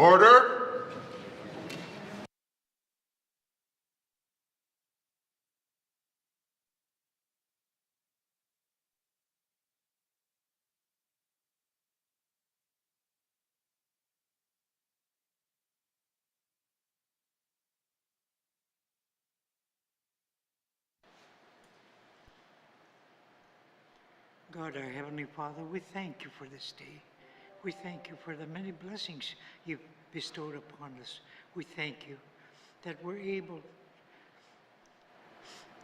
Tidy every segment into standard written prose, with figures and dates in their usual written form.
Order. God, our Heavenly Father, we thank you for this day. We thank you for the many blessings you've bestowed upon us. We thank you that we're able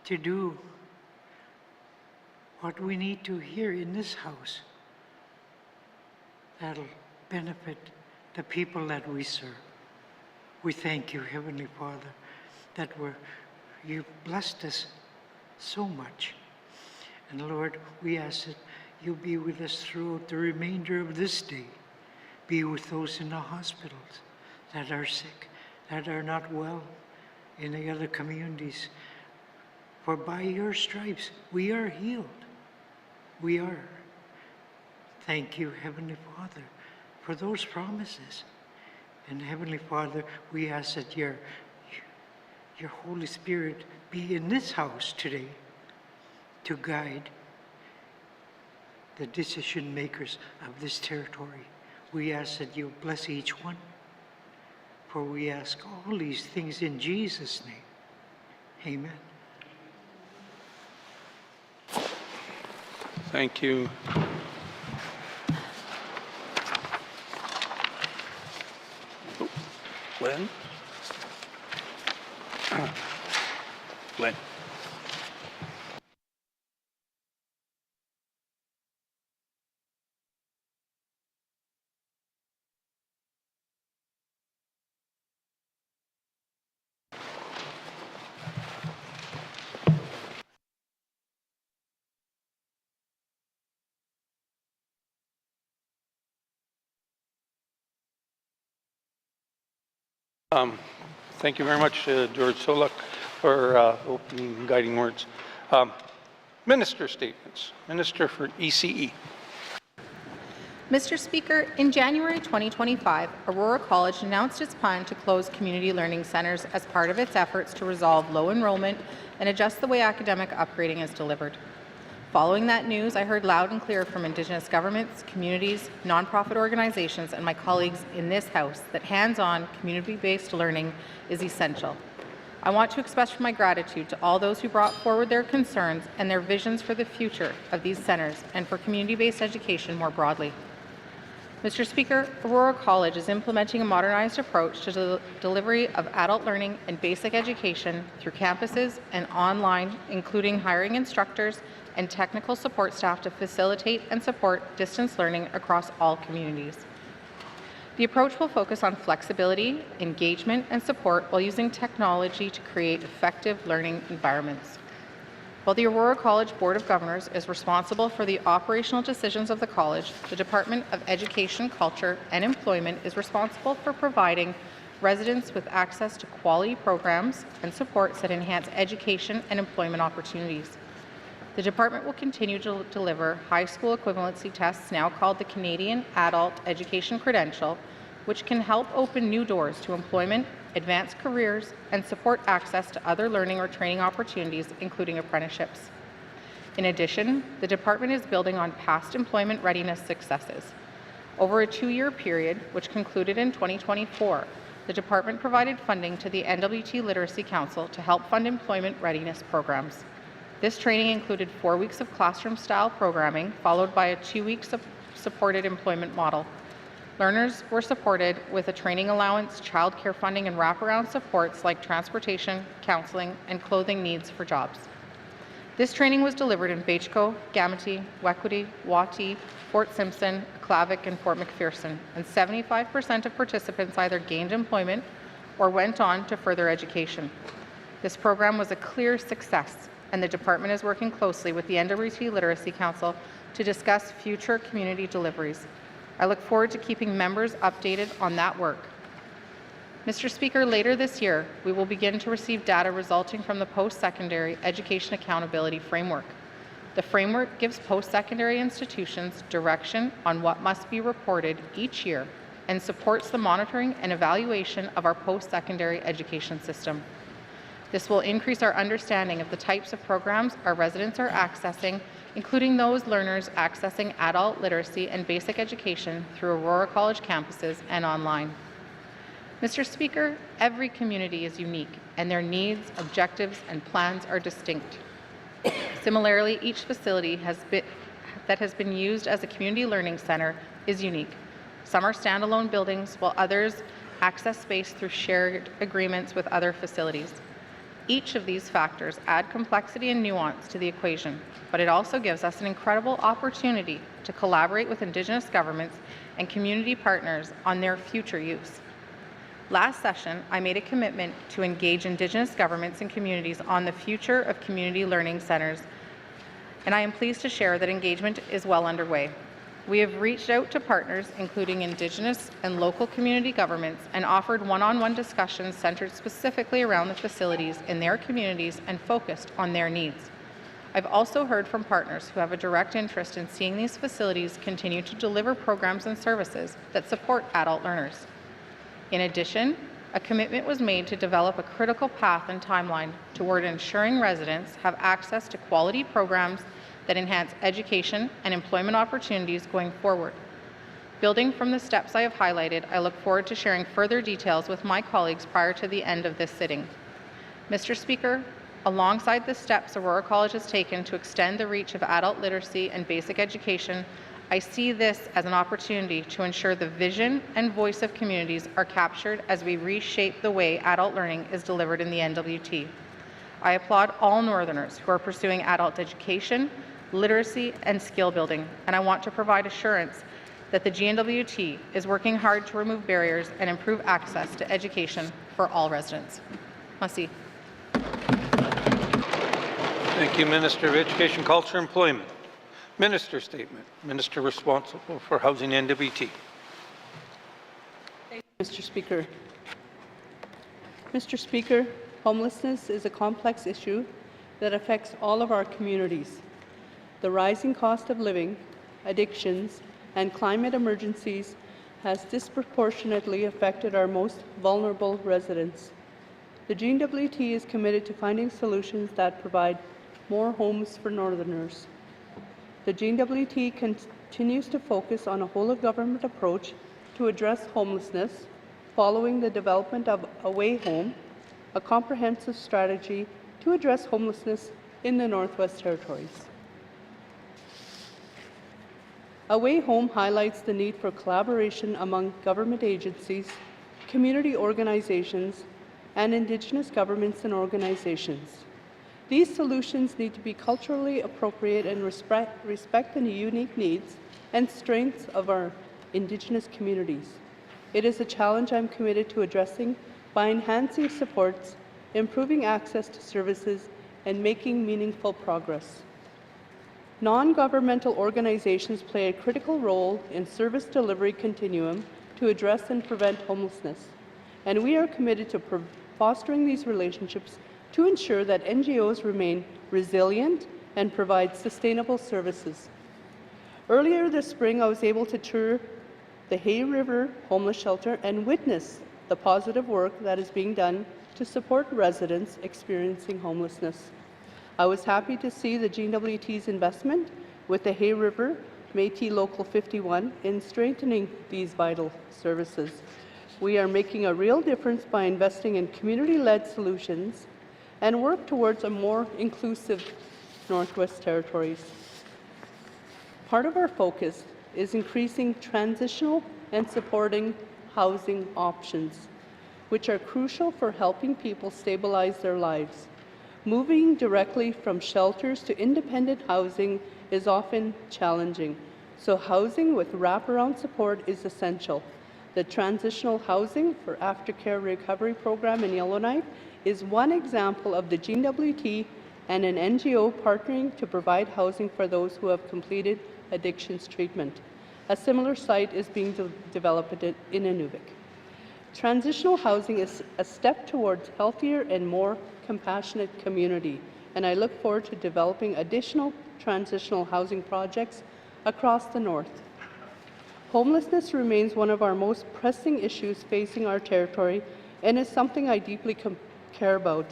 to do what we need to here in this house that'll benefit the people that we serve. We thank you, Heavenly Father, that you've blessed us so much. And Lord, we ask that you be with us throughout the remainder of this day. Be with those in the hospitals that are sick, that are not well in the other communities. For by your stripes we are healed. We are. Thank you, Heavenly Father, for those promises. And Heavenly Father, we ask that your Holy Spirit be in this house today to guide the decision makers of this territory. We ask that you bless each one, for we ask all these things in Jesus' name. Amen. Thank you. Glenn? Glenn. Thank you very much, George Solak, for opening and guiding words. Minister statements. Minister for ECE. Mr. Speaker, in January 2025, Aurora College announced its plan to close community learning centres as part of its efforts to resolve low enrollment and adjust the way academic upgrading is delivered. Following that news, I heard loud and clear from Indigenous governments, communities, nonprofit organizations, and my colleagues in this House that hands-on, community-based learning is essential. I want to express my gratitude to all those who brought forward their concerns and their visions for the future of these centres and for community-based education more broadly. Mr. Speaker, Aurora College is implementing a modernized approach to the delivery of adult learning and basic education through campuses and online, including hiring instructors and technical support staff to facilitate and support distance learning across all communities. The approach will focus on flexibility, engagement, and support while using technology to create effective learning environments. While the Aurora College Board of Governors is responsible for the operational decisions of the college, the Department of Education, Culture, and Employment is responsible for providing residents with access to quality programs and supports that enhance education and employment opportunities. The department will continue to deliver high school equivalency tests, now called the Canadian Adult Education Credential, which can help open new doors to employment, advance careers, and support access to other learning or training opportunities, including apprenticeships. In addition, the department is building on past employment readiness successes. Over a 2-year period, which concluded in 2024, the department provided funding to the NWT Literacy Council to help fund employment readiness programs. This training included 4 weeks of classroom-style programming, followed by a 2 weeks of supported employment model. Learners were supported with a training allowance, childcare funding, and wraparound supports like transportation, counseling, and clothing needs for jobs. This training was delivered in Bechko, Gamity, Wequity, Wati, Fort Simpson, Aklavik, and Fort McPherson, and 75% of participants either gained employment or went on to further education. This program was a clear success, and the department is working closely with the NWT Literacy Council to discuss future community deliveries. I look forward to keeping members updated on that work. Mr. Speaker, later this year, we will begin to receive data resulting from the Post-Secondary Education Accountability Framework. The framework gives post-secondary institutions direction on what must be reported each year and supports the monitoring and evaluation of our post-secondary education system. This will increase our understanding of the types of programs our residents are accessing, including those learners accessing adult literacy and basic education through Aurora College campuses and online. Mr. Speaker, every community is unique, and their needs, objectives, and plans are distinct. Similarly, each facility that has been used as a community learning center is unique. Some are standalone buildings, while others access space through shared agreements with other facilities. Each of these factors add complexity and nuance to the equation, but it also gives us an incredible opportunity to collaborate with Indigenous governments and community partners on their future use. Last session, I made a commitment to engage Indigenous governments and communities on the future of community learning centres, and I am pleased to share that engagement is well underway. We have reached out to partners, including Indigenous and local community governments, and offered one-on-one discussions centered specifically around the facilities in their communities and focused on their needs. I've also heard from partners who have a direct interest in seeing these facilities continue to deliver programs and services that support adult learners. In addition, a commitment was made to develop a critical path and timeline toward ensuring residents have access to quality programs that enhance education and employment opportunities going forward. Building from the steps I have highlighted, I look forward to sharing further details with my colleagues prior to the end of this sitting. Mr. Speaker, alongside the steps Aurora College has taken to extend the reach of adult literacy and basic education, I see this as an opportunity to ensure the vision and voice of communities are captured as we reshape the way adult learning is delivered in the NWT. I applaud all Northerners who are pursuing adult education, literacy, and skill building, and I want to provide assurance that the GNWT is working hard to remove barriers and improve access to education for all residents. Merci. Thank you, Minister of Education, Culture, and Employment. Minister statement. Minister responsible for housing NWT. Thank you, Mr. Speaker. Mr. Speaker, homelessness is a complex issue that affects all of our communities. The rising cost of living, addictions, and climate emergencies has disproportionately affected our most vulnerable residents. The GNWT is committed to finding solutions that provide more homes for Northerners. The GNWT continues to focus on a whole-of-government approach to address homelessness following the development of A Way Home, a comprehensive strategy to address homelessness in the Northwest Territories. A Way Home highlights the need for collaboration among government agencies, community organizations, and Indigenous governments and organizations. These solutions need to be culturally appropriate and respect the unique needs and strengths of our Indigenous communities. It is a challenge I'm committed to addressing by enhancing supports, improving access to services, and making meaningful progress. Non-governmental organizations play a critical role in service delivery continuum to address and prevent homelessness, and we are committed to fostering these relationships to ensure that NGOs remain resilient and provide sustainable services. Earlier this spring, I was able to tour the Hay River Homeless Shelter and witness the positive work that is being done to support residents experiencing homelessness. I was happy to see the GNWT's investment with the Hay River Métis Local 51 in strengthening these vital services. We are making a real difference by investing in community-led solutions and work towards a more inclusive Northwest Territories. Part of our focus is increasing transitional and supporting housing options, which are crucial for helping people stabilize their lives. Moving directly from shelters to independent housing is often challenging, so housing with wraparound support is essential. The Transitional Housing for Aftercare Recovery Program in Yellowknife is one example of the GNWT and an NGO partnering to provide housing for those who have completed addictions treatment. A similar site is being developed in Inuvik. Transitional housing is a step towards healthier and more compassionate community, and I look forward to developing additional transitional housing projects across the North. Homelessness remains one of our most pressing issues facing our territory and is something I deeply care about.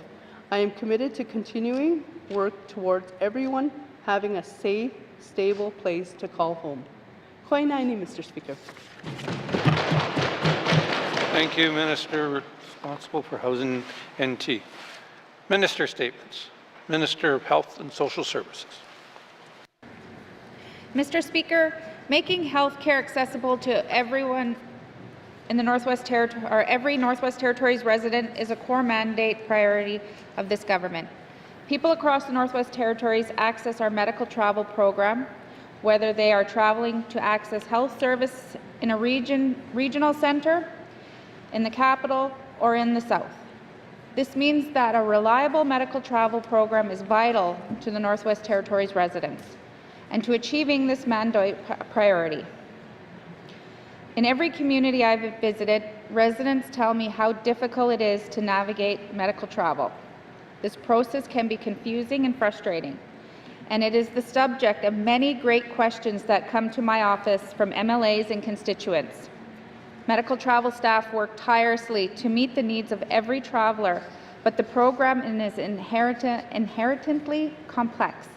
I am committed to continuing work towards everyone having a safe, stable place to call home. Koinaini, Mr. Speaker. Thank you, Minister responsible for Housing NT. Minister statements. Minister of Health and Social Services. Mr. Speaker, making health care accessible to everyone in the Northwest Territory, or every Northwest Territories resident, is a core mandate priority of this government. People across the Northwest Territories access our medical travel program, whether they are traveling to access health service in a regional centre, in the capital, or in the south. This means that a reliable medical travel program is vital to the Northwest Territories residents and to achieving this mandate priority. In every community I've visited, residents tell me how difficult it is to navigate medical travel. This process can be confusing and frustrating, and it is the subject of many great questions that come to my office from MLAs and constituents. Medical travel staff work tirelessly to meet the needs of every traveler, but the program is inherently complex.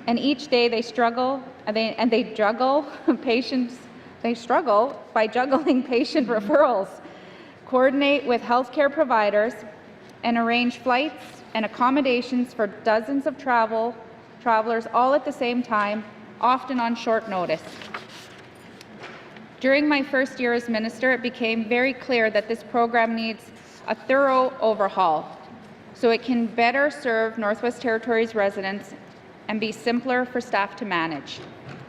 And each day they struggle by juggling patient referrals, coordinate with healthcare providers, and arrange flights and accommodations for dozens of travelers all at the same time, often on short notice. During my first year as minister, it became very clear that this program needs a thorough overhaul so it can better serve Northwest Territories residents and be simpler for staff to manage.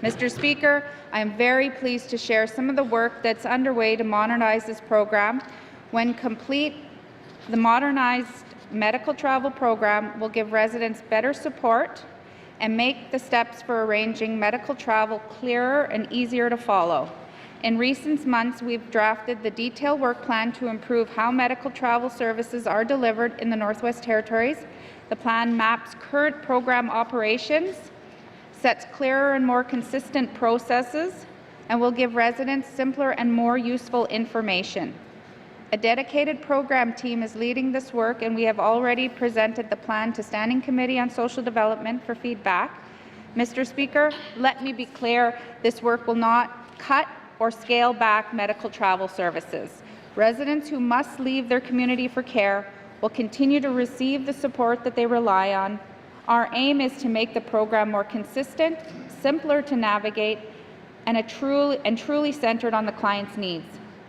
Mr. Speaker, I am very pleased to share some of the work that's underway to modernize this program. When complete, the modernized medical travel program will give residents better support and make the steps for arranging medical travel clearer and easier to follow. In recent months, we've drafted the detailed work plan to improve how medical travel services are delivered in the Northwest Territories. The plan maps current program operations, sets clearer and more consistent processes, and will give residents simpler and more useful information. A dedicated program team is leading this work, and we have already presented the plan to Standing Committee on Social Development for feedback. Mr. Speaker, let me be clear, this work will not cut or scale back medical travel services. Residents who must leave their community for care will continue to receive the support that they rely on. Our aim is to make the program more consistent, simpler to navigate, and truly centered on the client's needs.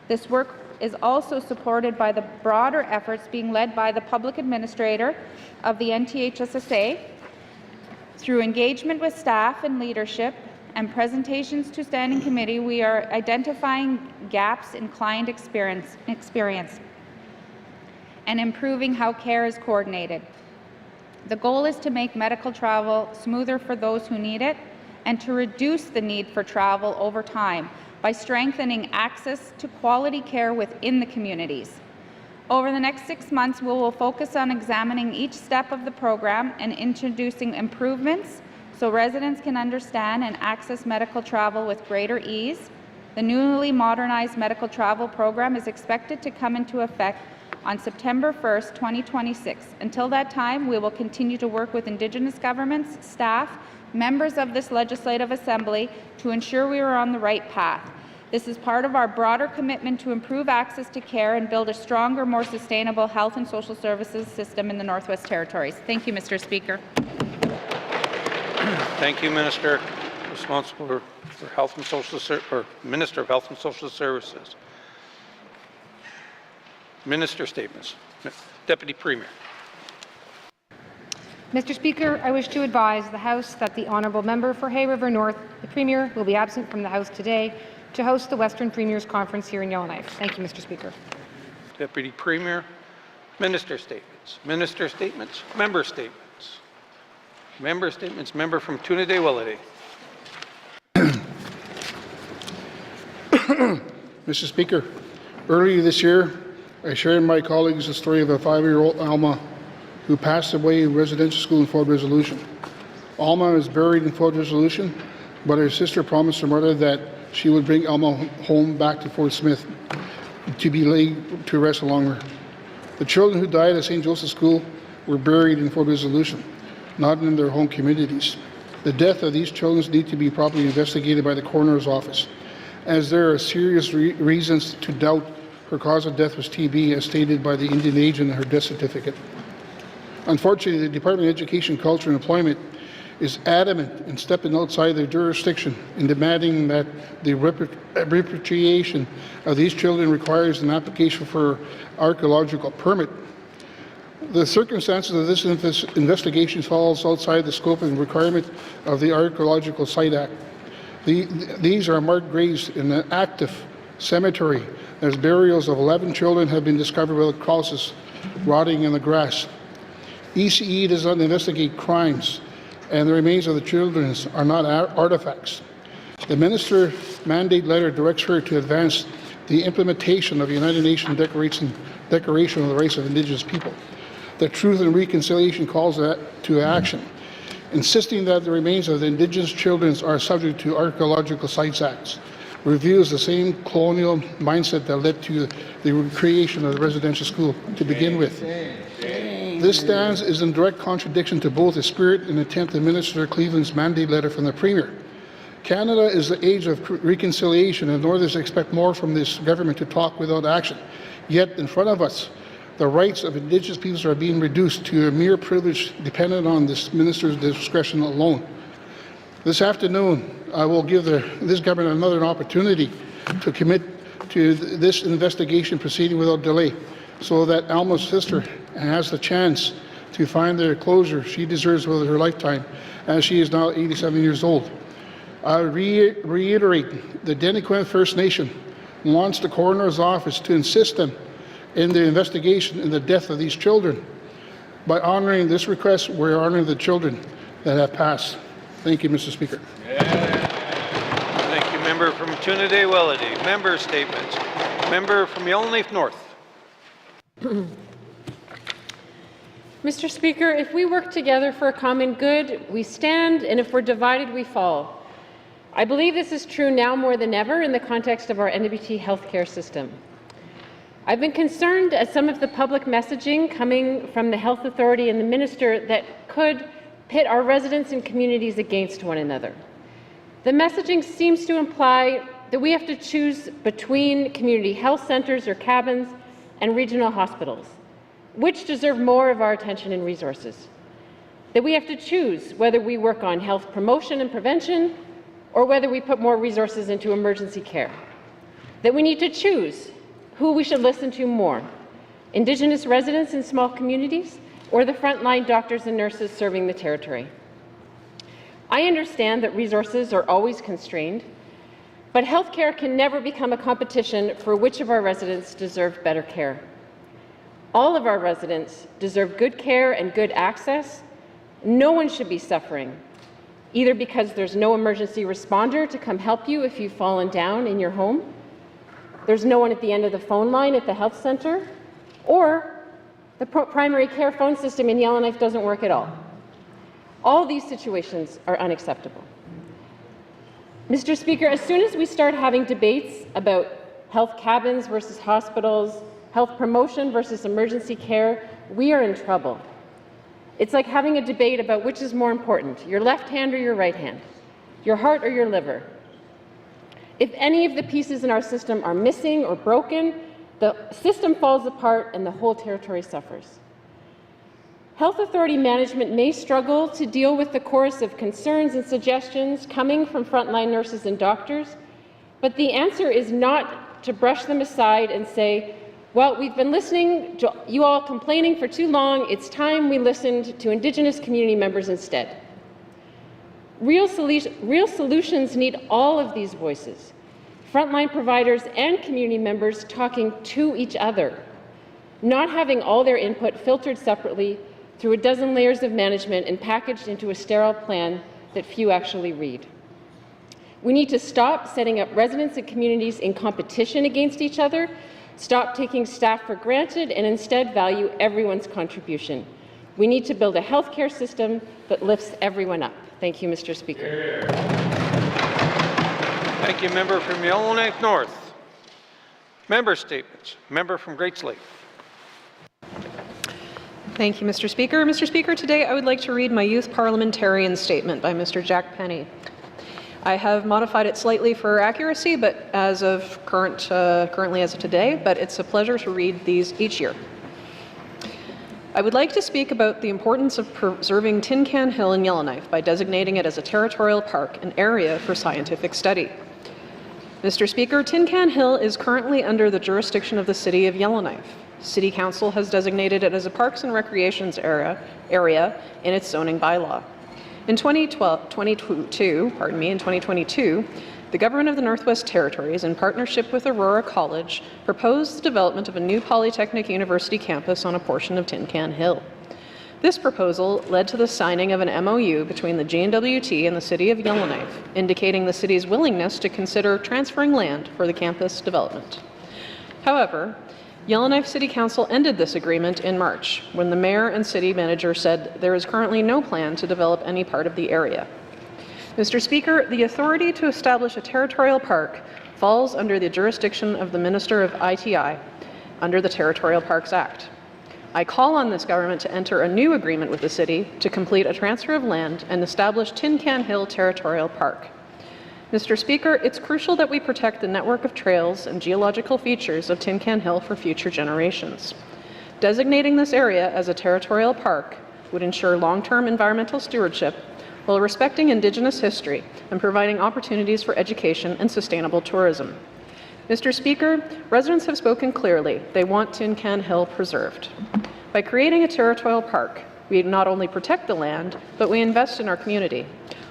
This work is also supported by the broader efforts being led by the Public Administrator of the NTHSSA. Through engagement with staff and leadership and presentations to Standing Committee, we are identifying gaps in client experience and improving how care is coordinated. The goal is to make medical travel smoother for those who need it and to reduce the need for travel over time by strengthening access to quality care within the communities. Over the next 6 months, we will focus on examining each step of the program and introducing improvements so residents can understand and access medical travel with greater ease. The newly modernized medical travel program is expected to come into effect on September 1st, 2026. Until that time, we will continue to work with Indigenous governments, staff, members of this Legislative Assembly to ensure we are on the right path. This is part of our broader commitment to improve access to care and build a stronger, more sustainable health and social services system in the Northwest Territories. Thank you, Mr. Speaker. Thank you, Minister responsible for Health and Social Minister of Health and Social Services. Minister statements. Deputy Premier. Mr. Speaker, I wish to advise the House that the Honourable Member for Hay River North, the Premier, will be absent from the House today to host the Western Premiers Conference here in Yellowknife. Thank you, Mr. Speaker. Deputy Premier. Minister statements. Minister statements. Member statements. Member statements. Member from Toonaday-Willowday. Mr. Speaker, earlier this year, I shared with my colleagues the story of a 5-year-old Alma who passed away in residential school in Fort Resolution. Alma is buried in Fort Resolution, but her sister promised her mother that she would bring Alma home back to Fort Smith to be laid to rest along her. The children who died at St. Joseph's School were buried in Fort Resolution, not in their home communities. The death of these children needs to be properly investigated by the coroner's office, as there are serious reasons to doubt her cause of death was TB, as stated by the Indian agent in her death certificate. Unfortunately, the Department of Education, Culture and Employment is adamant in stepping outside their jurisdiction in demanding that the repatriation of these children requires an application for archaeological permit. The circumstances of this investigation falls outside the scope and requirement of the Archaeological Site Act. These are marked graves in an active cemetery, as burials of 11 children have been discovered with crosses rotting in the grass. ECE does not investigate crimes, and the remains of the children are not artifacts. The Minister's mandate letter directs her to advance the implementation of the United Nations Declaration of the Rights of Indigenous People. The Truth and Reconciliation calls to action, insisting that the remains of the Indigenous children are subject to Archaeological Sites Acts, reveals the same colonial mindset that led to the creation of the residential school to begin with. This stance is in direct contradiction to both the spirit and intent of Minister Cleveland's mandate letter from the Premier. Canada is the age of reconciliation, and Northerners expect more from this government to talk without action. Yet, in front of us, the rights of Indigenous peoples are being reduced to a mere privilege dependent on this minister's discretion alone. This afternoon, I will give this government another opportunity to commit to this investigation proceeding without delay, so that Alma's sister has the chance to find the closure she deserves with her lifetime, as she is now 87 years old. I reiterate the Deniquen First Nation wants the coroner's office to insist in the investigation in the death of these children. By honoring this request, we're honoring the children that have passed. Thank you, Mr. Speaker. Thank you, member from Trinidad-Wellity. Member statements. Member from Yellowknife North. Mr. Speaker, if we work together for a common good, we stand, and if we're divided, we fall. I believe this is true now more than ever in the context of our NWT healthcare system. I've been concerned at some of the public messaging coming from the Health Authority and the Minister that could pit our residents and communities against one another. The messaging seems to imply that we have to choose between community health centres or cabins and regional hospitals, which deserve more of our attention and resources. That we have to choose whether we work on health promotion and prevention or whether we put more resources into emergency care. That we need to choose who we should listen to more, Indigenous residents in small communities or the frontline doctors and nurses serving the territory. I understand that resources are always constrained, but healthcare can never become a competition for which of our residents deserve better care. All of our residents deserve good care and good access. No one should be suffering, either because there's no emergency responder to come help you if you've fallen down in your home, there's no one at the end of the phone line at the health centre, or the primary care phone system in Yellowknife doesn't work at all. All these situations are unacceptable. Mr. Speaker, as soon as we start having debates about health cabins versus hospitals, health promotion versus emergency care, we are in trouble. It's like having a debate about which is more important, your left hand or your right hand, your heart or your liver. If any of the pieces in our system are missing or broken, the system falls apart and the whole territory suffers. Health Authority management may struggle to deal with the chorus of concerns and suggestions coming from frontline nurses and doctors, but the answer is not to brush them aside and say, well, we've been listening to you all complaining for too long, it's time we listened to Indigenous community members instead. Real solutions need all of these voices, frontline providers and community members talking to each other, not having all their input filtered separately through a dozen layers of management and packaged into a sterile plan that few actually read. We need to stop setting up residents and communities in competition against each other, stop taking staff for granted, and instead value everyone's contribution. We need to build a healthcare system that lifts everyone up. Thank you, Mr. Speaker. Thank you, member from Yellowknife North. Member statements. Member from Great Slave. Thank you, Mr. Speaker. Mr. Speaker, today I would like to read my youth parliamentarian statement by Mr. Jack Penny. I have modified it slightly for accuracy, but as of currently as of today, but it's a pleasure to read these each year. I would like to speak about the importance of preserving Tin Can Hill in Yellowknife by designating it as a territorial park, an area for scientific study. Mr. Speaker, Tin Can Hill is currently under the jurisdiction of the City of Yellowknife. City Council has designated it as a Parks and Recreations area in its zoning bylaw. In 2022, the Government of the Northwest Territories, in partnership with Aurora College, proposed the development of a new Polytechnic University campus on a portion of Tin Can Hill. This proposal led to the signing of an MOU between the GNWT and the City of Yellowknife, indicating the city's willingness to consider transferring land for the campus development. However, Yellowknife City Council ended this agreement in March, when the mayor and city manager said there is currently no plan to develop any part of the area. Mr. Speaker, the authority to establish a territorial park falls under the jurisdiction of the Minister of ITI under the Territorial Parks Act. I call on this government to enter a new agreement with the city to complete a transfer of land and establish Tin Can Hill Territorial Park. Mr. Speaker, it's crucial that we protect the network of trails and geological features of Tin Can Hill for future generations. Designating this area as a territorial park would ensure long-term environmental stewardship while respecting Indigenous history and providing opportunities for education and sustainable tourism. Mr. Speaker, residents have spoken clearly. They want Tin Can Hill preserved. By creating a territorial park, we not only protect the land, but we invest in our community.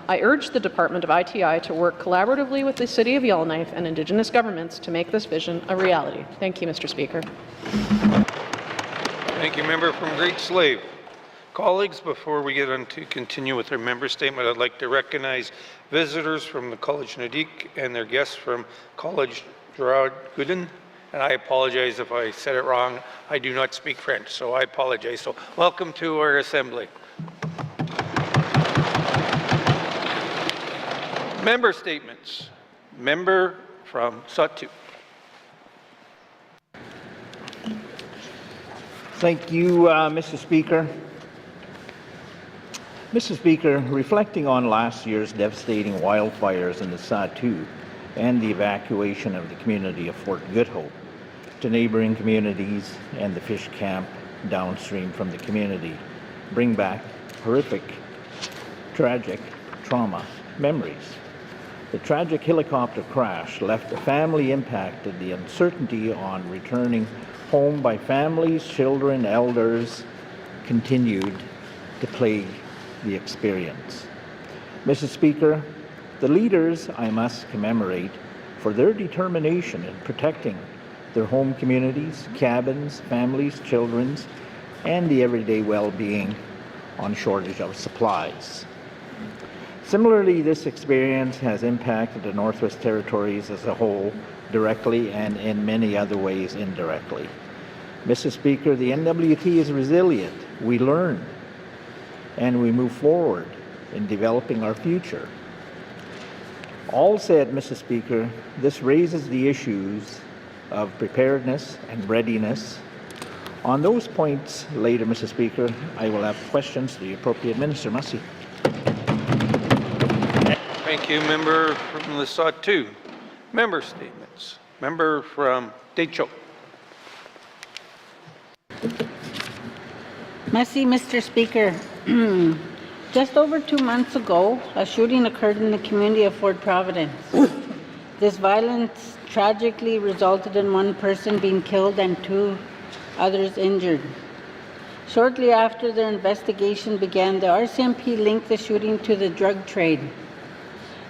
I urge the Department of ITI to work collaboratively with the City of Yellowknife and Indigenous governments to make this vision a reality. Thank you, Mr. Speaker. Thank you, member from Great Slave. Colleagues, before we get on to continue with our member statement, I'd like to recognize visitors from the College Nadik and their guests from College Gerard Goodin. And I apologize if I said it wrong. I do not speak French, so I apologize. So welcome to our assembly. Member statements. Member from Satu. Thank you, Mr. Speaker. Mr. Speaker, reflecting on last year's devastating wildfires in the Satu and the evacuation of the community of Fort Good Hope to neighboring communities and the fish camp downstream from the community bring back horrific, tragic trauma memories. The tragic helicopter crash left a family impacted. The uncertainty on returning home by families, children, elders continued to plague the experience. Mr. Speaker, the leaders I must commemorate for their determination in protecting their home communities, cabins, families, children's, and the everyday well-being on shortage of supplies. Similarly, this experience has impacted the Northwest Territories as a whole, directly and in many other ways indirectly. Mr. Speaker, the NWT is resilient. We learn and we move forward in developing our future. All said, Mr. Speaker, this raises the issues of preparedness and readiness. On those points later, Mr. Speaker, I will have questions to the appropriate minister. Merci. Thank you, member from the Satu. Member statements. Member from Decho. Merci, Mr. Speaker. Just over 2 months ago, a shooting occurred in the community of Fort Providence. This violence tragically resulted in one person being killed and 2 others injured. Shortly after their investigation began, the RCMP linked the shooting to the drug trade.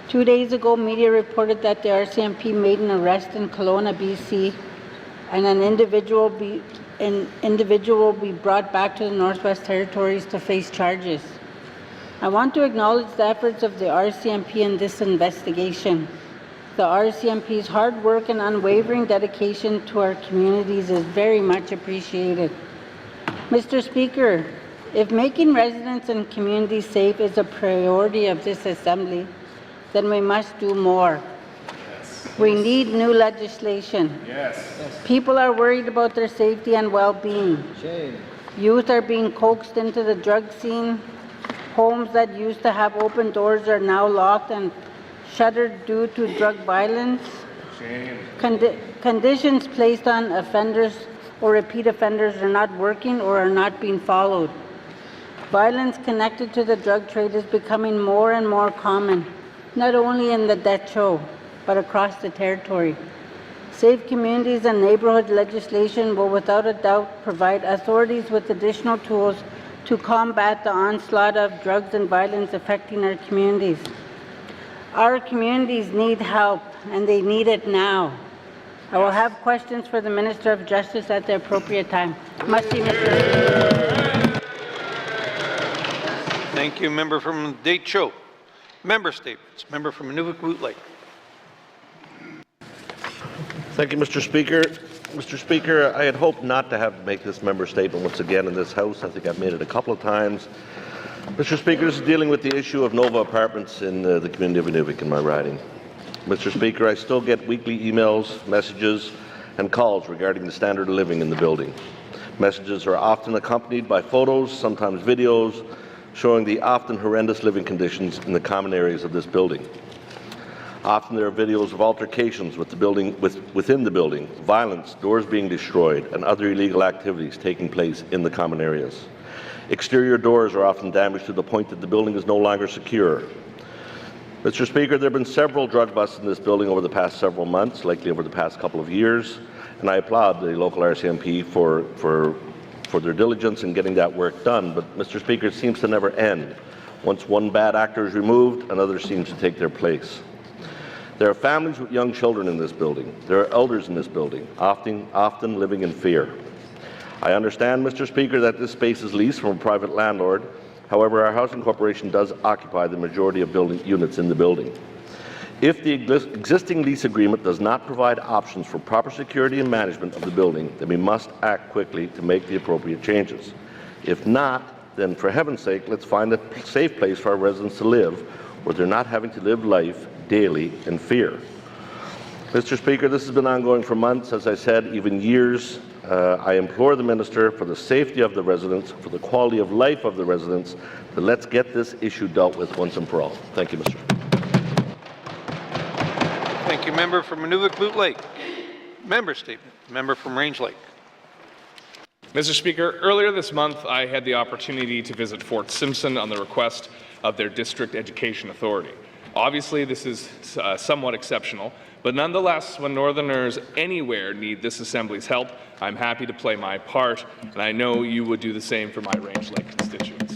2 days ago, media reported that the RCMP made an arrest in Kelowna, BC, and an individual will be brought back to the Northwest Territories to face charges. I want to acknowledge the efforts of the RCMP in this investigation. The RCMP's hard work and unwavering dedication to our communities is very much appreciated. Mr. Speaker, if making residents and communities safe is a priority of this Assembly, then we must do more. We need new legislation. People are worried about their safety and well-being. Youth are being coaxed into the drug scene. Homes that used to have open doors are now locked and shuttered due to drug violence. Conditions placed on offenders or repeat offenders are not working or are not being followed. Violence connected to the drug trade is becoming more and more common, not only in the Detroit, but across the territory. Safe communities and neighborhood legislation will without a doubt provide authorities with additional tools to combat the onslaught of drugs and violence affecting our communities. Our communities need help, and they need it now. I will have questions for the Minister of Justice at the appropriate time. Mr. Thank you. Member from Detroit. Member statements. Member from Nunavut Lake. Thank you, Mr. Speaker. Mr. Speaker, I had hoped not to have to make this member statement once again in this House. I think I've made it a couple of times. Mr. Speaker, this is dealing with the issue of Nova Apartments in the community of Inuvik in my riding. Mr. Speaker, I still get weekly emails, messages, and calls regarding the standard of living in the building. Messages are often accompanied by photos, sometimes videos, showing the often horrendous living conditions in the common areas of this building. Often there are videos of altercations within the building, violence, doors being destroyed, and other illegal activities taking place in the common areas. Exterior doors are often damaged to the point that the building is no longer secure. Mr. Speaker, there have been several drug busts in this building over the past several months, likely over the past couple of years, and I applaud the local RCMP for their diligence in getting that work done. But, Mr. Speaker, it seems to never end. Once one bad actor is removed, another seems to take their place. There are families with young children in this building. There are elders in this building, often living in fear. I understand, Mr. Speaker, that this space is leased from a private landlord. However, our housing corporation does occupy the majority of building units in the building. If the existing lease agreement does not provide options for proper security and management of the building, then we must act quickly to make the appropriate changes. If not, then for heaven's sake, let's find a safe place for our residents to live where they're not having to live life daily in fear. Mr. Speaker, this has been ongoing for months, as I said, even years. I implore the Minister, for the safety of the residents, for the quality of life of the residents, that let's get this issue dealt with once and for all. Thank you, Mr. Speaker. Thank you. Member from Nunavut Lake. Member statement. Member from Range Lake. Mr. Speaker, earlier this month I had the opportunity to visit Fort Simpson on the request of their District Education Authority. Obviously, this is somewhat exceptional, but nonetheless, when Northerners anywhere need this Assembly's help, I'm happy to play my part, and I know you would do the same for my Range Lake constituents.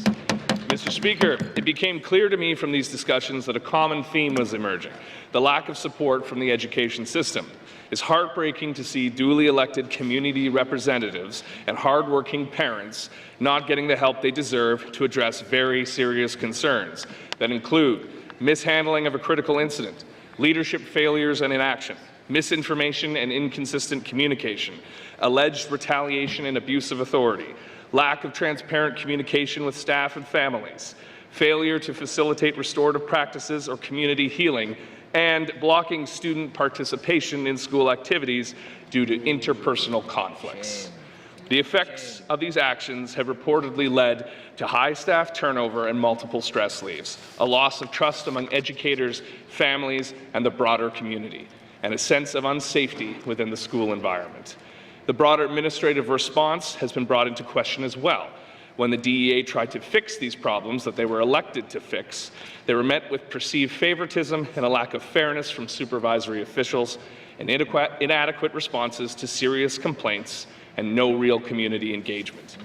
Mr. Speaker, it became clear to me from these discussions that a common theme was emerging: the lack of support from the education system. It's heartbreaking to see duly elected community representatives and hardworking parents not getting the help they deserve to address very serious concerns that include mishandling of a critical incident, leadership failures and inaction, misinformation and inconsistent communication, alleged retaliation and abuse of authority, lack of transparent communication with staff and families, failure to facilitate restorative practices or community healing, and blocking student participation in school activities due to interpersonal conflicts. The effects of these actions have reportedly led to high staff turnover and multiple stress leaves, a loss of trust among educators, families, and the broader community, and a sense of unsafety within the school environment. The broader administrative response has been brought into question as well. When the DEA tried to fix these problems that they were elected to fix, they were met with perceived favoritism and a lack of fairness from supervisory officials, and inadequate responses to serious complaints, and no real community engagement.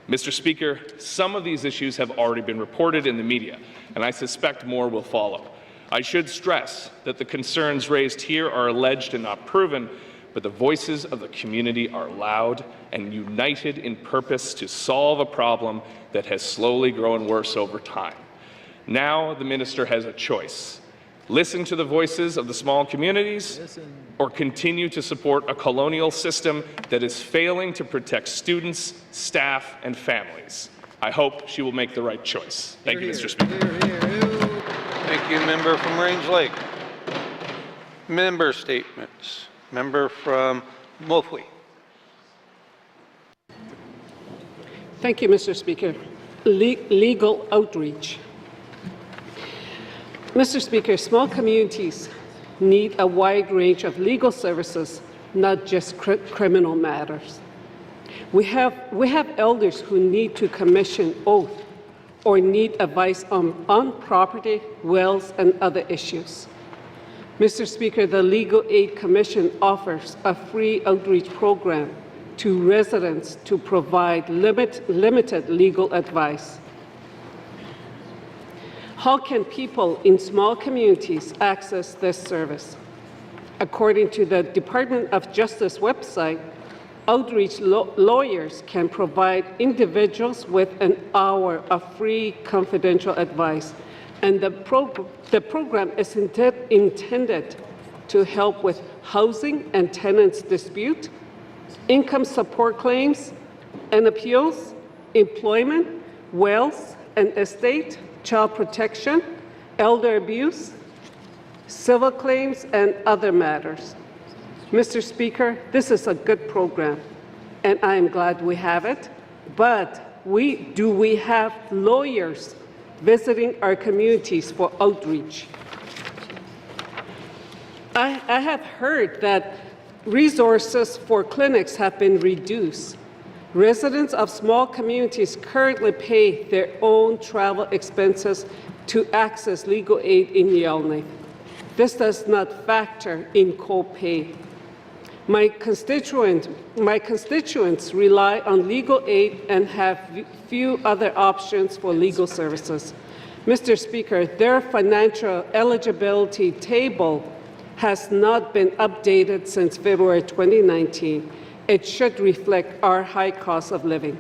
Mr. Speaker, some of these issues have already been reported in the media, and I suspect more will follow. I should stress that the concerns raised here are alleged and not proven, but the voices of the community are loud and united in purpose to solve a problem that has slowly grown worse over time. Now the minister has a choice: listen to the voices of the small communities, or continue to support a colonial system that is failing to protect students, staff, and families. I hope she will make the right choice. Thank you, Mr. Speaker. Thank you, member from Range Lake. Member statements. Member from Moultrie. Thank you, Mr. Speaker. Legal outreach. Mr. Speaker, small communities need a wide range of legal services, not just criminal matters. We have elders who need to commission oath or need advice on property, wills, and other issues. Mr. Speaker, the Legal Aid Commission offers a free outreach program to residents to provide limited legal advice. How can people in small communities access this service? According to the Department of Justice website, outreach lawyers can provide individuals with an hour of free confidential advice, and the program is intended to help with housing and tenants dispute, income support claims and appeals, employment, wills and estate, child protection, elder abuse, civil claims, and other matters. Mr. Speaker, this is a good program, and I am glad we have it, but do we have lawyers visiting our communities for outreach? I have heard that resources for clinics have been reduced. Residents of small communities currently pay their own travel expenses to access legal aid in Yellowknife. This does not factor in co-pay. My constituents rely on legal aid and have few other options for legal services. Mr. Speaker, their financial eligibility table has not been updated since February 2019. It should reflect our high cost of living.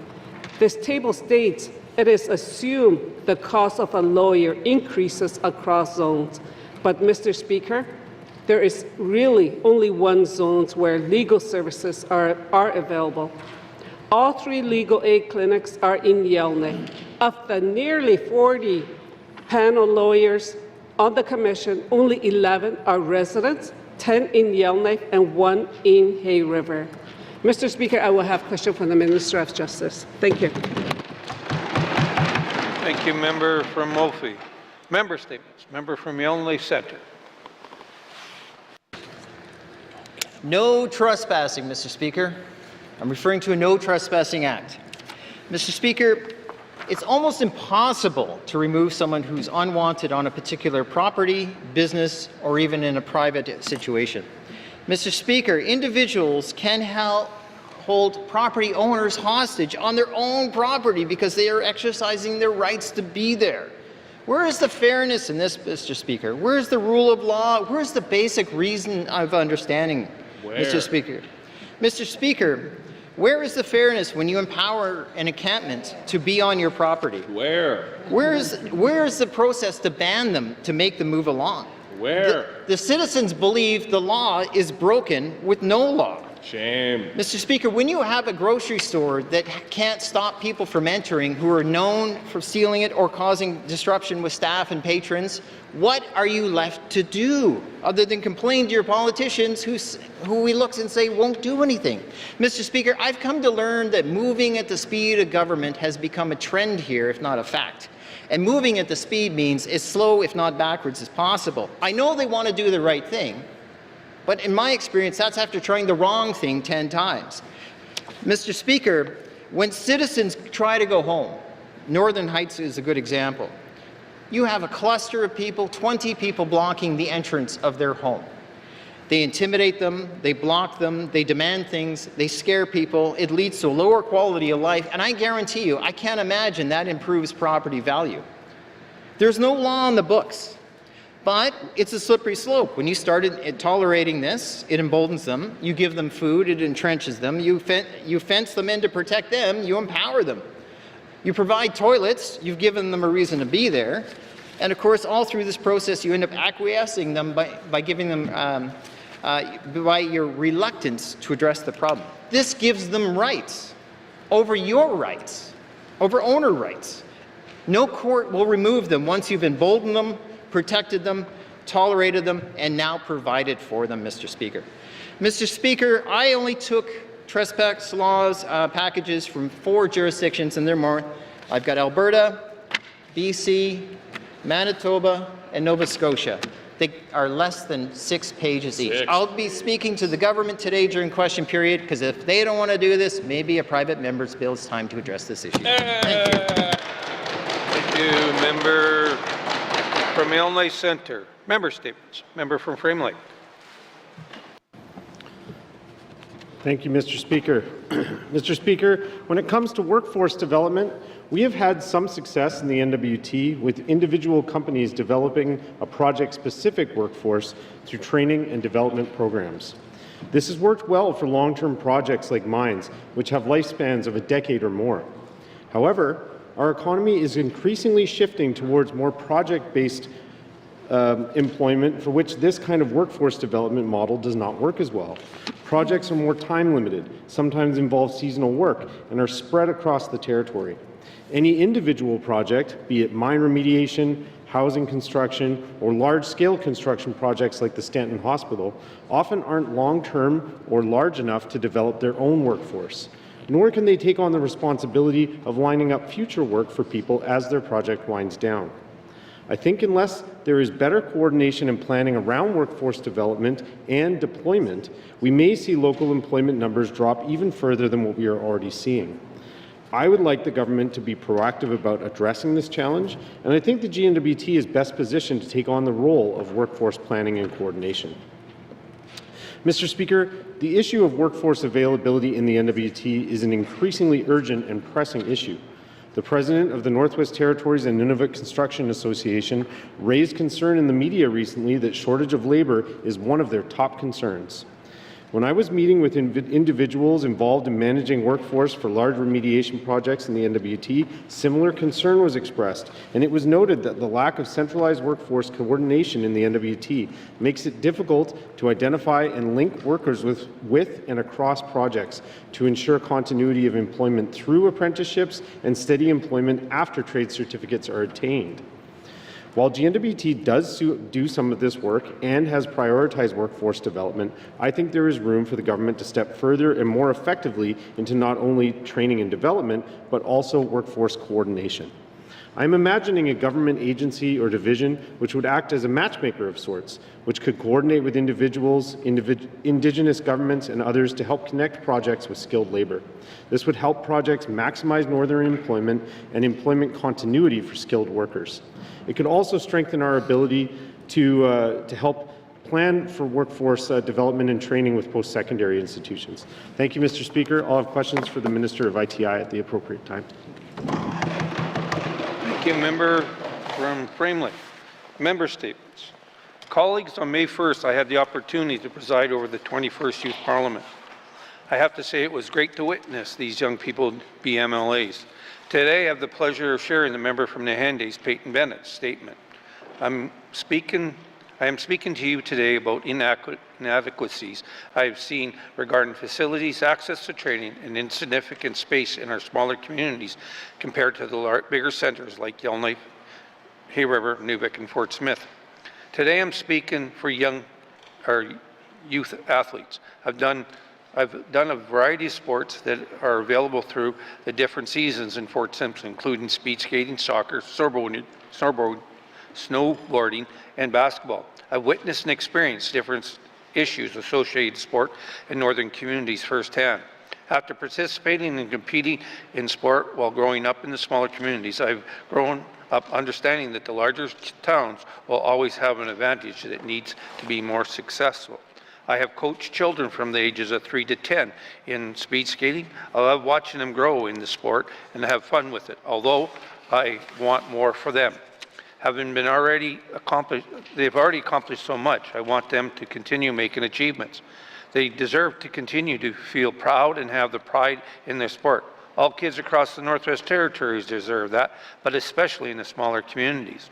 This table states it is assumed the cost of a lawyer increases across zones. But, Mr. Speaker, there is really only one zone where legal services are available. All 3 legal aid clinics are in Yellowknife. Of the nearly 40 panel lawyers on the commission, only 11 are residents, 10 in Yellowknife and 1 in Hay River. Mr. Speaker, I will have a question from the Minister of Justice. Thank you. Thank you, Member from Moultrie. Member statements. Member from Yellowknife Centre. No trespassing, Mr. Speaker. I'm referring to a No Trespassing Act. Mr. Speaker, it's almost impossible to remove someone who's unwanted on a particular property, business, or even in a private situation. Mr. Speaker, individuals can hold property owners hostage on their own property because they are exercising their rights to be there. Where is the fairness in this, Mr. Speaker? Where is the rule of law? Where is the basic reason of understanding, Mr. Speaker? Mr. Speaker, where is the fairness when you empower an encampment to be on your property? Where is the process to ban them, to make them move along? The citizens believe the law is broken with no law. Shame. Mr. Speaker, when you have a grocery store that can't stop people from entering who are known for stealing it or causing disruption with staff and patrons, what are you left to do other than complain to your politicians who we look and say won't do anything? Mr. Speaker, I've come to learn that moving at the speed of government has become a trend here, if not a fact. And moving at the speed means as slow, if not backwards, as possible. I know they want to do the right thing, but in my experience, that's after trying the wrong thing 10 times. Mr. Speaker, when citizens try to go home, Northern Heights is a good example. You have a cluster of people, 20 people blocking the entrance of their home. They intimidate them, they block them, they demand things, they scare people. It leads to a lower quality of life, and I guarantee you, I can't imagine that improves property value. There's no law on the books, but it's a slippery slope. When you started tolerating this, it emboldens them. You give them food, it entrenches them. You fence them in to protect them, you empower them. You provide toilets, you've given them a reason to be there. And of course, all through this process, you end up acquiescing them by giving them by your reluctance to address the problem. This gives them rights over your rights, over owner rights. No court will remove them once you've emboldened them, protected them tolerated them, and now provided for them, Mr. Speaker. Mr. Speaker, I only took trespass laws packages from 4 jurisdictions, and there are more. I've got Alberta, BC, Manitoba, and Nova Scotia. They are less than 6 pages each. I'll be speaking to the government today during question period, because if they don't want to do this, maybe a private member's bill is time to address this issue. Thank you. Thank you. Member from Illinois Centre. Member statements. Member from Frame Lake. Thank you, Mr. Speaker. Mr. Speaker, when it comes to workforce development, we have had some success in the NWT with individual companies developing a project-specific workforce through training and development programs. This has worked well for long-term projects like mines, which have lifespans of a decade or more. However, our economy is increasingly shifting towards more project-based employment, for which this kind of workforce development model does not work as well. Projects are more time-limited, sometimes involve seasonal work, and are spread across the territory. Any individual project, be it mine remediation, housing construction, or large-scale construction projects like the Stanton Hospital, often aren't long-term or large enough to develop their own workforce, nor can they take on the responsibility of lining up future work for people as their project winds down. I think unless there is better coordination and planning around workforce development and deployment, we may see local employment numbers drop even further than what we are already seeing. I would like the government to be proactive about addressing this challenge, and I think the GNWT is best positioned to take on the role of workforce planning and coordination. Mr. Speaker, the issue of workforce availability in the NWT is an increasingly urgent and pressing issue. The President of the Northwest Territories and Nunavut Construction Association raised concern in the media recently that shortage of labour is one of their top concerns. When I was meeting with individuals involved in managing workforce for large remediation projects in the NWT, similar concern was expressed, and it was noted that the lack of centralized workforce coordination in the NWT makes it difficult to identify and link workers with and across projects to ensure continuity of employment through apprenticeships and steady employment after trade certificates are attained. While GNWT does do some of this work and has prioritized workforce development, I think there is room for the government to step further and more effectively into not only training and development, but also workforce coordination. I'm imagining a government agency or division which would act as a matchmaker of sorts, which could coordinate with individuals, Indigenous governments, and others to help connect projects with skilled labour. This would help projects maximize northern employment and employment continuity for skilled workers. It could also strengthen our ability to help plan for workforce development and training with post-secondary institutions. Thank you, Mr. Speaker. I'll have questions for the Minister of ITI at the appropriate time. Thank you, member from Frame Lake. Member statements. Colleagues, on May 1st, I had the opportunity to preside over the 21st Youth Parliament. I have to say it was great to witness these young people be MLAs. Today, I have the pleasure of sharing the member from Nahande's, Peyton Bennett's statement. I am speaking to you today about inadequacies I have seen regarding facilities, access to training, and insignificant space in our smaller communities compared to the bigger centres like Yellowknife, Hay River, Nuvik, and Fort Smith. Today, I'm speaking for youth athletes. I've done a variety of sports that are available through the different seasons in Fort Simpson, including speed skating, soccer, snowboarding, and basketball. I've witnessed and experienced different issues associated with sport in northern communities firsthand. After participating and competing in sport while growing up in the smaller communities, I've grown up understanding that the larger towns will always have an advantage that needs to be more successful. I have coached children from the ages of 3 to 10 in speed skating. I love watching them grow in the sport and have fun with it, although I want more for them. They've already accomplished so much. I want them to continue making achievements. They deserve to continue to feel proud and have the pride in their sport. All kids across the Northwest Territories deserve that, but especially in the smaller communities.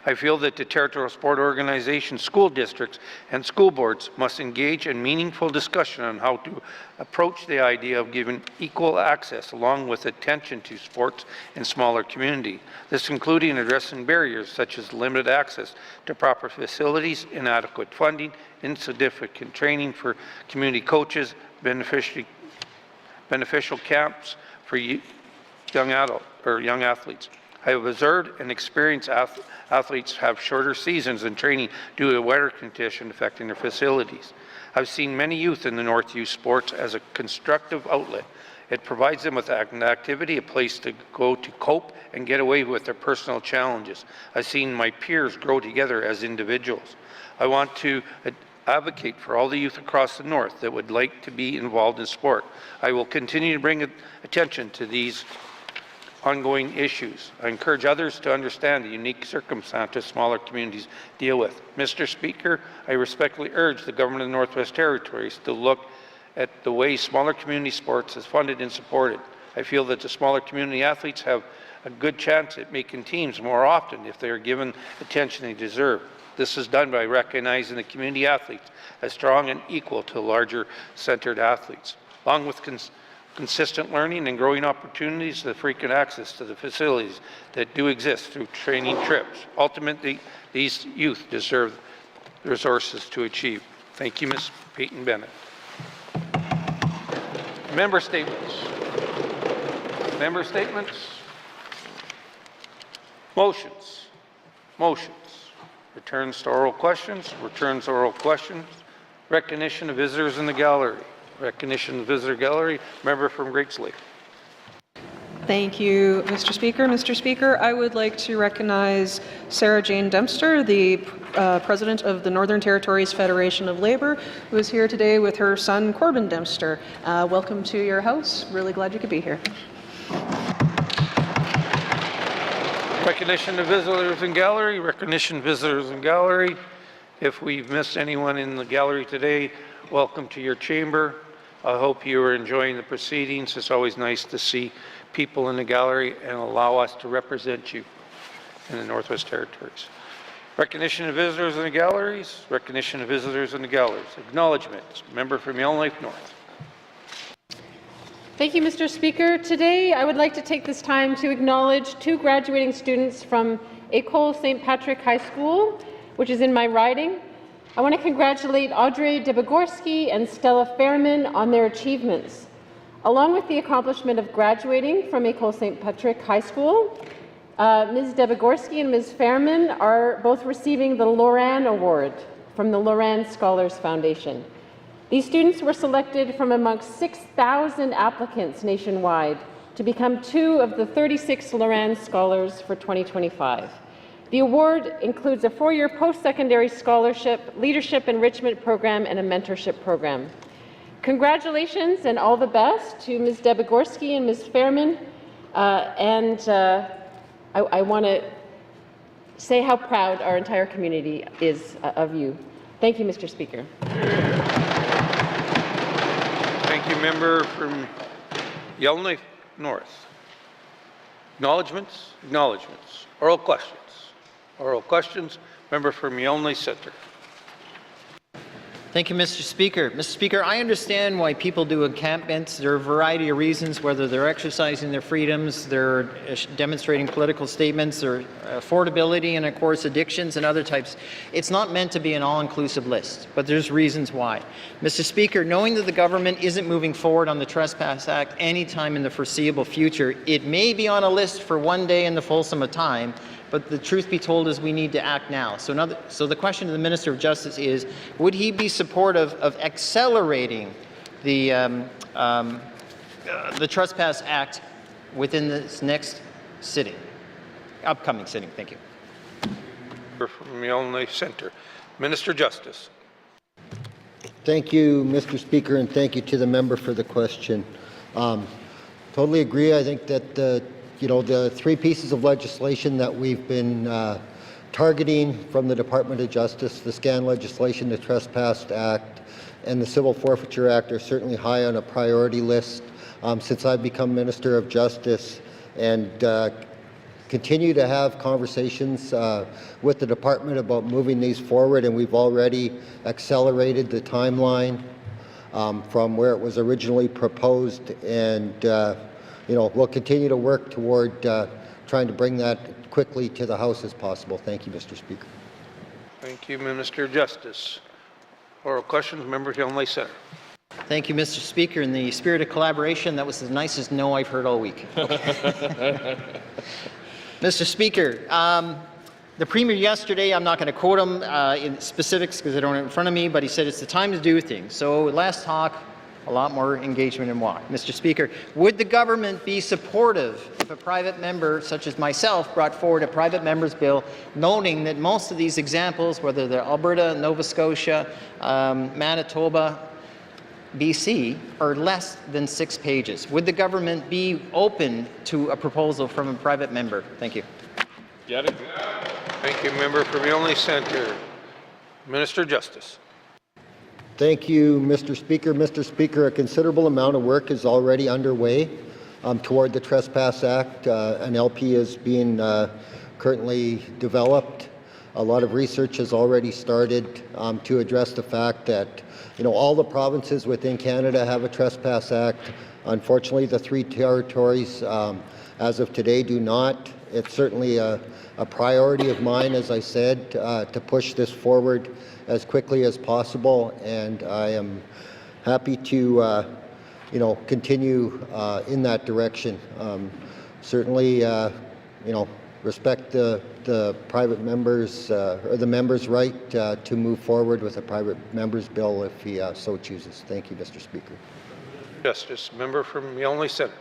I feel that the territorial sport organizations, school districts, and school boards must engage in meaningful discussion on how to approach the idea of giving equal access along with attention to sports in smaller community. This including addressing barriers such as limited access to proper facilities, inadequate funding, insufficient training for community coaches, beneficial camps for young athletes. I have observed and experienced athletes have shorter seasons in training due to weather conditions affecting their facilities. I've seen many youth in the North use sports as a constructive outlet. It provides them with an activity, a place to go to cope and get away with their personal challenges. I've seen my peers grow together as individuals. I want to advocate for all the youth across the North that would like to be involved in sport. I will continue to bring attention to these ongoing issues. I encourage others to understand the unique circumstances smaller communities deal with. Mr. Speaker, I respectfully urge the Government of the Northwest Territories to look at the way smaller community sports is funded and supported. I feel that the smaller community athletes have a good chance at making teams more often if they are given attention they deserve. This is done by recognizing the community athletes as strong and equal to larger centered athletes, along with consistent learning and growing opportunities, the frequent access to the facilities that do exist through training trips. Ultimately, these youth deserve the resources to achieve. Thank you, Ms. Peyton Bennett. Member statements. Member statements. Motions. Motions. Returns to oral questions. Returns to oral questions. Recognition of visitors in the gallery. Recognition of the visitor gallery. Member from Great Slave. Thank you, Mr. Speaker. Mr. Speaker, I would like to recognize Sarah Jane Dempster, the President of the Northern Territories Federation of Labour, who is here today with her son, Corbin Dempster. Welcome to your house. Really glad you could be here. Recognition of visitors in gallery. Recognition of visitors in gallery. If we've missed anyone in the gallery today, welcome to your chamber. I hope you are enjoying the proceedings. It's always nice to see people in the gallery and allow us to represent you in the Northwest Territories. Recognition of visitors in the galleries. Recognition of visitors in the galleries. Acknowledgements. Member from Yellowknife North. Thank you, Mr. Speaker. Today, I would like to take this time to acknowledge two graduating students from École St. Patrick High School, which is in my riding. I want to congratulate Audrey Debogorski and Stella Fairman on their achievements. Along with the accomplishment of graduating from École St. Patrick High School, Ms. Debogorski and Ms. Fairman are both receiving the Loran Award from the Loran Scholars Foundation. These students were selected from amongst 6,000 applicants nationwide to become two of the 36 Loran Scholars for 2025. The award includes a 4-year post-secondary scholarship, leadership enrichment program, and a mentorship program. Congratulations and all the best to Ms. Debogorski and Ms. Fairman. I want to say how proud our entire community is of you. Thank you, Mr. Speaker. Thank you, member from Yellowknife North. Acknowledgements. Acknowledgements. Oral questions. Oral questions. Member from Yellowknife Centre. Thank you, Mr. Speaker. Mr. Speaker, I understand why people do encampments. There are a variety of reasons, whether they're exercising their freedoms, they're demonstrating political statements, or affordability, and of course addictions and other types. It's not meant to be an all-inclusive list, but there's reasons why. Mr. Speaker, knowing that the government isn't moving forward on the Trespass Act anytime in the foreseeable future, it may be on a list for one day in the fulsome of time, but the truth be told is we need to act now. So the question to the Minister of Justice is, would he be supportive of accelerating the Trespass Act within this next sitting, upcoming sitting? Thank you. From Yellowknife Centre. Minister of Justice. Thank you, Mr. Speaker, and thank you to the member for the question. Totally agree. I think that the 3 pieces of legislation that we've been targeting from the Department of Justice, the SCAN legislation, the Trespass Act, and the Civil Forfeiture Act are certainly high on a priority list since I've become Minister of Justice, and continue to have conversations with the department about moving these forward, and we've already accelerated the timeline from where it was originally proposed, and we'll continue to work toward trying to bring that quickly to the House as possible. Thank you, Mr. Speaker. Thank you, Minister of Justice. Oral questions, Member Hill Center. Thank you, Mr. Speaker. In the spirit of collaboration, that was the nicest no I've heard all week. Mr. Speaker, the Premier yesterday, I'm not going to quote him in specifics because I don't have it in front of me, but he said it's the time to do things. So less talk, a lot more engagement and walk. Mr. Speaker, would the government be supportive if a private member such as myself brought forward a private member's bill noting that most of these examples, whether they're Alberta, Nova Scotia, Manitoba, BC, are less than 6 pages? Would the government be open to a proposal from a private member? Thank you. Get it? Thank you, Member for Milne Centre. Minister of Justice. Thank you, Mr. Speaker. Mr. Speaker, a considerable amount of work is already underway toward the Trespass Act. An LP is being currently developed. A lot of research has already started to address the fact that all the provinces within Canada have a Trespass Act. Unfortunately, the 3 territories as of today do not. It's certainly a priority of mine, as I said, to push this forward as quickly as possible, and I am happy to continue in that direction. Certainly, respect the private members or the member's right to move forward with a private member's bill if he so chooses. Thank you, Mr. Speaker. Justice. Member from Milne Centre.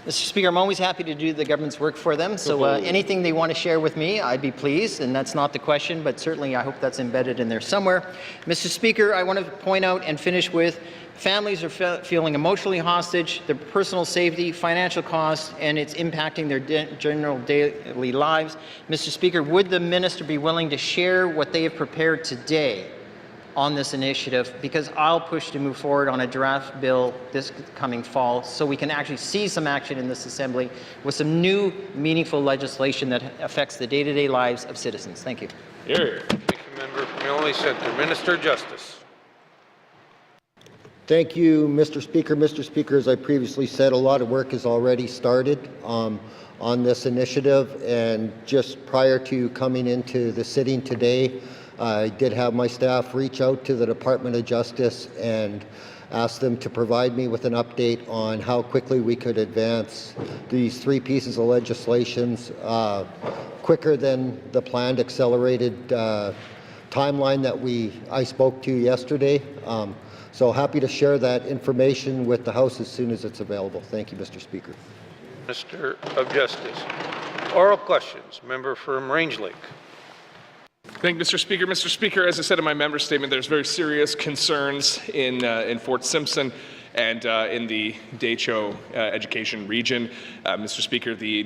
Mr. Speaker, I'm always happy to do the government's work for them, so anything they want to share with me, I'd be pleased, and that's not the question, but certainly I hope that's embedded in there somewhere. Mr. Speaker, I want to point out and finish with families are feeling emotionally hostage, their personal safety, financial costs, and it's impacting their general daily lives. Mr. Speaker, would the minister be willing to share what they have prepared today on this initiative, because I'll push to move forward on a draft bill this coming fall so we can actually see some action in this Assembly with some new meaningful legislation that affects the day-to-day lives of citizens. Thank you. Here. Thank you, Member from Milne Centre. Minister of Justice. Thank you, Mr. Speaker. Mr. Speaker, as I previously said, a lot of work has already started on this initiative, and just prior to coming into the sitting today, I did have my staff reach out to the Department of Justice and ask them to provide me with an update on how quickly we could advance these 3 pieces of legislations quicker than the planned accelerated timeline that I spoke to yesterday. So happy to share that information with the House as soon as it's available. Thank you, Mr. Speaker. Minister of Justice. Oral questions. Member from Range Lake. Thank you, Mr. Speaker. Mr. Speaker, as I said in my member statement, there's very serious concerns in Fort Simpson and in the Decho education region. Mr. Speaker, the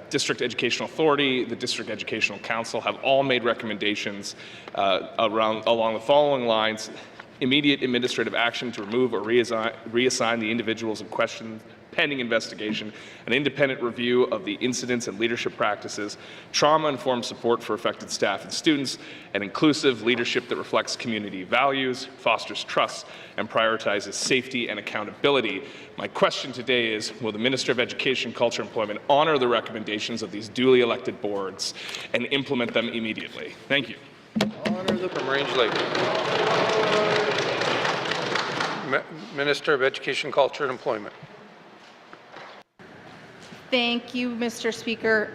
District Educational Authority, the District Educational Council have all made recommendations along the following lines: immediate administrative action to remove or reassign the individuals in question pending investigation, an independent review of the incidents and leadership practices, trauma-informed support for affected staff and students, and inclusive leadership that reflects community values, fosters trust, and prioritizes safety and accountability. My question today is, will the Minister of Education, Culture and Employment honor the recommendations of these duly elected boards and implement them immediately? Thank you. Honor them from Range Lake. Minister of Education, Culture and Employment. Thank you, Mr. Speaker.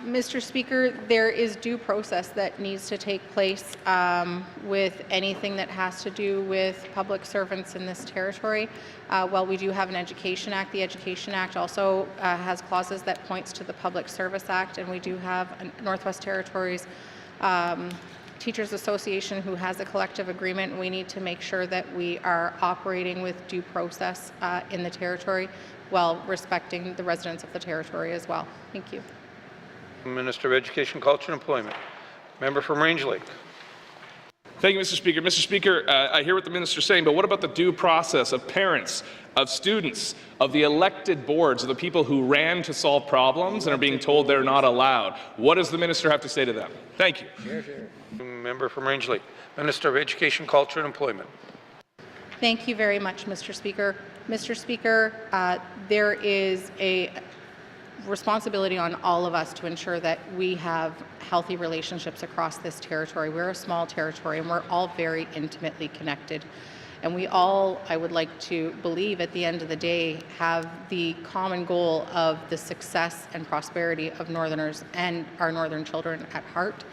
Mr. Speaker, there is due process that needs to take place with anything that has to do with public servants in this territory. While we do have an Education Act, the Education Act also has clauses that points to the Public Service Act, and we do have a Northwest Territories Teachers Association who has a collective agreement. We need to make sure that we are operating with due process in the territory, while respecting the residents of the territory as well. Thank you. Minister of Education, Culture and Employment. Member from Range Lake. Thank you, Mr. Speaker. Mr. Speaker, I hear what the minister is saying, but what about the due process of parents, of students, of the elected boards, of the people who ran to solve problems and are being told they're not allowed? What does the minister have to say to them? Thank you. Member from Rangeley, Minister of Education, Culture and Employment. Thank you very much, Mr. Speaker. Mr. Speaker, there is a responsibility on all of us to ensure that we have healthy relationships across this territory. We're a small territory and we're all very intimately connected. And we all, I would like to believe at the end of the day, have the common goal of the success and prosperity of Northerners and our Northern children at heart.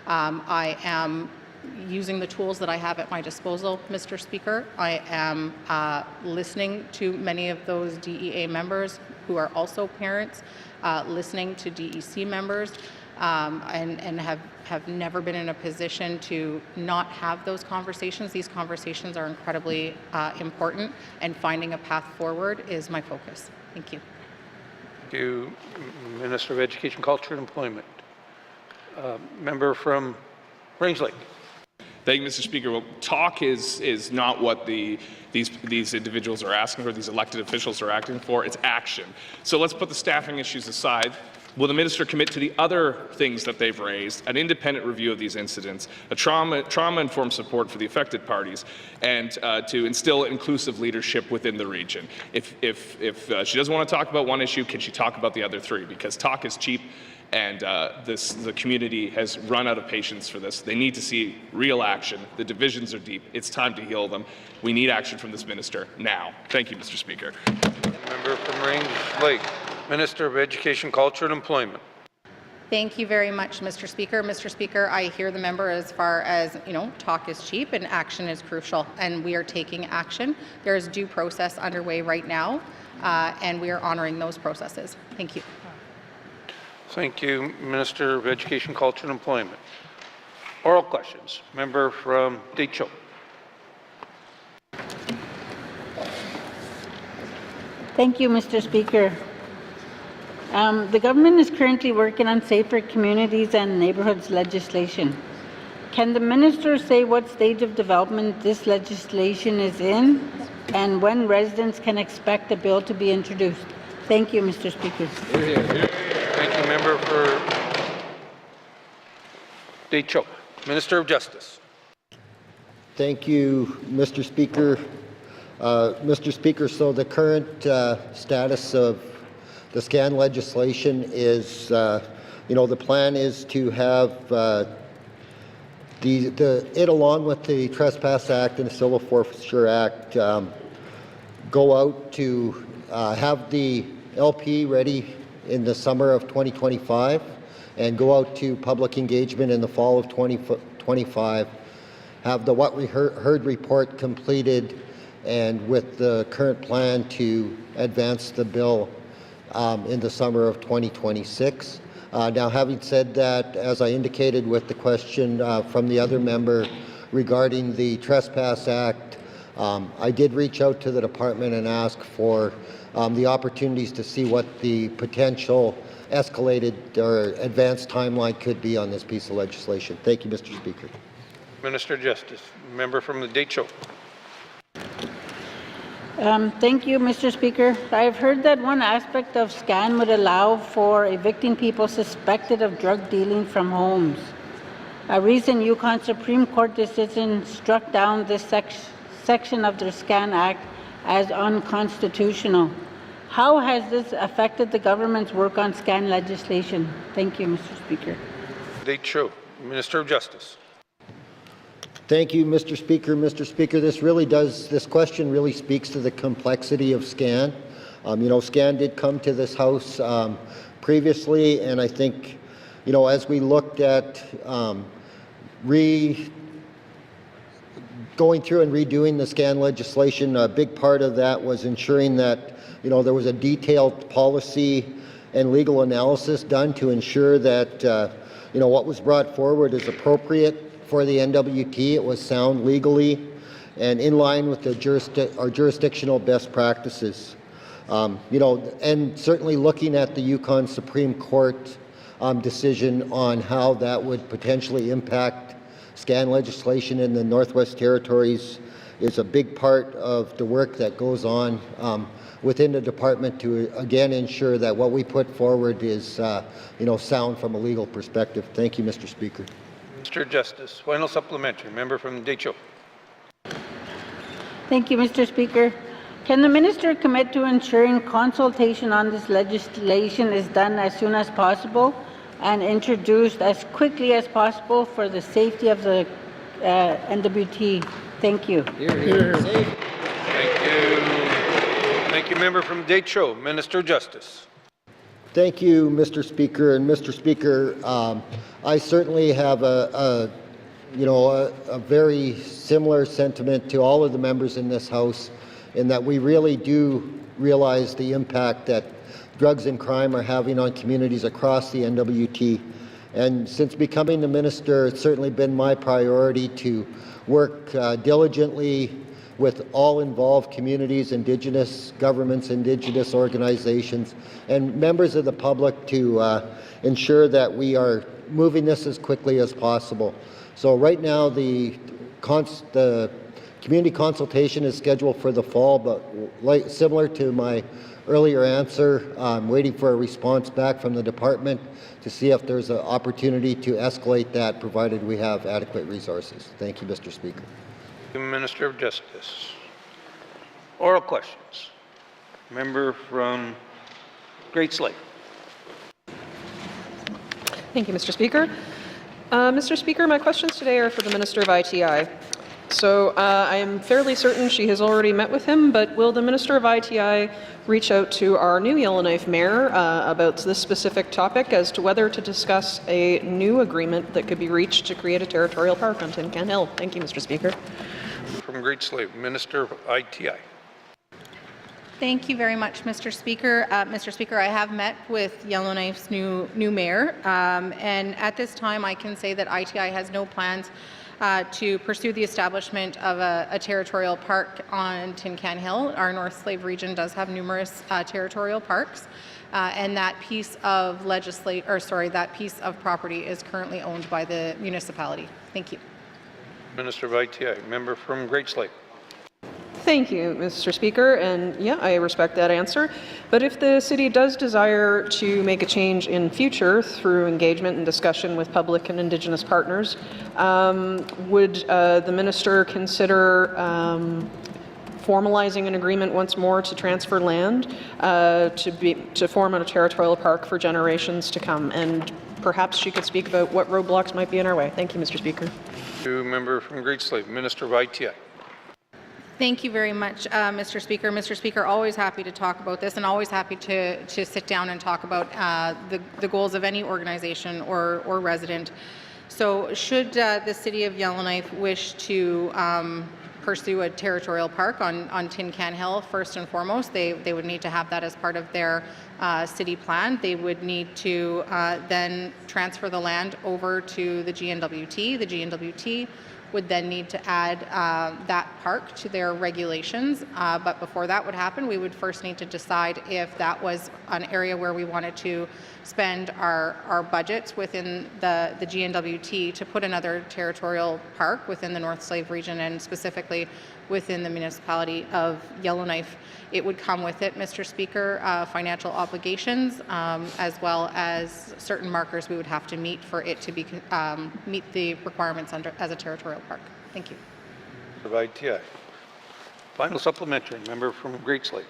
I am using the tools that I have at my disposal, Mr. Speaker. I am listening to many of those DEA members who are also parents, listening to DEC members, and have never been in a position to not have those conversations. These conversations are incredibly important, and finding a path forward is my focus. Thank you. Thank you, Minister of Education, Culture and Employment. Member from Rangeley. Thank you, Mr. Speaker. Well, talk is not what these individuals are asking for, these elected officials are asking for. It's action. So let's put the staffing issues aside. Will the minister commit to the other things that they've raised, an independent review of these incidents, a trauma-informed support for the affected parties, and to instill inclusive leadership within the region? If she doesn't want to talk about one issue, can she talk about the other three? Because talk is cheap, and the community has run out of patience for this. They need to see real action. The divisions are deep. It's time to heal them. We need action from this minister now. Thank you, Mr. Speaker. Member from Rangeley, Minister of Education, Culture and Employment. Thank you very much, Mr. Speaker. Mr. Speaker, I hear the member as far as, talk is cheap and action is crucial, and we are taking action. There is due process underway right now, and we are honoring those processes. Thank you. Thank you, Minister of Education, Culture and Employment. Oral questions. Member from Deitcho. Thank you, Mr. Speaker. The government is currently working on safer communities and neighbourhoods legislation. Can the minister say what stage of development this legislation is in and when residents can expect the bill to be introduced? Thank you, Mr. Speaker. Thank you, member for Deitcho. Minister of Justice. Thank you, Mr. Speaker. Mr. Speaker, so the current status of the SCAN legislation is, the plan is to have it along with the Trespass Act and the Civil Forfeiture Act go out to have the LP ready in the summer of 2025 and go out to public engagement in the fall of 2025, have the What We Heard report completed, and with the current plan to advance the bill in the summer of 2026. Now, having said that, as I indicated with the question from the other member regarding the Trespass Act, I did reach out to the department and ask for the opportunities to see what the potential escalated or advanced timeline could be on this piece of legislation. Thank you, Mr. Speaker. Minister of Justice. Member from the Deitcho. Thank you, Mr. Speaker. I've heard that one aspect of SCAN would allow for evicting people suspected of drug dealing from homes. A recent Yukon Supreme Court decision struck down this section of the SCAN Act as unconstitutional. How has this affected the government's work on SCAN legislation? Thank you, Mr. Speaker. Deitcho. Minister of Justice. Thank you, Mr. Speaker. Mr. Speaker, this question really speaks to the complexity of SCAN. SCAN did come to this House previously, and I think, as we looked at going through and redoing the SCAN legislation, a big part of that was ensuring that, there was a detailed policy and legal analysis done to ensure that, what was brought forward is appropriate for the NWT. It was sound legally and in line with our jurisdictional best practices. And certainly looking at the Yukon Supreme Court decision on how that would potentially impact scan legislation in the Northwest Territories is a big part of the work that goes on within the department to again ensure that what we put forward is sound from a legal perspective. Thank you, Mr. Speaker. Mr. Justice, final supplementary. Member from Decho. Thank you, Mr. Speaker. Can the minister commit to ensuring consultation on this legislation is done as soon as possible and introduced as quickly as possible for the safety of the NWT? Thank you. Thank you. Thank you, member from Decho. Minister of Justice. Thank you, Mr. Speaker. And Mr. Speaker, I certainly have a very similar sentiment to all of the members in this House, in that we really do realize the impact that drugs and crime are having on communities across the NWT. And since becoming the minister, it's certainly been my priority to work diligently with all involved communities, Indigenous governments, Indigenous organizations, and members of the public to ensure that we are moving this as quickly as possible. So right now the community consultation is scheduled for the fall, but similar to my earlier answer, I'm waiting for a response back from the department to see if there's an opportunity to escalate that, provided we have adequate resources. Thank you, Mr. Speaker. Minister of Justice. Oral questions. Member from Great Slave. Thank you, Mr. Speaker. Mr. Speaker, my questions today are for the Minister of ITI. So I am fairly certain she has already met with him, but will the Minister of ITI reach out to our new Yellowknife Mayor about this specific topic as to whether to discuss a new agreement that could be reached to create a territorial park on Tin Can Hill? Thank you, Mr. Speaker. From Great Slave, Minister of ITI. Thank you very much, Mr. Speaker. Mr. Speaker, I have met with Yellowknife's new mayor, and at this time I can say that ITI has no plans to pursue the establishment of a territorial park on Tin Can Hill. Our North Slave region does have numerous territorial parks, and that piece of that piece of property is currently owned by the municipality. Thank you. Minister of ITI, member from Great Slave. Thank you, Mr. Speaker, and yeah, I respect that answer. But if the city does desire to make a change in future through engagement and discussion with public and Indigenous partners, would the minister consider formalizing an agreement once more to transfer land to form a territorial park for generations to come? And perhaps she could speak about what roadblocks might be in our way. Thank you, Mr. Speaker. Member from Great Slave, Minister of ITI. Thank you very much, Mr. Speaker. Mr. Speaker, always happy to talk about this and always happy to sit down and talk about the goals of any organization or resident. So should the City of Yellowknife wish to pursue a territorial park on Tin Can Hill, first and foremost, they would need to have that as part of their city plan. They would need to then transfer the land over to the GNWT. The GNWT would then need to add that park to their regulations. But before that would happen, we would first need to decide if that was an area where we wanted to spend our budgets within the GNWT to put another territorial park within the North Slave region and specifically within the municipality of Yellowknife. It would come with it, Mr. Speaker, financial obligations, as well as certain markers we would have to meet for it to be meet the requirements as a territorial park. Thank you. Of ITI. Final supplementary, member from Great Slave.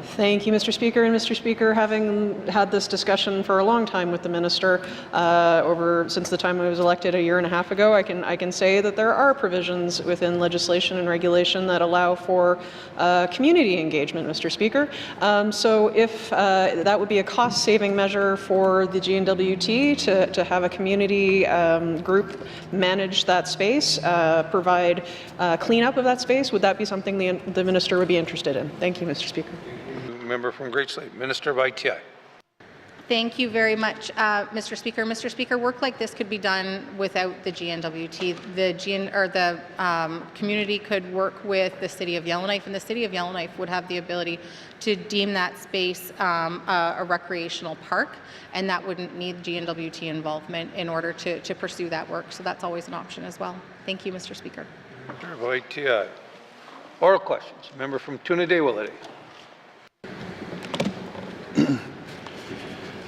Thank you, Mr. Speaker. And Mr. Speaker, having had this discussion for a long time with the minister since the time I was elected a year and a half ago, I can say that there are provisions within legislation and regulation that allow for community engagement, Mr. Speaker. So if that would be a cost-saving measure for the GNWT to have a community group manage that space, provide cleanup of that space, would that be something the minister would be interested in? Thank you, Mr. Speaker. Member from Great Slave, Minister of ITI. Thank you very much, Mr. Speaker. Mr. Speaker, work like this could be done without the GNWT. The community could work with the City of Yellowknife, and the City of Yellowknife would have the ability to deem that space a recreational park, and that wouldn't need GNWT involvement in order to pursue that work. So that's always an option as well. Thank you, Mr. Speaker. Oral questions. Member from Toonaday-Willety.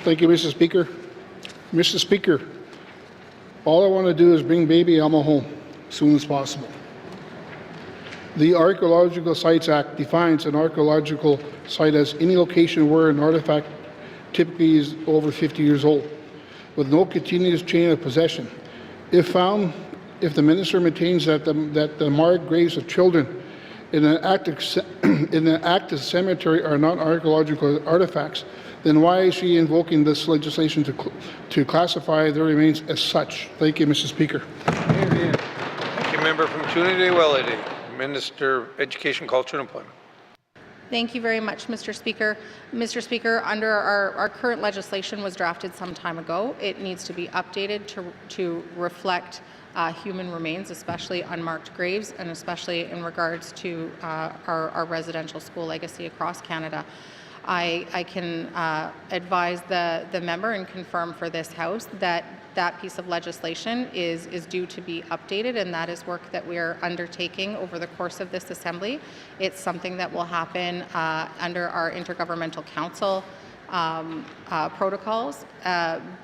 Thank you, Mr. Speaker. Mr. Speaker, all I want to do is bring baby Alma home as soon as possible. The Archaeological Sites Act defines an archaeological site as any location where an artifact typically is over 50 years old, with no continuous chain of possession. If found, if the minister maintains that the marked graves of children in an active cemetery are not archaeological artifacts, then why is she invoking this legislation to classify their remains as such? Thank you, Mr. Speaker. Thank you, member from Toonaday-Willety. Minister of Education, Culture and Employment. Thank you very much, Mr. Speaker. Mr. Speaker, under our current legislation was drafted some time ago. It needs to be updated to reflect human remains, especially unmarked graves, and especially in regards to our residential school legacy across Canada. I can advise the member and confirm for this House that that piece of legislation is due to be updated, and that is work that we are undertaking over the course of this Assembly. It's something that will happen under our Intergovernmental Council protocols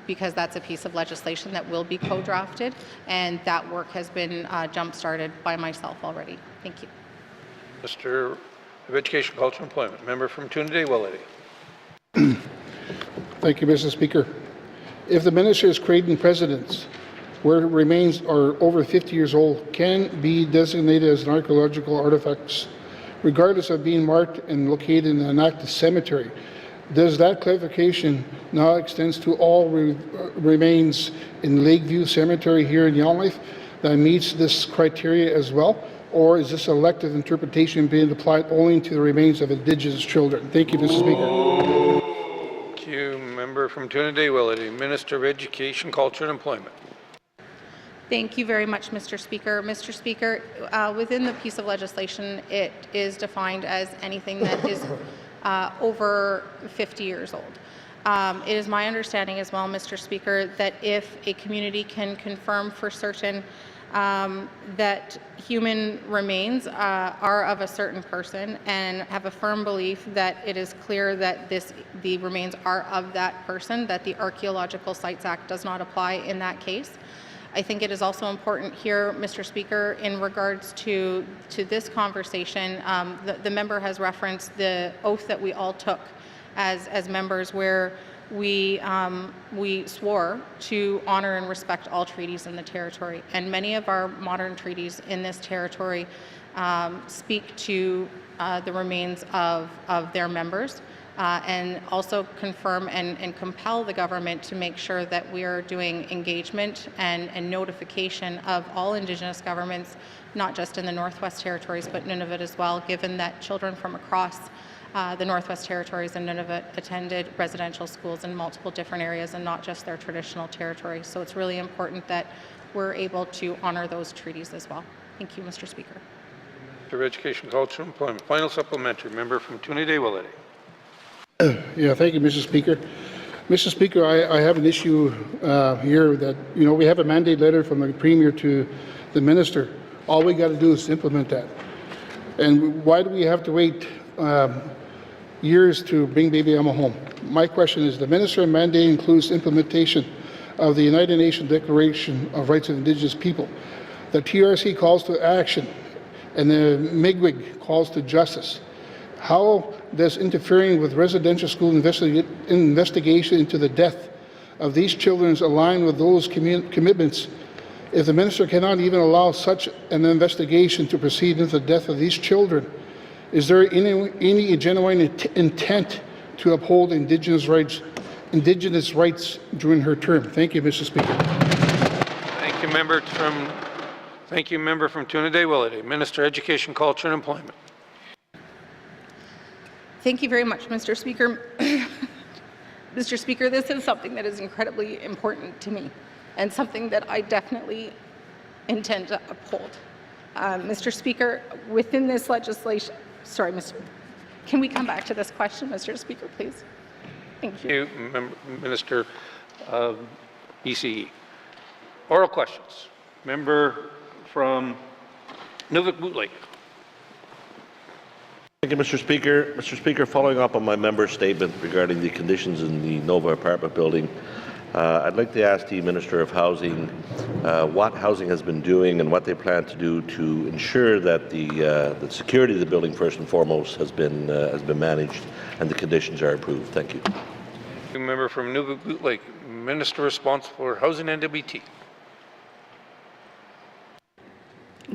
because that's a piece of legislation that will be co-drafted, and that work has been jump-started by myself already. Thank you. Minister of Education, Culture and Employment. Member from Toonaday-Willety. Thank you, Mr. Speaker. If the minister is creating precedents where remains are over 50 years old can be designated as an archaeological artifacts, regardless of being marked and located in an active cemetery, does that clarification now extends to all remains in Lakeview Cemetery here in Yellowknife that meets this criteria as well? Or is this elective interpretation being applied only to the remains of Indigenous children? Thank you, Mr. Speaker. Thank you, member from Toonaday-Willety. Minister of Education, Culture and Employment. Thank you very much, Mr. Speaker. Mr. Speaker, within the piece of legislation, it is defined as anything that is over 50 years old. It is my understanding as well, Mr. Speaker, that if a community can confirm for certain that human remains are of a certain person and have a firm belief that it is clear that the remains are of that person, that the Archaeological Sites Act does not apply in that case. I think it is also important here, Mr. Speaker, in regards to this conversation, the member has referenced the oath that we all took as members where we swore to honor and respect all treaties in the territory. And many of our modern treaties in this territory speak to the remains of their members and also confirm and compel the government to make sure that we are doing engagement and notification of all Indigenous governments, not just in the Northwest Territories, but Nunavut as well, given that children from across the Northwest Territories and Nunavut attended residential schools in multiple different areas and not just their traditional territory. So it's really important that we're able to honor those treaties as well. Thank you, Mr. Speaker. Minister of Education, Culture and Employment. Final supplementary. Member from Toonaday-Willety. Yeah, thank you, Mr. Speaker. Mr. Speaker, I have an issue here that, we have a mandate letter from the Premier to the Minister. All we got to do is implement that. And why do we have to wait years to bring baby Alma home? My question is, the Minister mandate includes implementation of the United Nations Declaration of Rights of Indigenous People. The TRC calls to action, and the MIGWIG calls to justice. How does interfering with residential school investigation into the death of these children align with those commitments if the Minister cannot even allow such an investigation to proceed into the death of these children? Is there any genuine intent to uphold Indigenous rights during her term? Thank you, Mr. Speaker. Thank you, member from Toonaday-Willety. Minister of Education, Culture and Employment. Thank you very much, Mr. Speaker. Mr. Speaker, this is something that is incredibly important to me and something that I definitely intend to uphold. Mr. Speaker, within this legislation, sorry, can we come back to this question, Mr. Speaker, please? Thank you. Minister of BCE. Oral questions. Member from Nunavut-Bootlake. Thank you, Mr. Speaker. Mr. Speaker, following up on my member's statement regarding the conditions in the Nova apartment building, I'd like to ask the Minister of Housing what Housing has been doing and what they plan to do to ensure that the security of the building, first and foremost, has been managed and the conditions are improved. Thank you. Member from Nunavut-Bootlake, Minister responsible for Housing and NWT.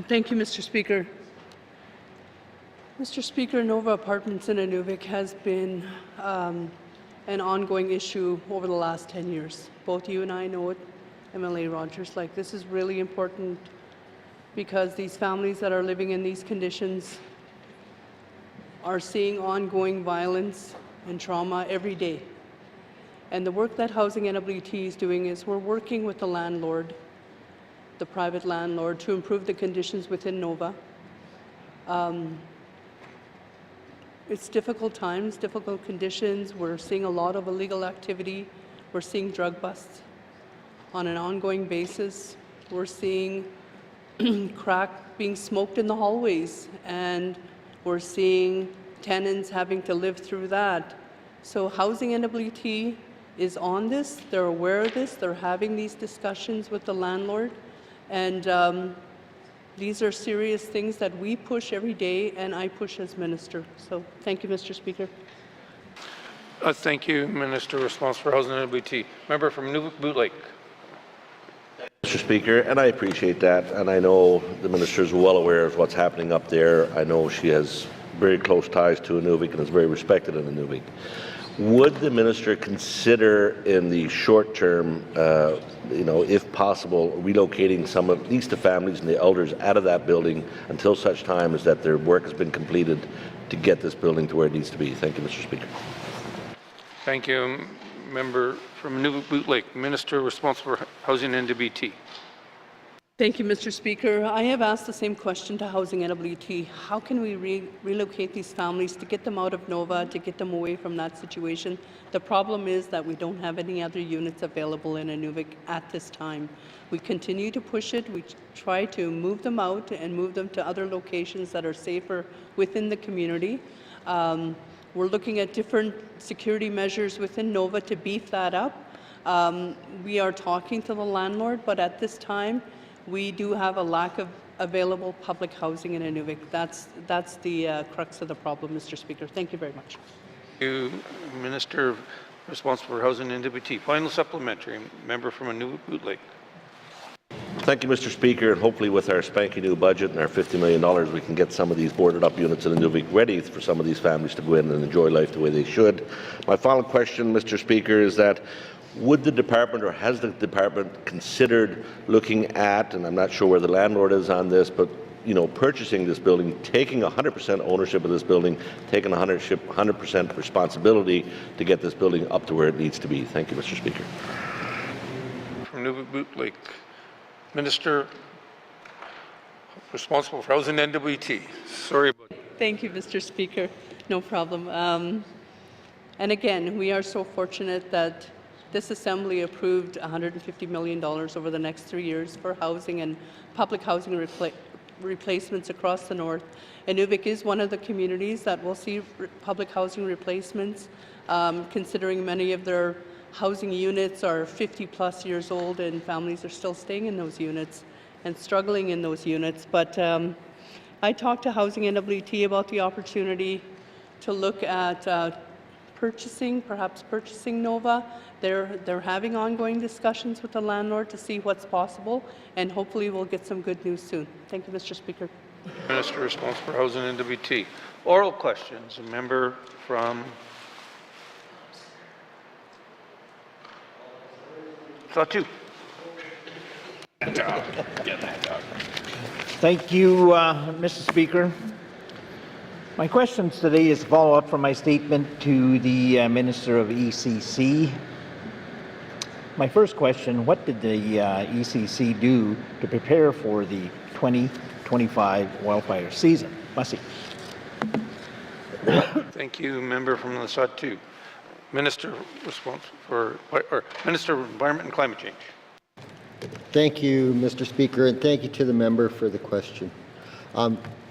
Thank you, Mr. Speaker. Mr. Speaker, Nova Apartments in Inuvik has been an ongoing issue over the last 10 years. Both you and I know it, MLA Rogers. Like, this is really important because these families that are living in these conditions are seeing ongoing violence and trauma every day. And the work that Housing NWT is doing is we're working with the landlord, the private landlord, to improve the conditions within Nova. It's difficult times, difficult conditions. We're seeing a lot of illegal activity. We're seeing drug busts on an ongoing basis. We're seeing crack being smoked in the hallways, and we're seeing tenants having to live through that. So Housing NWT is on this. They're aware of this. They're having these discussions with the landlord. And these are serious things that we push every day, and I push as minister. So thank you, Mr. Speaker. Thank you, Minister responsible for Housing and NWT. Member from Nunavut-Bootlake. Mr. Speaker, and I appreciate that, and I know the Minister is well aware of what's happening up there. I know she has very close ties to Inuvik and is very respected in Inuvik. Would the Minister consider in the short term, if possible, relocating some of, at least the families and the elders out of that building until such time as that their work has been completed to get this building to where it needs to be? Thank you, Mr. Speaker. Thank you. Member from Nunavut-Bootlake, Minister responsible for Housing and NWT. Thank you, Mr. Speaker. I have asked the same question to Housing NWT. How can we relocate these families to get them out of Nova, to get them away from that situation? The problem is that we don't have any other units available in Inuvik at this time. We continue to push it. We try to move them out and move them to other locations that are safer within the community. We're looking at different security measures within Nova to beef that up. We are talking to the landlord, but at this time, we do have a lack of available public housing in Inuvik. That's the crux of the problem, Mr. Speaker. Thank you very much. Thank you, Minister responsible for Housing and NWT. Final supplementary, member from Nunavut-Bootlake. Thank you, Mr. Speaker, and hopefully with our spanky new budget and our $50 million, we can get some of these boarded up units in Inuvik ready for some of these families to go in and enjoy life the way they should. My final question, Mr. Speaker, is that would the department, or has the department considered looking at, and I'm not sure where the landlord is on this, but purchasing this building, taking 100% ownership of this building, taking 100% responsibility to get this building up to where it needs to be? Thank you, Mr. Speaker. From Nunavut-Bootlake, Minister responsible for Housing and NWT. Sorry about that. Thank you, Mr. Speaker. No problem. And again, we are so fortunate that this Assembly approved $150 million over the next 3 years for housing and public housing replacements across the north. Inuvik is one of the communities that will see public housing replacements, considering many of their housing units are 50+ years old and families are still staying in those units and struggling in those units. But I talked to Housing NWT about the opportunity to look at perhaps purchasing Nova. They're having ongoing discussions with the landlord to see what's possible, and hopefully we'll get some good news soon. Thank you, Mr. Speaker. Minister responsible for Housing and NWT. Oral questions. A member from Satu. Thank you, Mr. Speaker. My questions today is a follow-up from my statement to the Minister of ECC. My first question, what did the ECC do to prepare for the 2025 wildfire season? Massey. Thank you, member from the Sud-2. Minister responsible for, or Minister of Environment and Climate Change. Thank you, Mr. Speaker, and thank you to the member for the question.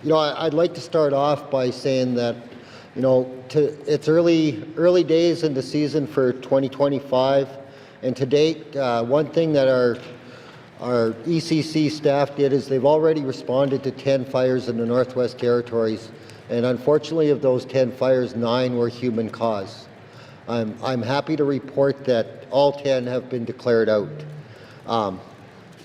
I'd like to start off by saying that, it's early days in the season for 2025, and to date, one thing that our ECC staff did is they've already responded to 10 fires in the Northwest Territories, and unfortunately, of those 10 fires, 9 were human caused. I'm happy to report that all 10 have been declared out.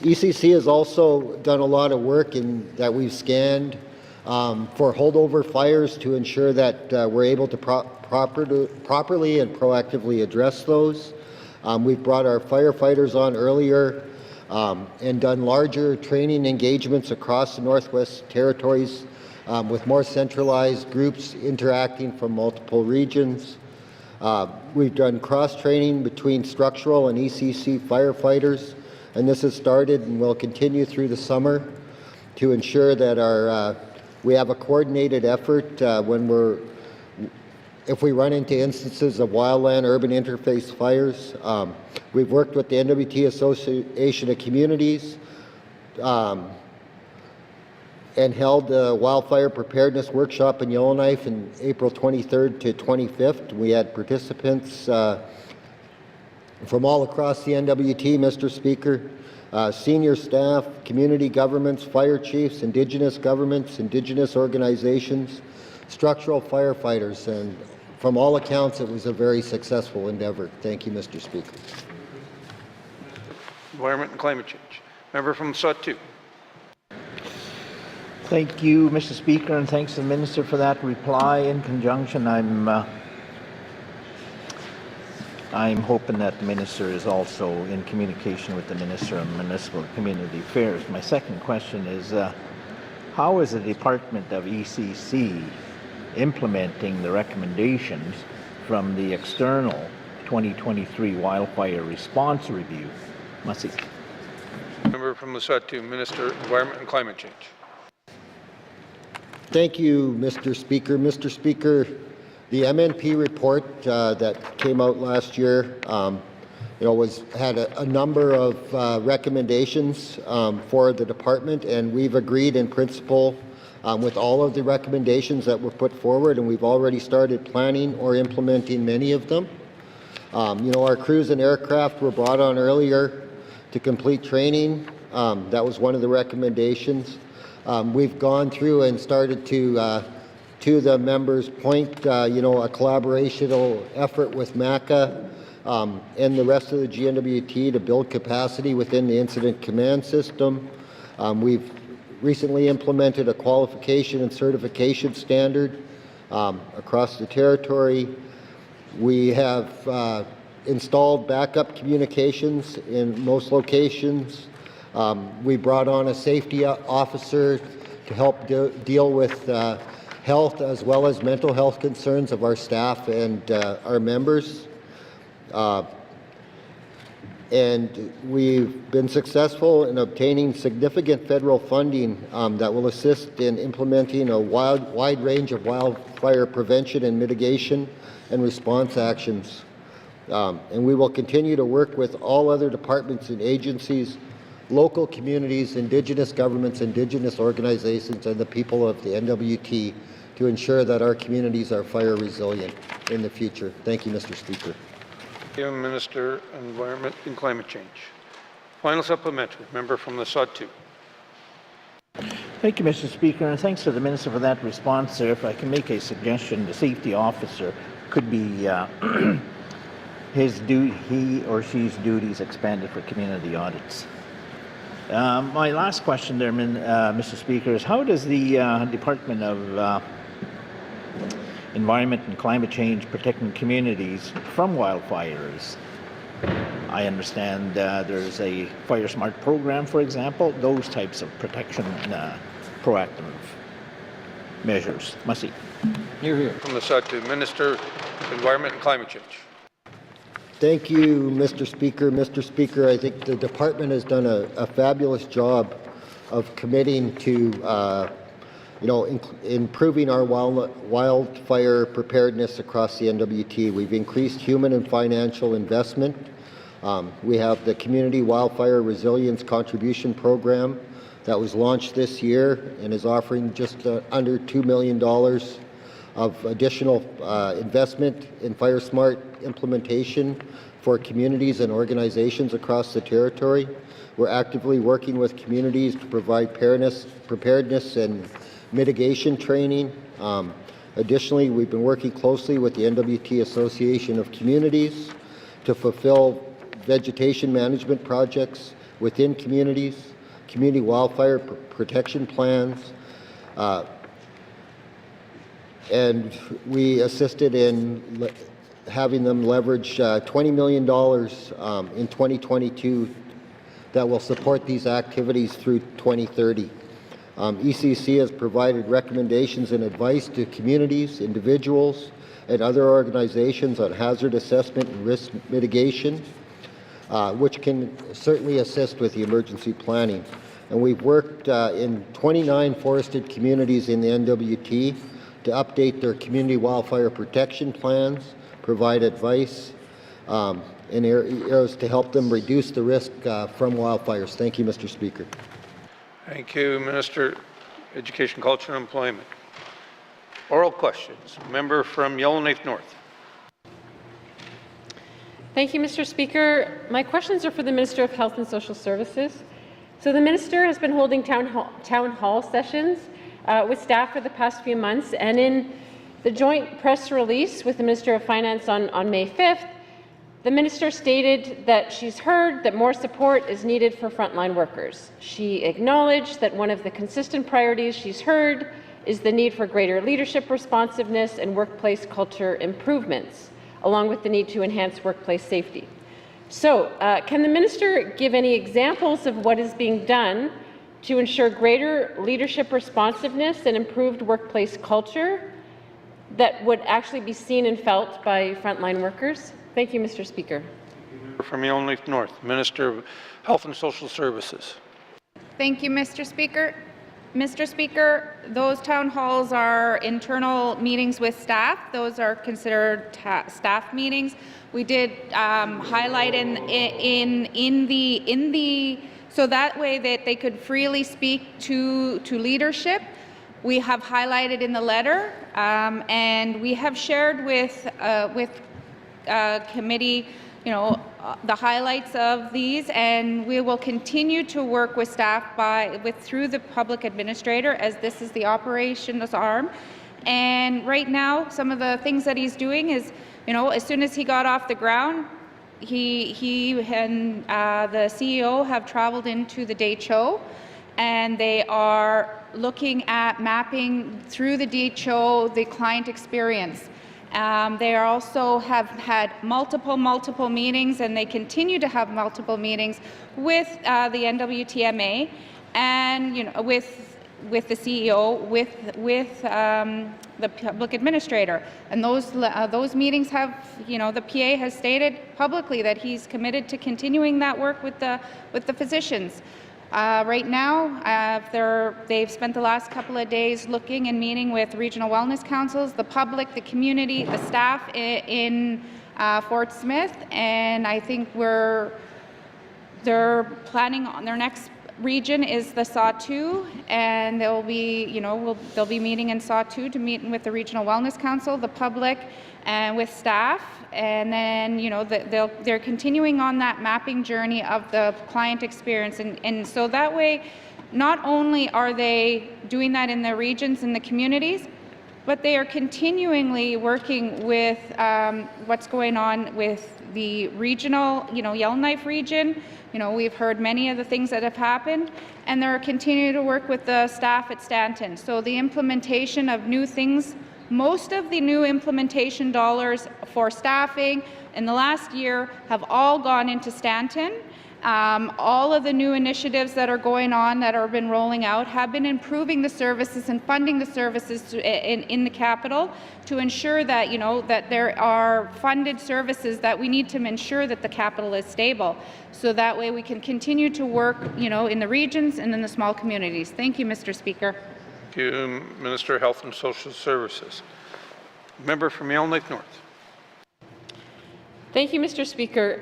ECC has also done a lot of work that we've scanned for holdover fires to ensure that we're able to properly and proactively address those. We've brought our firefighters on earlier and done larger training engagements across the Northwest Territories with more centralized groups interacting from multiple regions. We've done cross-training between structural and ECC firefighters, and this has started and will continue through the summer to ensure that we have a coordinated effort if we run into instances of wildland-urban interface fires. We've worked with the NWT Association of Communities and held a wildfire preparedness workshop in Yellowknife on April 23rd to 25th. We had participants from all across the NWT, Mr. Speaker, senior staff, community governments, fire chiefs, Indigenous governments, Indigenous organizations, structural firefighters, and from all accounts, it was a very successful endeavor. Thank you, Mr. Speaker. Environment and Climate Change. Member from Sud-2. Thank you, Mr. Speaker, and thanks to the Minister for that reply. In conjunction, I'm hoping that the Minister is also in communication with the Minister of Municipal and Community Affairs. My second question is, how is the Department of ECC implementing the recommendations from the external 2023 Wildfire Response Review? Massey. Member from the Sud-2, Minister of Environment and Climate Change. Thank you, Mr. Speaker. Mr. Speaker, the MNP report that came out last year, had a number of recommendations for the department, and we've agreed in principle with all of the recommendations that were put forward, and we've already started planning or implementing many of them. Our crews and aircraft were brought on earlier to complete training. That was one of the recommendations. We've gone through and started to the members' point, a collaborational effort with MACA and the rest of the GNWT to build capacity within the incident command system. We've recently implemented a qualification and certification standard across the territory. We have installed backup communications in most locations. We brought on a safety officer to help deal with health as well as mental health concerns of our staff and our members. And we've been successful in obtaining significant federal funding that will assist in implementing a wide range of wildfire prevention and mitigation and response actions. And we will continue to work with all other departments and agencies, local communities, Indigenous governments, Indigenous organizations, and the people of the NWT to ensure that our communities are fire resilient in the future. Thank you, Mr. Speaker. Thank you, Minister of Environment and Climate Change. Final supplementary. Member from the Sud-2. Thank you, Mr. Speaker, and thanks to the Minister for that response, sir. If I can make a suggestion, the safety officer could be he or she's duties expanded for community audits. My last question there, Mr. Speaker, is how does the Department of Environment and Climate Change protecting communities from wildfires? I understand there's a Fire Smart program, for example, those types of protection proactive measures. Mussey. From the Satu, Minister of Environment and Climate Change. Thank you, Mr. Speaker. Mr. Speaker, I think the department has done a fabulous job of committing to improving our wildfire preparedness across the NWT. We've increased human and financial investment. We have the Community Wildfire Resilience Contribution Program that was launched this year and is offering just under $2 million of additional investment in Fire Smart implementation for communities and organizations across the territory. We're actively working with communities to provide preparedness and mitigation training. Additionally, we've been working closely with the NWT Association of Communities to fulfill vegetation management projects within communities, community wildfire protection plans, and we assisted in having them leverage $20 million in 2022 that will support these activities through 2030. ECC has provided recommendations and advice to communities, individuals, and other organizations on hazard assessment and risk mitigation, which can certainly assist with the emergency planning. And we've worked in 29 forested communities in the NWT to update their community wildfire protection plans, provide advice in areas to help them reduce the risk from wildfires. Thank you, Mr. Speaker. Thank you, Minister, Education, Culture and Employment. Oral questions. Member from Yellowknife North. Thank you, Mr. Speaker. My questions are for the Minister of Health and Social Services. So the Minister has been holding town hall sessions with staff for the past few months, and in the joint press release with the Minister of Finance on May 5th, the Minister stated that she's heard that more support is needed for frontline workers. She acknowledged that one of the consistent priorities she's heard is the need for greater leadership responsiveness and workplace culture improvements, along with the need to enhance workplace safety. So, can the Minister give any examples of what is being done to ensure greater leadership responsiveness and improved workplace culture that would actually be seen and felt by frontline workers? Thank you, Mr. Speaker. From Yellowknife North, Minister of Health and Social Services. Thank you, Mr. Speaker. Mr. Speaker, those town halls are internal meetings with staff. Those are considered staff meetings. We did highlight so that way that they could freely speak to leadership. We have highlighted in the letter, and we have shared with committee, the highlights of these, and we will continue to work with staff through the public administrator, as this is the operations arm. And right now, some of the things that he's doing is, as soon as he got off the ground, he and the CEO have traveled into the DHO, and they are looking at mapping through the DHO the client experience. They also have had multiple meetings, and they continue to have multiple meetings with the NWTMA and with the CEO, with the public administrator. And those meetings have, the PA has stated publicly that he's committed to continuing that work with the physicians. Right now, they've spent the last couple of days looking and meeting with regional wellness councils, the public, the community, the staff in Fort Smith, and I think they're planning on their next region is the SAW2, and they'll be, they'll be meeting in SAW2 to meet with the regional wellness council, the public, and with staff. And then, they're continuing on that mapping journey of the client experience. And so that way, not only are they doing that in the regions and the communities, but they are continually working with what's going on with the regional, Yellowknife region. We've heard many of the things that have happened, and they're continuing to work with the staff at Stanton. So the implementation of new things, most of the new implementation dollars for staffing in the last year have all gone into Stanton. all of the new initiatives that are going on that have been rolling out have been improving the services and funding the services in the capital to ensure that, you know, that there are funded services that we need to ensure that the capital is stable. So that way we can continue to work, you know, in the regions and in the small communities. Thank you, Mr. Speaker. Thank you, Minister of Health and Social Services. Member from Yellowknife North. Thank you, Mr. Speaker.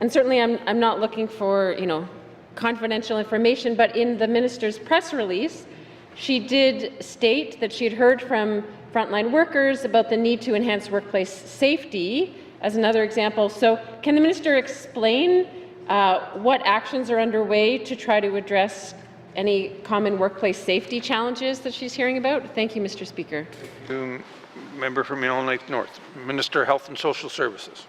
And certainly I'm not looking for, you know, confidential information, but in the minister's press release, she did state that she had heard from frontline workers about the need to enhance workplace safety as another example. So can the minister explain what actions are underway to try to address any common workplace safety challenges that she's hearing about? Thank you, Mr. Speaker. Member from Yellowknife North. Minister of Health and Social Services.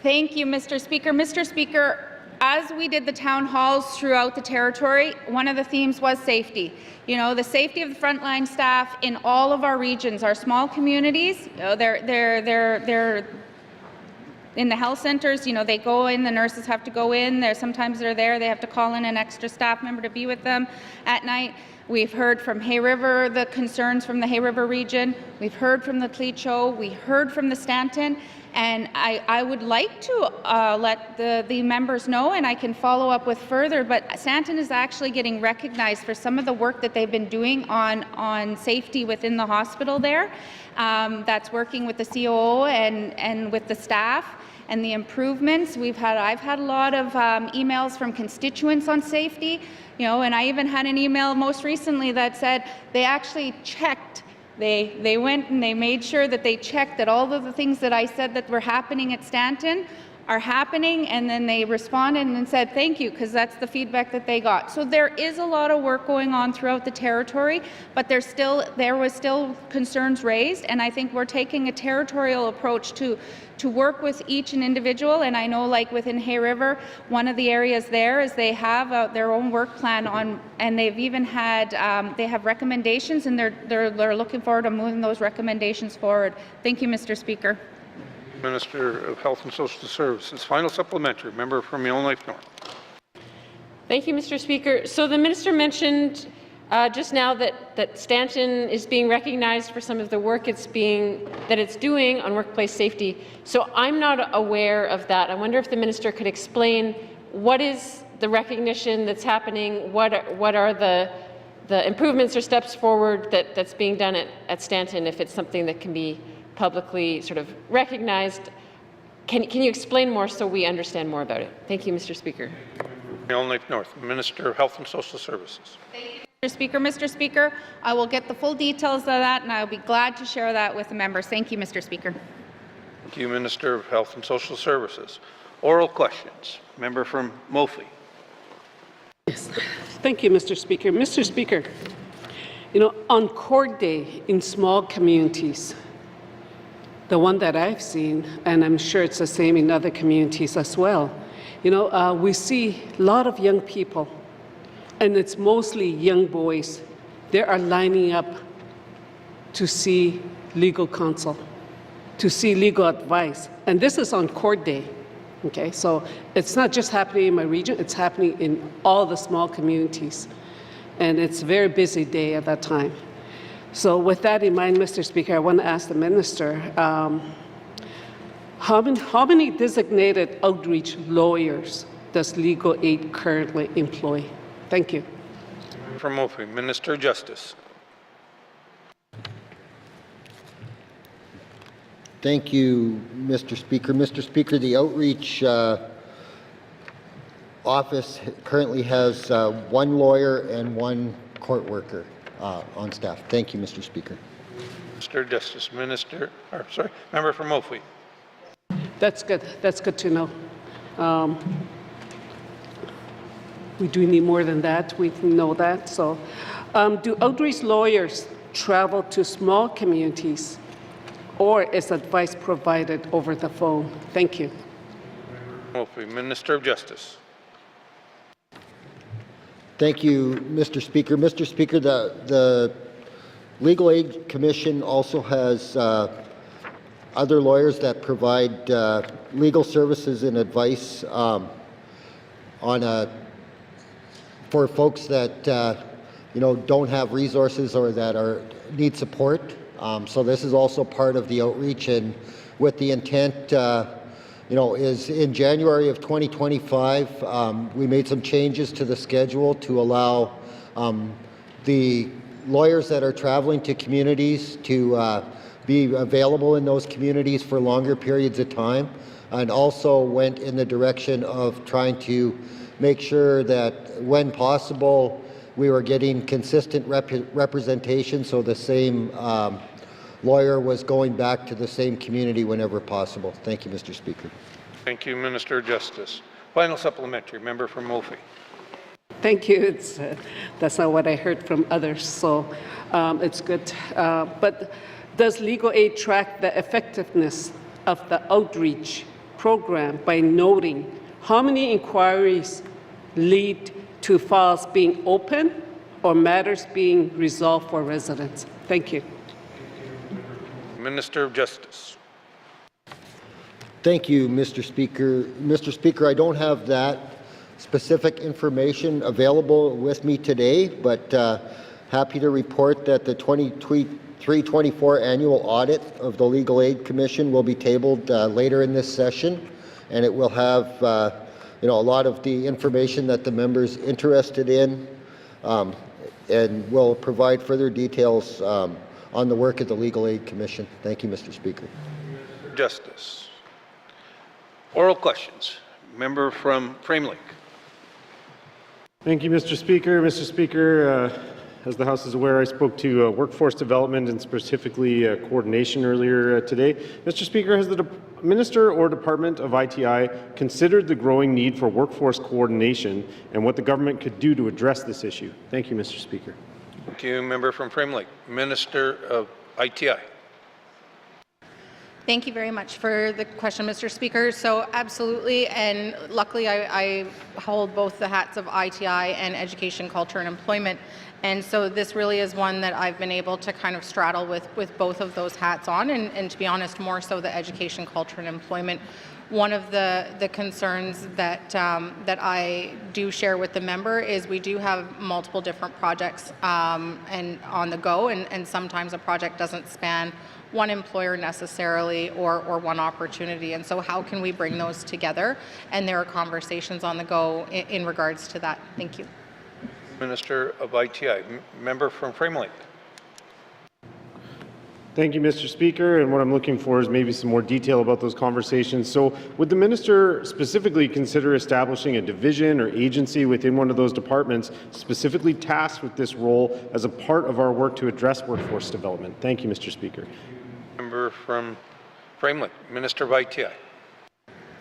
Thank you, Mr. Speaker. Mr. Speaker, as we did the town halls throughout the territory, one of the themes was safety. You know, the safety of the frontline staff in all of our regions, our small communities. You know, they're in the health centers. You know, they go in. The nurses have to go in. Sometimes they're there. They have to call in an extra staff member to be with them at night. We've heard from Hay River the concerns from the Hay River region. We've heard from the Clecho. We heard from the Stanton. And I would like to let the members know, and I can follow up with further, but Stanton is actually getting recognized for some of the work that they've been doing on safety within the hospital there. That's working with the COO and with the staff and the improvements. I've had a lot of emails from constituents on safety, you know, and I even had an email most recently that said they actually checked. They went and they made sure that they checked that all of the things that I said that were happening at Stanton are happening, and then they responded and said thank you, because that's the feedback that they got. So there is a lot of work going on throughout the territory, but there was still concerns raised, and I think we're taking a territorial approach to work with each individual. And I know, like within Hay River, one of the areas there is they have their own work plan on, and they've even had they have recommendations, and they're looking forward to moving those recommendations forward. Thank you, Mr. Speaker. Minister of Health and Social Services. Final supplementary. Member from Yellowknife North. Thank you, Mr. Speaker. So the minister mentioned just now that Stanton is being recognized for some of the work it's doing on workplace safety. So I'm not aware of that. I wonder if the minister could explain what is the recognition that's happening, what are the improvements or steps forward that's being done at Stanton, if it's something that can be publicly sort of recognized. Can you explain more so we understand more about it? Thank you, Mr. Speaker. Yellowknife North. Minister of Health and Social Services. Thank you, Mr. Speaker. Mr. Speaker, I will get the full details of that, and I'll be glad to share that with the members. Thank you, Mr. Speaker. Thank you, Minister of Health and Social Services. Oral questions. Member from Mophie. Yes. Thank you, Mr. Speaker. Mr. Speaker, you know, on court day in small communities, the one that I've seen, and I'm sure it's the same in other communities as well, you know, we see a lot of young people, and it's mostly young boys. They are lining up to see legal counsel, to see legal advice, and this is on court day. Okay, so it's not just happening in my region, it's happening in all the small communities, and it's a very busy day at that time. So with that in mind, Mr. Speaker, I want to ask the minister, how many designated outreach lawyers does Legal Aid currently employ? Thank you. From Mophie, Minister of Justice. Thank you, Mr. Speaker. Mr. Speaker, the outreach office currently has one lawyer and one court worker on staff. Thank you, Mr. Speaker. Minister of Justice. Member from Mophie. That's good. That's good to know. We do need more than that. We know that. So, do outreach lawyers travel to small communities, or is advice provided over the phone? Thank you. Mophie, Minister of Justice. Thank you, Mr. Speaker. Mr. Speaker, the Legal Aid Commission also has other lawyers that provide legal services and advice for folks that don't have resources or that need support. So this is also part of the outreach, and with the intent, is in January of 2025, we made some changes to the schedule to allow the lawyers that are traveling to communities to be available in those communities for longer periods of time, and also went in the direction of trying to make sure that when possible we were getting consistent representation, so the same lawyer was going back to the same community whenever possible. Thank you, Mr. Speaker. Thank you, Minister of Justice. Final supplementary, member from Mophie. Thank you. That's not what I heard from others, so it's good. But does legal aid track the effectiveness of the outreach program by noting how many inquiries lead to files being open or matters being resolved for residents? Thank you. Minister of Justice. Thank you, Mr. Speaker. Mr. Speaker, I don't have that specific information available with me today, but happy to report that the 23-24 annual audit of the Legal Aid Commission will be tabled later in this session, and it will have a lot of the information that the members interested in, and will provide further details on the work of the Legal Aid Commission. Thank you, Mr. Speaker. Justice. Oral questions. Member from Framelink. Thank you, Mr. Speaker. Mr. Speaker, as the House is aware, I spoke to workforce development and specifically coordination earlier today. Mr. Speaker, has the Minister or Department of ITI considered the growing need for workforce coordination and what the government could do to address this issue? Thank you, Mr. Speaker. Thank you, member from Framelink. Minister of ITI. Thank you very much for the question, Mr. Speaker. So absolutely, and luckily I hold both the hats of ITI and Education, Culture and Employment. And so this really is one that I've been able to kind of straddle with both of those hats on, and to be honest, more so the Education, Culture and Employment. One of the concerns that I do share with the member is we do have multiple different projects and on the go, and sometimes a project doesn't span one employer necessarily or one opportunity, and so how can we bring those together? And there are conversations on the go in regards to that. Thank you. Minister of ITI. Member from Framelink. Thank you, Mr. Speaker. And what I'm looking for is maybe some more detail about those conversations. So would the minister specifically consider establishing a division or agency within one of those departments specifically tasked with this role as a part of our work to address workforce development? Thank you, Mr. Speaker. Member from Framelink. Minister of ITI.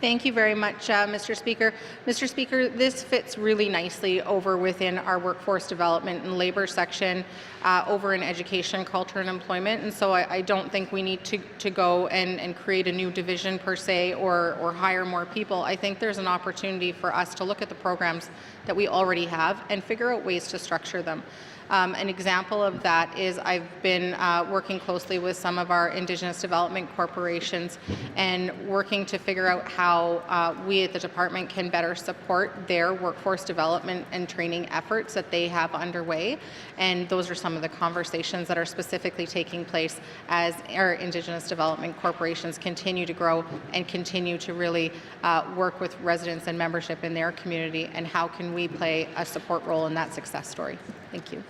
Thank you very much, Mr. Speaker. Mr. Speaker, this fits really nicely over within our workforce development and labour section over in education, culture and employment, and so I don't think we need to go and create a new division per se or hire more people. I think there's an opportunity for us to look at the programs that we already have and figure out ways to structure them. An example of that is I've been working closely with some of our Indigenous development corporations and working to figure out how we at the department can better support their workforce development and training efforts that they have underway. And those are some of the conversations that are specifically taking place as our Indigenous development corporations continue to grow and continue to really work with residents and membership in their community, and how can we play a support role in that success story. Thank you.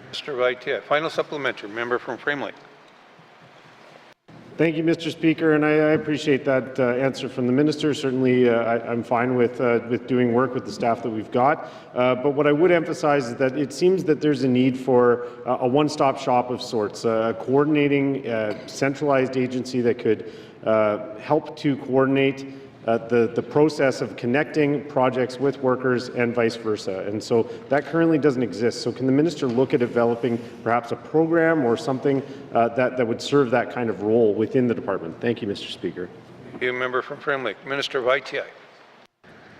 Minister of ITI. Final supplementary. Member from Framelink. Thank you, Mr. Speaker, and I appreciate that answer from the minister. Certainly, I'm fine with doing work with the staff that we've got. But what I would emphasize is that it seems that there's a need for a one-stop shop of sorts, a coordinating, centralized agency that could help to coordinate the process of connecting projects with workers and vice versa. And so that currently doesn't exist. So can the minister look at developing perhaps a program or something that would serve that kind of role within the department? Thank you, Mr. Speaker. Thank you, member from Framelink. Minister of ITI.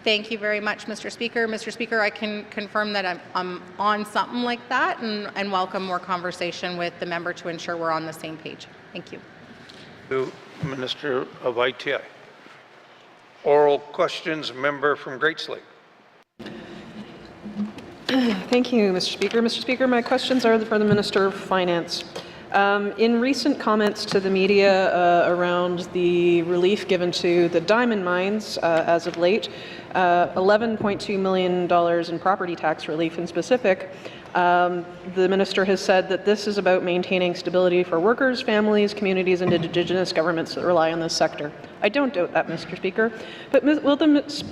Thank you very much, Mr. Speaker. Mr. Speaker, I can confirm that I'm on something like that and welcome more conversation with the member to ensure we're on the same page. Thank you. To Minister of ITI. Oral questions. Member from Great Slave. Thank you, Mr. Speaker. Mr. Speaker, my questions are for the Minister of Finance. In recent comments to the media around the relief given to the diamond mines as of late, $11.2 million in property tax relief in specific, the minister has said that this is about maintaining stability for workers, families, communities, and Indigenous governments that rely on this sector. I don't doubt that, Mr. Speaker, but will the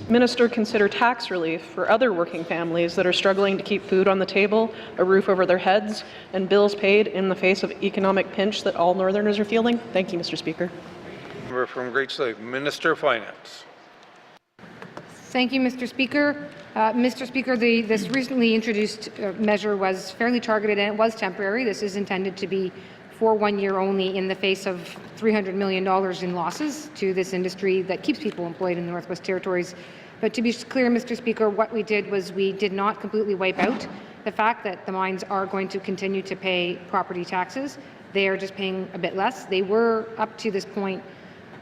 minister consider tax relief for other working families that are struggling to keep food on the table, a roof over their heads, and bills paid in the face of economic pinch that all Northerners are feeling? Thank you, Mr. Speaker. Member from Great Slave, Minister of Finance. Thank you, Mr. Speaker. Mr. Speaker, this recently introduced measure was fairly targeted and it was temporary. This is intended to be for 1 year only in the face of $300 million in losses to this industry that keeps people employed in the Northwest Territories. But to be clear, Mr. Speaker, what we did was we did not completely wipe out the fact that the mines are going to continue to pay property taxes. They are just paying a bit less. They were, up to this point,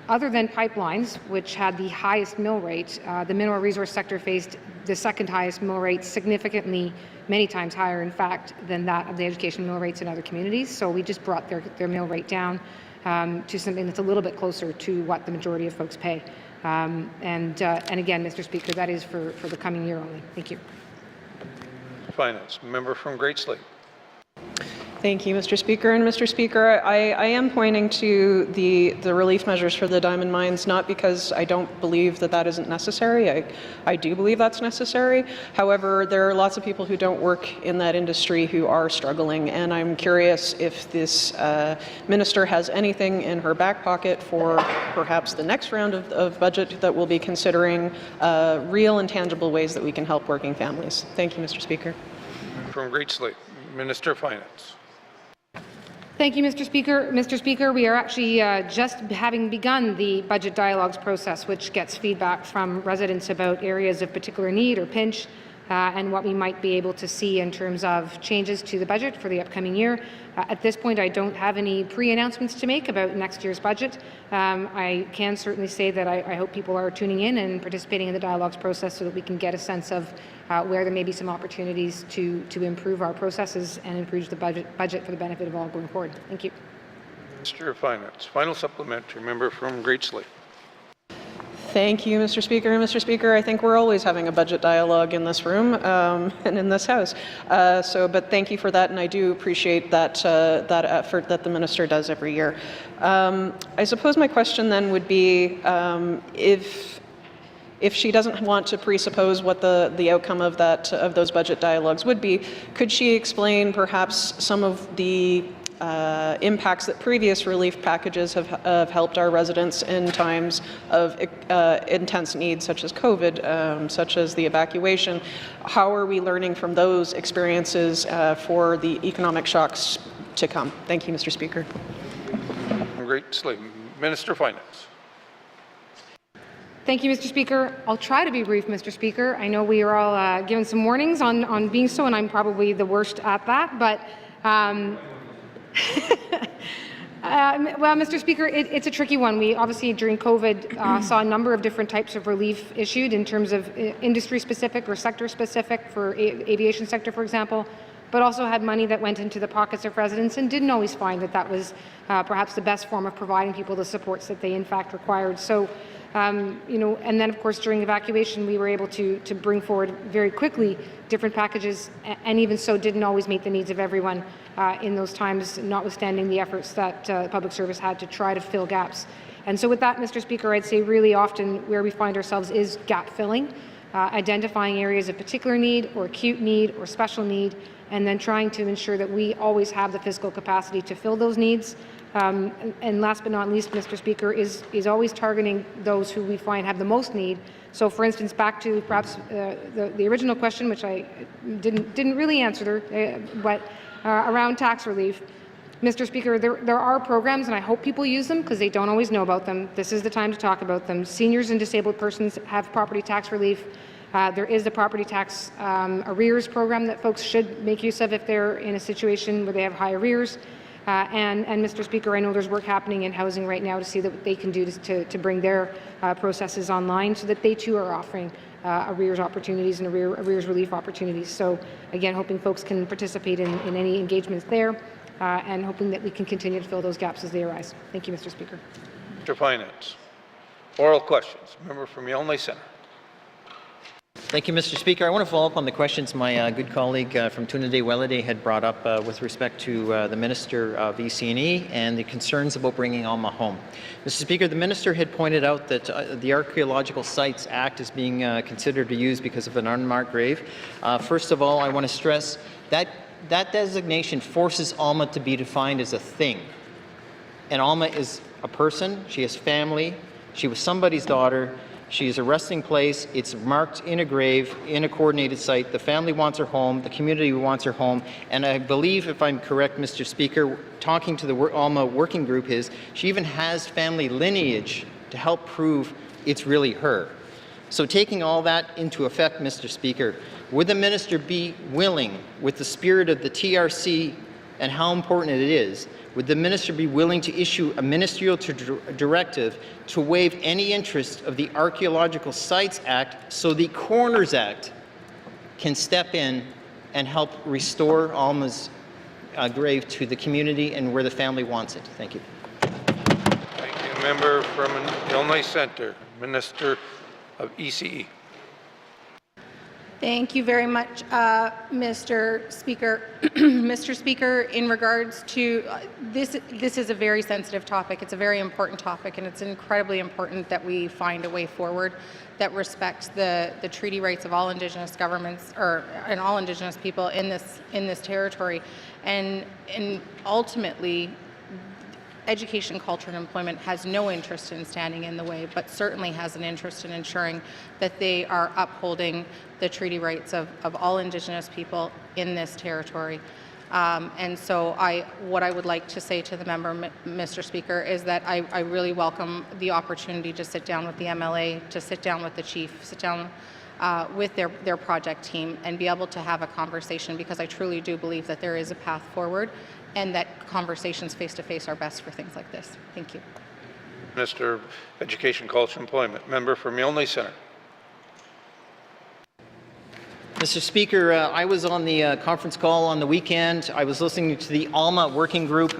other than pipelines, which had the highest mill rate, the mineral resource sector faced the second highest mill rate, significantly many times higher, in fact, than that of the education mill rates in other communities. So we just brought their mill rate down to something that's a little bit closer to what the majority of folks pay. And again, Mr. Speaker, that is for the coming year only. Thank you. Finance, member from Great Slave. Thank you, Mr. Speaker. And Mr. Speaker, I am pointing to the relief measures for the diamond mines, not because I don't believe that that isn't necessary. I do believe that's necessary. However, there are lots of people who don't work in that industry who are struggling, and I'm curious if this minister has anything in her back pocket for perhaps the next round of budget that will be considering real and tangible ways that we can help working families. Thank you, Mr. Speaker. From Great Slave, Minister of Finance. Thank you, Mr. Speaker. Mr. Speaker, we are actually just having begun the budget dialogues process, which gets feedback from residents about areas of particular need or pinch and what we might be able to see in terms of changes to the budget for the upcoming year. At this point, I don't have any pre-announcements to make about next year's budget. I can certainly say that I hope people are tuning in and participating in the dialogues process so that we can get a sense of where there may be some opportunities to improve our processes and improve the budget for the benefit of all going forward. Thank you. Minister of Finance. Final supplementary, member from Great Slave. Thank you, Mr. Speaker. And Mr. Speaker, I think we're always having a budget dialogue in this room and in this House. But thank you for that, and I do appreciate that effort that the minister does every year. I suppose my question then would be if she doesn't want to presuppose what the outcome of those budget dialogues would be, could she explain perhaps some of the impacts that previous relief packages have helped our residents in times of intense needs such as COVID, such as the evacuation? How are we learning from those experiences for the economic shocks to come? Thank you, Mr. Speaker. Great Slave, Minister of Finance. Thank you, Mr. Speaker. I'll try to be brief, Mr. Speaker. I know we are all given some warnings on being so, and I'm probably the worst at that, but well, Mr. Speaker, it's a tricky one. We obviously, during COVID, saw a number of different types of relief issued in terms of industry-specific or sector-specific for aviation sector, for example, but also had money that went into the pockets of residents and didn't always find that was perhaps the best form of providing people the supports that they in fact required. So, and then of course during evacuation we were able to bring forward very quickly different packages, and even so didn't always meet the needs of everyone in those times, notwithstanding the efforts that public service had to try to fill gaps. And so with that, Mr. Speaker, I'd say really often where we find ourselves is gap filling, identifying areas of particular need or acute need or special need, and then trying to ensure that we always have the fiscal capacity to fill those needs. And last but not least, Mr. Speaker, is always targeting those who we find have the most need. So, for instance, back to perhaps the original question, which I didn't really answer there, but around tax relief. Mr. Speaker, there are programs, and I hope people use them because they don't always know about them. This is the time to talk about them. Seniors and disabled persons have property tax relief. There is the property tax arrears program that folks should make use of if they're in a situation where they have high arrears. And Mr. Speaker, I know there's work happening in housing right now to see what they can do to bring their processes online so that they too are offering arrears opportunities and arrears relief opportunities. So again, hoping folks can participate in any engagements there and hoping that we can continue to fill those gaps as they arise. Thank you, Mr. Speaker. Mr. Finance. Oral questions. Member from Yellowknife Centre. Thank you, Mr. Speaker. I want to follow up on the questions my good colleague from Tunadé-Welliday had brought up with respect to the Minister of EC&E and the concerns about bringing Alma home. Mr. Speaker, the Minister had pointed out that the Archaeological Sites Act is being considered to use because of an unmarked grave. First of all, I want to stress that that designation forces Alma to be defined as a thing. And Alma is a person, she has family, she was somebody's daughter, she is a resting place, it's marked in a grave, in a coordinated site, the family wants her home, the community wants her home, and I believe, if I'm correct, Mr. Speaker, talking to the Alma working group is, she even has family lineage to help prove it's really her. So taking all that into effect, Mr. Speaker, would the Minister be willing, with the spirit of the TRC and how important it is, would the Minister be willing to issue a ministerial directive to waive any interest of the Archaeological Sites Act so the Coroners Act can step in and help restore Alma's grave to the community and where the family wants it? Thank you. Thank you. Member from Yellowknife Centre, Minister of ECE. Thank you very much, Mr. Speaker. Mr. Speaker, in regards to this is a very sensitive topic. It's a very important topic, and it's incredibly important that we find a way forward that respects the treaty rights of all Indigenous governments and all Indigenous people in this territory, and ultimately. Education, culture, and employment has no interest in standing in the way, but certainly has an interest in ensuring that they are upholding the treaty rights of all Indigenous people in this territory. And so what I would like to say to the member, Mr. Speaker, is that I really welcome the opportunity to sit down with the MLA, to sit down with the chief, sit down with their project team and be able to have a conversation, because I truly do believe that there is a path forward and that conversations face-to-face are best for things like this. Thank you. Minister of Education, Culture and Employment. Member from Yellowknife Centre. Mr. Speaker, I was on the conference call on the weekend. I was listening to the Alma working group.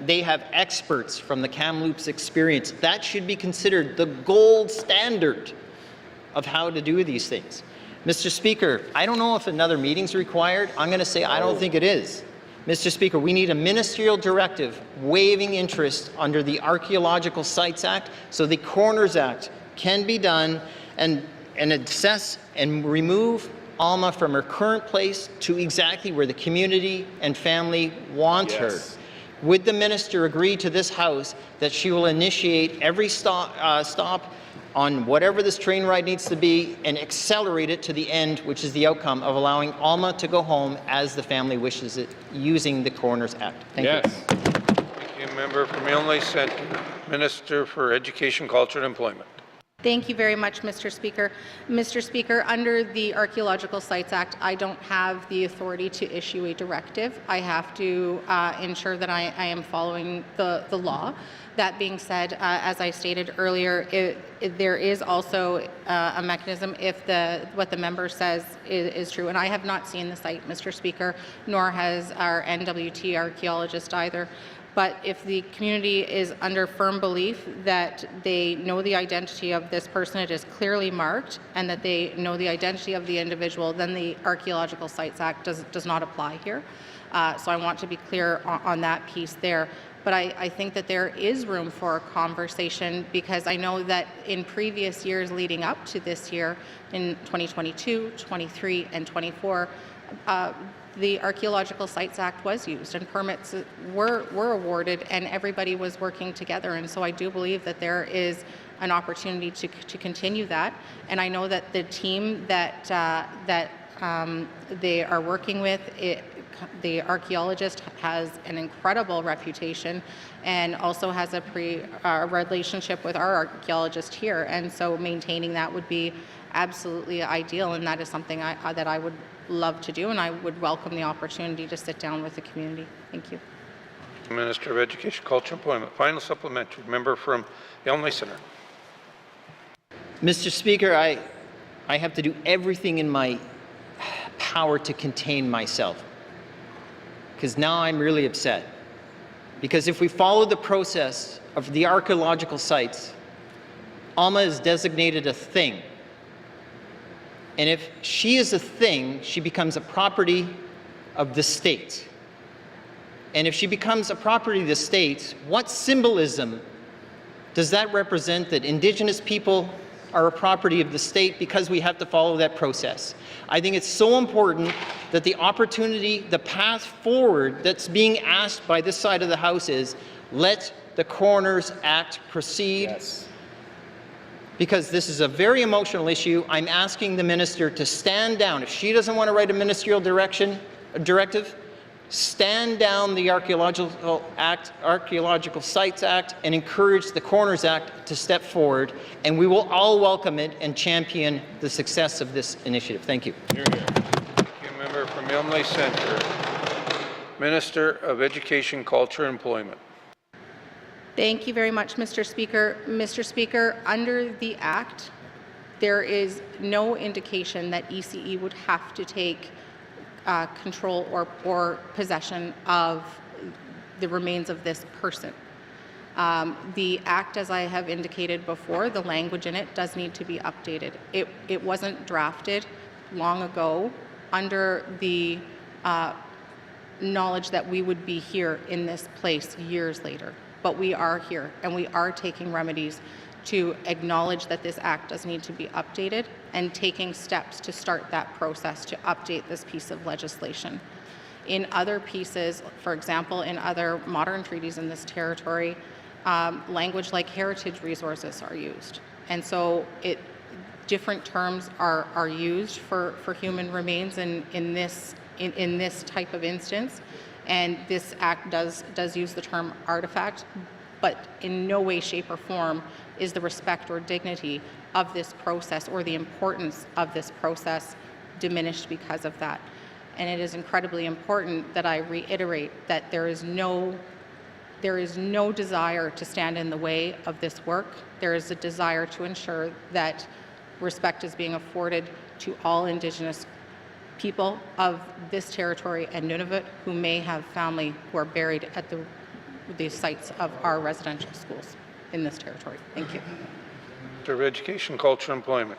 They have experts from the Kamloops experience. That should be considered the gold standard of how to do these things. Mr. Speaker, I don't know if another meeting's required. I'm going to say I don't think it is. Mr. Speaker, we need a ministerial directive waiving interest under the Archaeological Sites Act so the Coroners Act can be done and assess and remove Alma from her current place to exactly where the community and family want her. Would the Minister agree to this House that she will initiate every stop on whatever this train ride needs to be and accelerate it to the end, which is the outcome of allowing Alma to go home as the family wishes it, using the Coroners Act? Thank you. Thank you. Member from Yellowknife Centre, Minister for Education, Culture and Employment. Thank you very much, Mr. Speaker. Mr. Speaker, under the Archaeological Sites Act, I don't have the authority to issue a directive. I have to ensure that I am following the law. That being said, as I stated earlier, there is also a mechanism if what the member says is true. And I have not seen the site, Mr. Speaker, nor has our NWT archaeologist either. But if the community is under firm belief that they know the identity of this person, it is clearly marked, and that they know the identity of the individual, then the Archaeological Sites Act does not apply here. So I want to be clear on that piece there. But I think that there is room for a conversation, because I know that in previous years leading up to this year, in 2022, 23, and 24, the Archaeological Sites Act was used and permits were awarded and everybody was working together. And so I do believe that there is an opportunity to continue that. And I know that the team that they are working with, the archaeologist has an incredible reputation and also has a relationship with our archaeologist here. And so maintaining that would be absolutely ideal, and that is something that I would love to do, and I would welcome the opportunity to sit down with the community. Thank you. Minister of Education, Culture and Employment. Final supplementary. Member from Yelmley Centre. Mr. Speaker, I have to do everything in my power to contain myself, because now I'm really upset. Because if we follow the process of the archaeological sites, Alma is designated a thing. And if she is a thing, she becomes a property of the state. And if she becomes a property of the state, what symbolism does that represent that Indigenous people are a property of the state because we have to follow that process? I think it's so important that the opportunity, the path forward that's being asked by this side of the House is, let the Coroners Act proceed. Yes. Because this is a very emotional issue. I'm asking the minister to stand down. If she doesn't want to write a ministerial directive, stand down the Archaeological Sites Act and encourage the Coroners Act to step forward, and we will all welcome it and champion the success of this initiative. Thank you. Hear, hear. Thank you, member from Yelmley Centre. Minister of Education, Culture and Employment. Thank you very much, Mr. Speaker. Mr. Speaker, under the Act, there is no indication that ECE would have to take control or possession of the remains of this person. The Act, as I have indicated before, the language in it does need to be updated. It wasn't drafted long ago under the knowledge that we would be here in this place years later. But we are here, and we are taking remedies to acknowledge that this Act does need to be updated and taking steps to start that process to update this piece of legislation. In other pieces, for example, in other modern treaties in this territory, language like heritage resources are used. And so different terms are used for human remains in this type of instance. And this Act does use the term artifact, but in no way, shape, or form is the respect or dignity of this process or the importance of this process diminished because of that. And it is incredibly important that I reiterate that there is no desire to stand in the way of this work. There is a desire to ensure that respect is being afforded to all Indigenous people of this territory and Nunavut who may have family who are buried at the sites of our residential schools in this territory. Thank you. Minister of Education, Culture and Employment.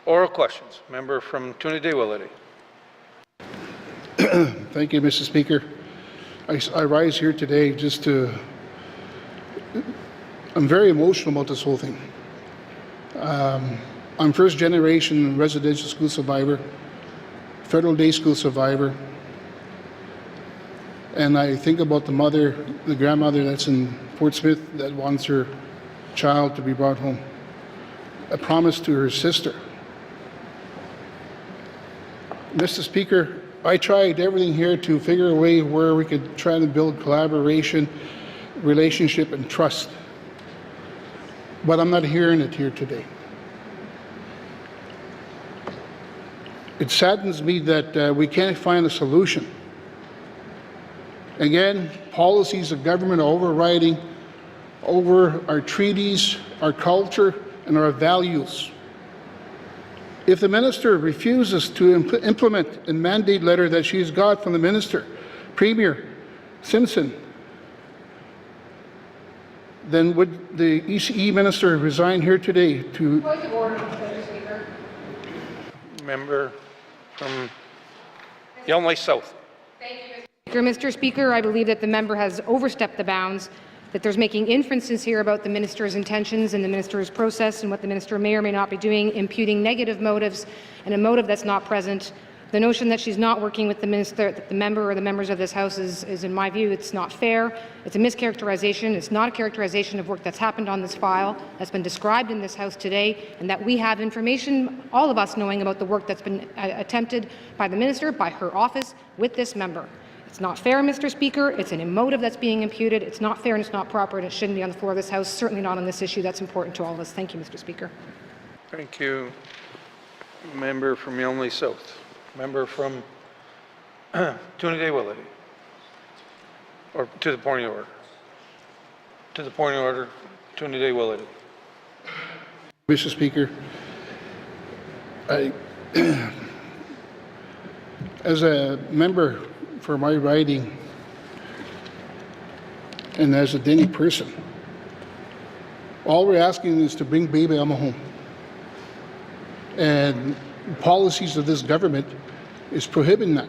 Oral questions. Member from Toonaday-Willety. Thank you, Mr. Speaker. I rise here today just to, I'm very emotional about this whole thing. I'm first generation residential school survivor, federal day school survivor, and I think about the mother, the grandmother that's in Fort Smith that wants her child to be brought home. A promise to her sister. Mr. Speaker, I tried everything here to figure a way where we could try to build collaboration, relationship, and trust. But I'm not hearing it here today. It saddens me that we can't find a solution. Again, policies of government are overriding over our treaties, our culture, and our values. If the minister refuses to implement a mandate letter that she's got from the minister, Premier Simpson, then would the ECE minister resign here today to... Point of order, Mr. Speaker. Member from Yelmley South. Thank you, Mr. Speaker. I believe that the member has overstepped the bounds, that there's making inferences here about the minister's intentions and the minister's process and what the minister may or may not be doing, imputing negative motives and a motive that's not present. The notion that she's not working with the minister, that the member or the members of this House is in my view, it's not fair. It's a mischaracterization. It's not a characterization of work that's happened on this file, that's been described in this House today, and that we have information, all of us knowing about the work that's been attempted by the minister, by her office, with this member. It's not fair, Mr. Speaker. It's an emotive that's being imputed. It's not fair and it's not proper, and it shouldn't be on the floor of this House, certainly not on this issue that's important to all of us. Thank you, Mr. Speaker. Thank you. Member from Yelmley South. Member from Toonaday-Willety. Or to the point of order? To the point of order, Tony Day Willett. Mr. Speaker, I, as a member for my riding and as a Denny person, all we're asking is to bring Baby Alma home. And policies of this government is prohibiting that.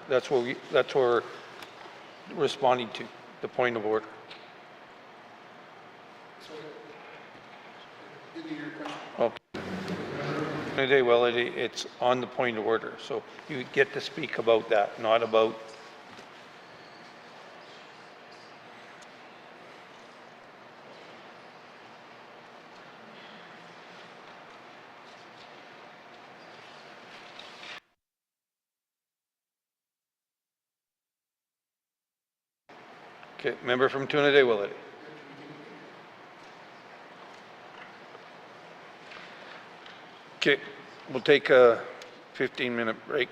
That's what we're responding to, the point of order. Okay. Today, well, it's on the point of order, so you get to speak about that, not about. Okay, member from Tuna Day Willett. Okay, we'll take a 15-minute break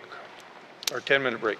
or 10-minute break.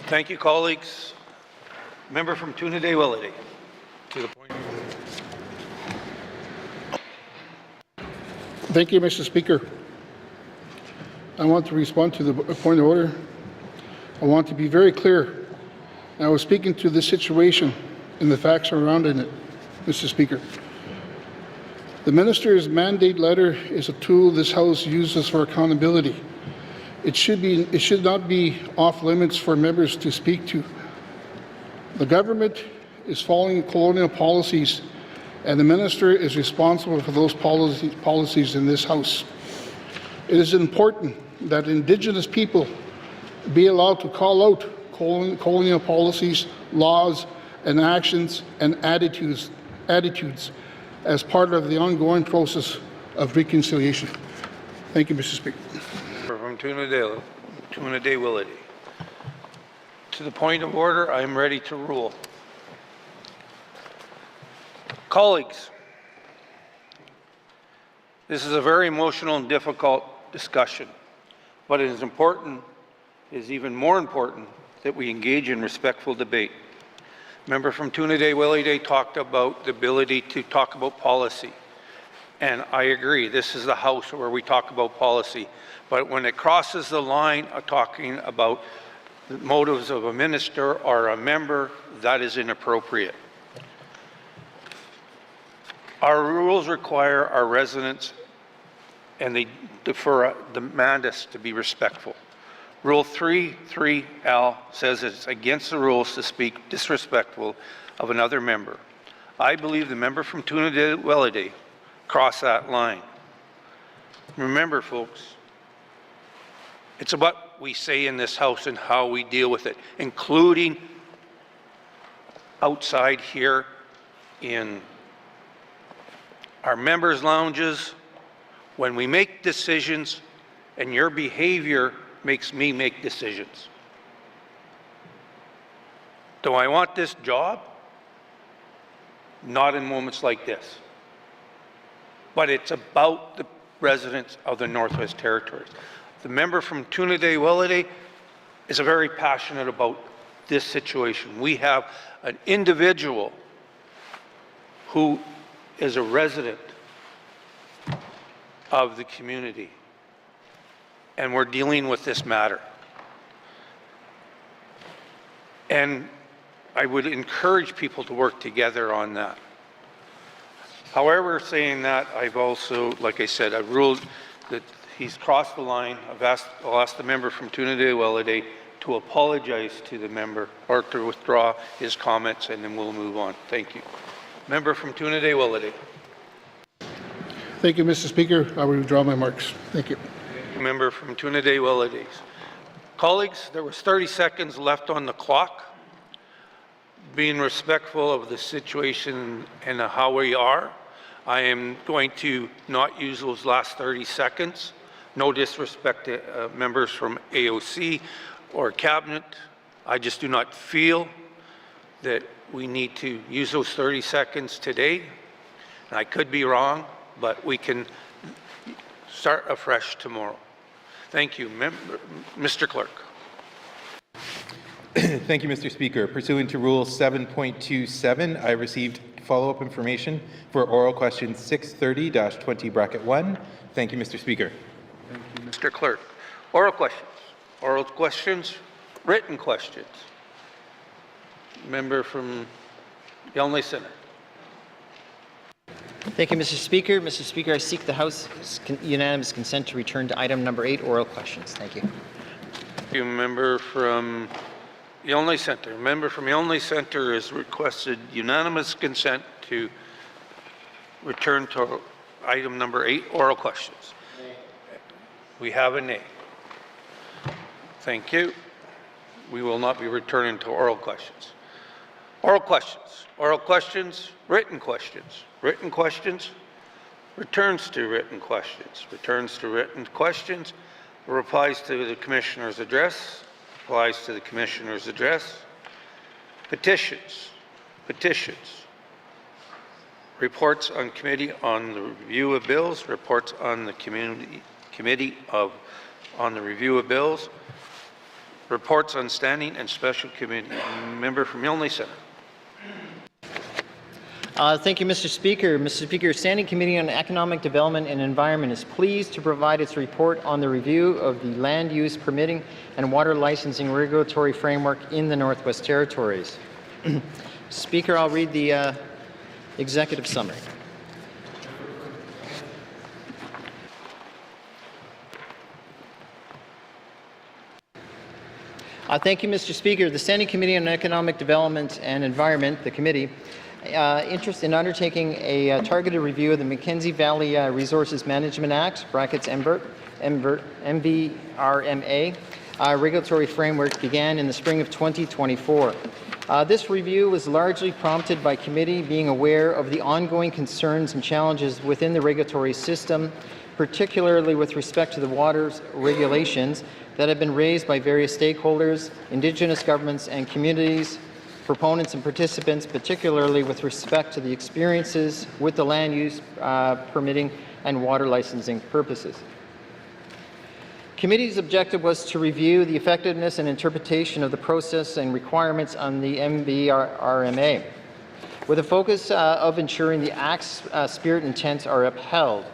Thank you, colleagues. Member from Toonaday-Willity. To the point. Thank you, Mr. Speaker. I want to respond to the point of order. I want to be very clear. I was speaking to the situation and the facts surrounding it, Mr. Speaker. The Minister's mandate letter is a tool this House uses for accountability. It should not be off limits for members to speak to. The government is following colonial policies, and the Minister is responsible for those policies in this House. It is important that Indigenous people be allowed to call out colonial policies, laws, and actions and attitudes as part of the ongoing process of reconciliation. Thank you, Mr. Speaker. From Toonaday-Willity. To the point of order, I am ready to rule. Colleagues, this is a very emotional and difficult discussion, but it is even more important that we engage in respectful debate. Member from Toonaday-Willity talked about the ability to talk about policy, and I agree, this is the House where we talk about policy, but when it crosses the line of talking about the motives of a minister or a member, that is inappropriate. Our rules require our residents, and they demand us to be respectful. Rule 3.3L says it's against the rules to speak disrespectful of another member. I believe the member from Toonaday-Willity crossed that line. Remember, folks, it's about what we say in this House and how we deal with it, including outside here in our members' lounges, when we make decisions, and your behavior makes me make decisions. Do I want this job? Not in moments like this. But it's about the residents of the Northwest Territories. The member from Toonaday-Willity is very passionate about this situation. We have an individual who is a resident of the community, and we're dealing with this matter. And I would encourage people to work together on that. However, saying that, I've also, like I said, I've ruled that he's crossed the line. I'll ask the member from Toonaday-Willity to apologize to the member or to withdraw his comments, and then we'll move on. Thank you. Member from Toonaday-Willity. Thank you, Mr. Speaker. I will withdraw my marks. Thank you. Member from Toonaday-Willity. Colleagues, there was 30 seconds left on the clock. Being respectful of the situation and how we are, I am going to not use those last 30 seconds. No disrespect to members from AOC or Cabinet. I just do not feel that we need to use those 30 seconds today. And I could be wrong, but we can start afresh tomorrow. Thank you. Mr. Clerk. Thank you, Mr. Speaker. Pursuant to Rule 7.27, I received follow-up information for oral question 630-20(1). Thank you, Mr. Speaker. Thank you, Mr. Clerk. Oral questions. Oral questions. Written questions. Member from Yelney Centre. Thank you, Mr. Speaker. Mr. Speaker, I seek the House's unanimous consent to return to item number 8, oral questions. Thank you. Thank you, member from Yelney Centre. Member from Yelney Centre has requested unanimous consent to return to item number 8, oral questions. We have a nay. Thank you. We will not be returning to oral questions. Oral questions. Oral questions. Written questions. Written questions. Returns to written questions. Returns to written questions. Replies to the Commissioner's address. Replies to the Commissioner's address. Petitions. Petitions. Reports on committee on the review of bills. Reports on the committee on the review of bills. Reports on standing and special committee. Member from Milne Centre. Thank you, Mr. Speaker. Mr. Speaker, Standing Committee on Economic Development and Environment is pleased to provide its report on the review of the land use permitting and water licensing regulatory framework in the Northwest Territories. Speaker, I'll read the executive summary. Thank you, Mr. Speaker. The Standing Committee on Economic Development and Environment, the committee, interest in undertaking a targeted review of the Mackenzie Valley Resources Management Act, brackets MVRMA, regulatory framework began in the spring of 2024. This review was largely prompted by committee being aware of the ongoing concerns and challenges within the regulatory system, particularly with respect to the waters regulations that have been raised by various stakeholders, Indigenous governments and communities, proponents and participants, particularly with respect to the experiences with the land use permitting and water licensing purposes. Committee's objective was to review the effectiveness and interpretation of the process and requirements on the MVRMA, with a focus of ensuring the Act's spirit and intent are upheld.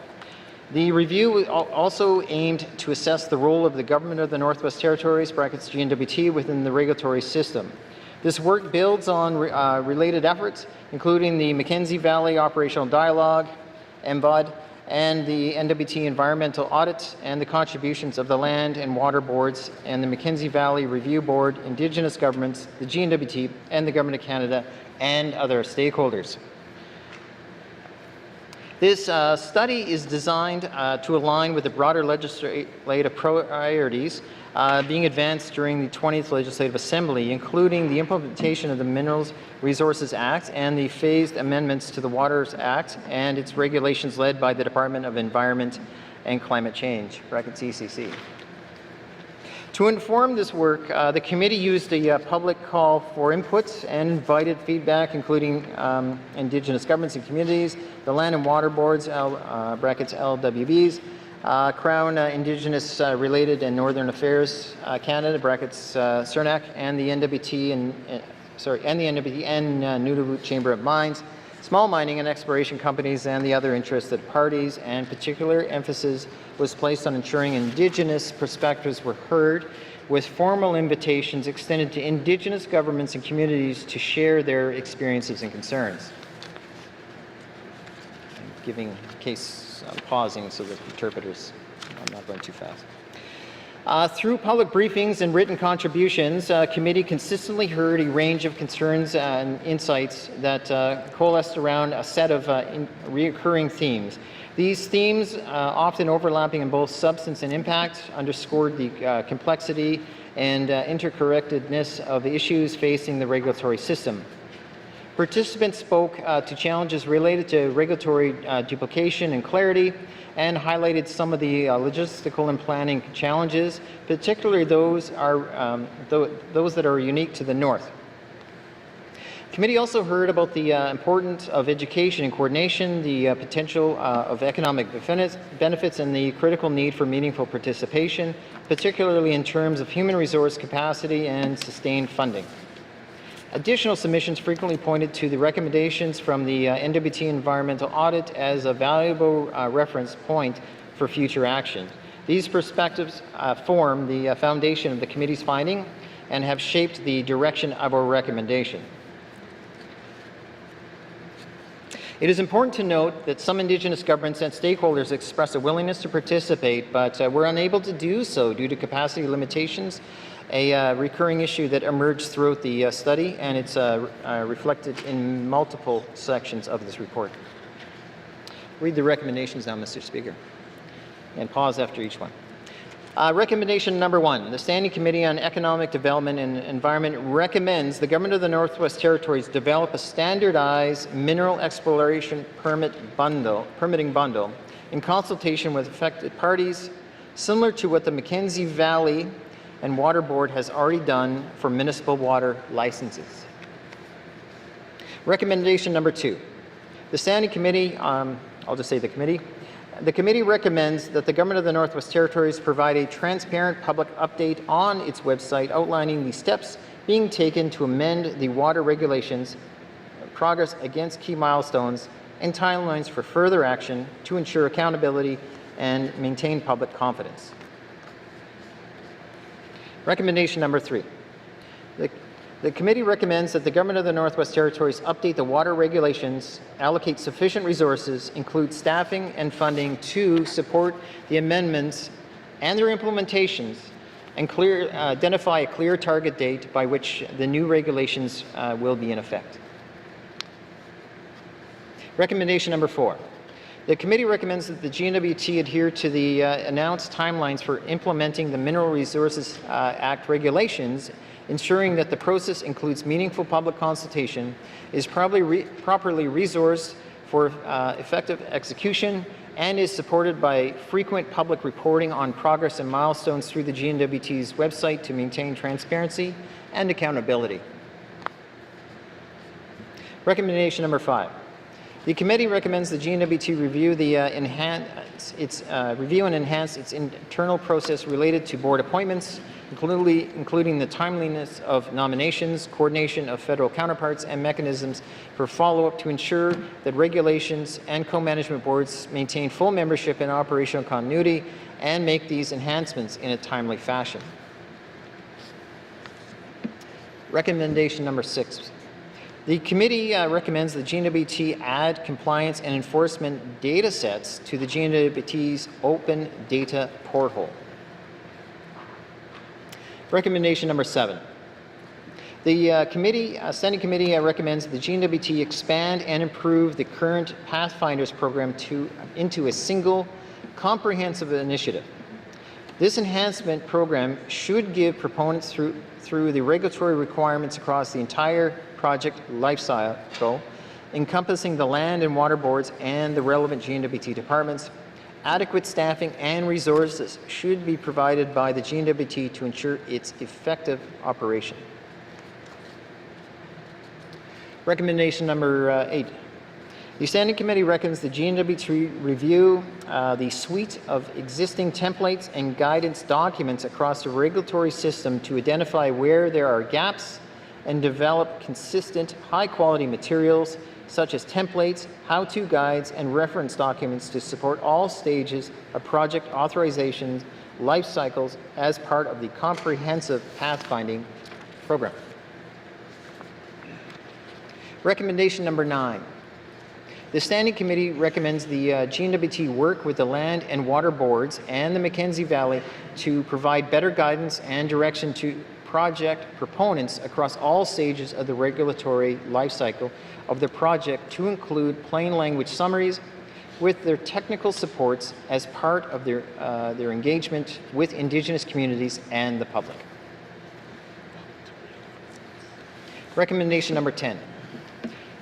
The review also aimed to assess the role of the Government of the Northwest Territories, brackets GNWT, within the regulatory system. This work builds on related efforts, including the Mackenzie Valley Operational Dialogue, MVOD, and the NWT Environmental Audit, and the contributions of the Land and Water Boards and the Mackenzie Valley Review Board, Indigenous governments, the GNWT, and the Government of Canada, and other stakeholders. This study is designed to align with the broader legislative priorities being advanced during the 20th Legislative Assembly, including the implementation of the Minerals Resources Act and the phased amendments to the Waters Act and its regulations led by the Department of Environment and Climate Change, brackets ECC. To inform this work, the committee used a public call for inputs and invited feedback, including Indigenous governments and communities, the Land and Water Boards, brackets LWBs, Crown Indigenous Related and Northern Affairs Canada, brackets CERNAC, and the NWT and Nunavut Chamber of Mines, small mining and exploration companies, and the other interested parties, and particular emphasis was placed on ensuring Indigenous perspectives were heard, with formal invitations extended to Indigenous governments and communities to share their experiences and concerns. I'm giving case pausing so that interpreters, I'm not going too fast. Through public briefings and written contributions, committee consistently heard a range of concerns and insights that coalesced around a set of recurring themes. These themes, often overlapping in both substance and impact, underscored the complexity and interconnectedness of issues facing the regulatory system. Participants spoke to challenges related to regulatory duplication and clarity, and highlighted some of the logistical and planning challenges, particularly those that are unique to the North. Committee also heard about the importance of education and coordination, the potential of economic benefits, and the critical need for meaningful participation, particularly in terms of human resource capacity and sustained funding. Additional submissions frequently pointed to the recommendations from the NWT Environmental Audit as a valuable reference point for future action. These perspectives form the foundation of the committee's finding and have shaped the direction of our recommendation. It is important to note that some Indigenous governments and stakeholders expressed a willingness to participate, but were unable to do so due to capacity limitations, a recurring issue that emerged throughout the study, and it's reflected in multiple sections of this report. Read the recommendations now, Mr. Speaker, and pause after each one. Recommendation number 1, the Standing Committee on Economic Development and Environment recommends the Government of the Northwest Territories develop a standardized mineral exploration permitting bundle in consultation with affected parties, similar to what the Mackenzie Valley and Water Board has already done for municipal water licenses. Recommendation number 2, the Standing Committee, I'll just say the committee, The committee recommends that the Government of the Northwest Territories provide a transparent public update on its website outlining the steps being taken to amend the water regulations, progress against key milestones, and timelines for further action to ensure accountability and maintain public confidence. Recommendation number 3. The committee recommends that the Government of the Northwest Territories update the water regulations, allocate sufficient resources, include staffing and funding to support the amendments and their implementations, and identify a clear target date by which the new regulations will be in effect. Recommendation number 4. The committee recommends that the GNWT adhere to the announced timelines for implementing the Mineral Resources Act regulations, ensuring that the process includes meaningful public consultation, is properly resourced for effective execution, and is supported by frequent public reporting on progress and milestones through the GNWT's website to maintain transparency and accountability. Recommendation number 5. The committee recommends the GNWT review and enhance its internal process related to board appointments, including the timeliness of nominations, coordination of federal counterparts, and mechanisms for follow-up to ensure that regulations and co-management boards maintain full membership and operational continuity, and make these enhancements in a timely fashion. Recommendation number 6. The committee recommends the GNWT add compliance and enforcement data sets to the GNWT's open data portal. Recommendation number 7. The Standing Committee recommends the GNWT expand and improve the current Pathfinders program into a single comprehensive initiative. This enhancement program should give proponents through the regulatory requirements across the entire project lifecycle, encompassing the land and water boards and the relevant GNWT departments. Adequate staffing and resources should be provided by the GNWT to ensure its effective operation. Recommendation number 8. The Standing Committee recommends the GNWT review the suite of existing templates and guidance documents across the regulatory system to identify where there are gaps and develop consistent, high-quality materials such as templates, how-to guides, and reference documents to support all stages of project authorizations life cycles as part of the comprehensive pathfinding program. Recommendation number 9. The Standing Committee recommends the GNWT work with the Land and Water Boards and the Mackenzie Valley to provide better guidance and direction to project proponents across all stages of the regulatory life cycle of the project, to include plain language summaries with their technical supports as part of their engagement with Indigenous communities and the public. Recommendation number 10.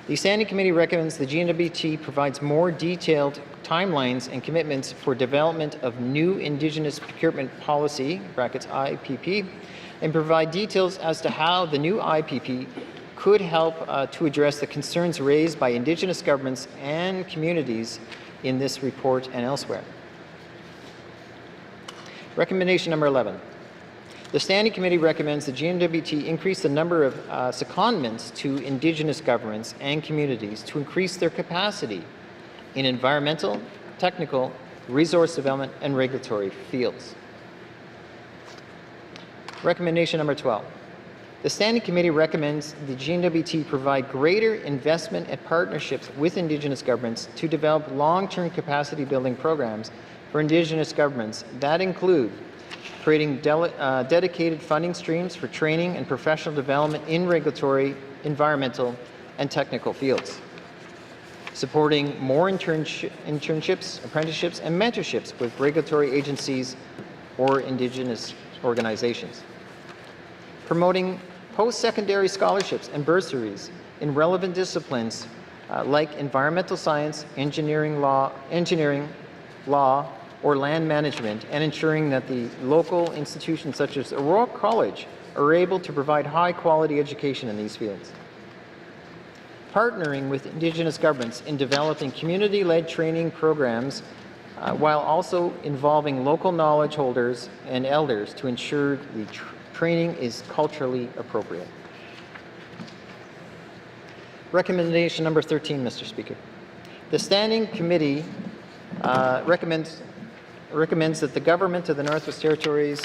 The Standing Committee recommends the GNWT provides more detailed timelines and commitments for development of new Indigenous procurement policy (IPP), and provide details as to how the new IPP could help to address the concerns raised by Indigenous governments and communities in this report and elsewhere. Recommendation number 11. The Standing Committee recommends the GNWT increase the number of secondments to Indigenous governments and communities to increase their capacity in environmental, technical, resource development, and regulatory fields. Recommendation number 12. The Standing Committee recommends the GNWT provide greater investment and partnerships with Indigenous governments to develop long-term capacity building programs for Indigenous governments that include creating dedicated funding streams for training and professional development in regulatory, environmental, and technical fields, supporting more internships, apprenticeships, and mentorships with regulatory agencies or Indigenous organizations, promoting post-secondary scholarships and bursaries in relevant disciplines like environmental science, engineering, law, or land management, and ensuring that the local institutions such as Aurora College are able to provide high-quality education in these fields. Partnering with Indigenous governments in developing community-led training programs while also involving local knowledge holders and elders to ensure the training is culturally appropriate. Recommendation number 13, Mr. Speaker. The Standing Committee recommends that the Government of the Northwest Territories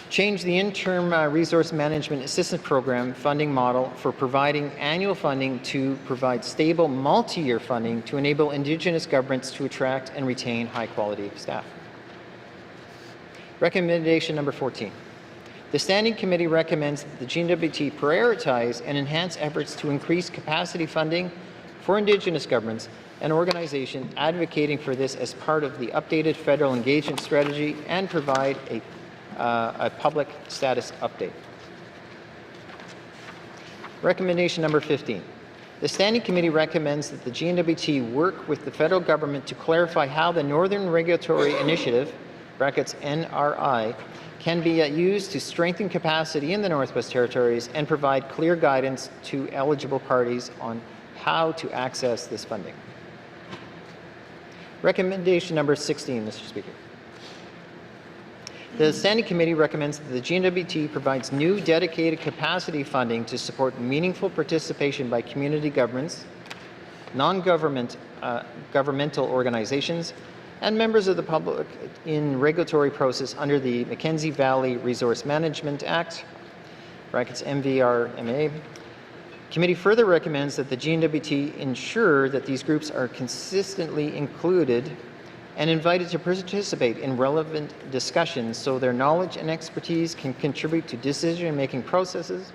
change the interim resource management assistance program funding model for providing annual funding to provide stable multi-year funding to enable Indigenous governments to attract and retain high-quality staff. Recommendation number 14. The Standing Committee recommends that the GNWT prioritize and enhance efforts to increase capacity funding for Indigenous governments and organizations advocating for this as part of the updated federal engagement strategy and provide a public status update. Recommendation number 15. The Standing Committee recommends that the GNWT work with the federal government to clarify how the Northern Regulatory Initiative, brackets NRI, can be used to strengthen capacity in the Northwest Territories and provide clear guidance to eligible parties on how to access this funding. Recommendation number 16, Mr. Speaker. The Standing Committee recommends that the GNWT provides new dedicated capacity funding to support meaningful participation by community governments, non-governmental organizations, and members of the public in regulatory process under the Mackenzie Valley Resource Management Act, brackets MVRMA. Committee further recommends that the GNWT ensure that these groups are consistently included and invited to participate in relevant discussions so their knowledge and expertise can contribute to decision-making processes,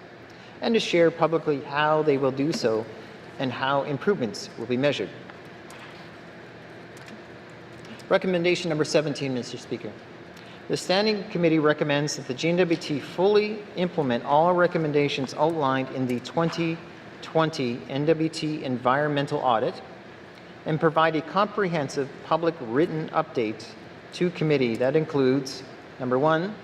and to share publicly how they will do so and how improvements will be measured. Recommendation number 17, Mr. Speaker. The Standing Committee recommends that the GNWT fully implement all recommendations outlined in the 2020 NWT Environmental Audit and provide a comprehensive public written update to committee that includes, number 1,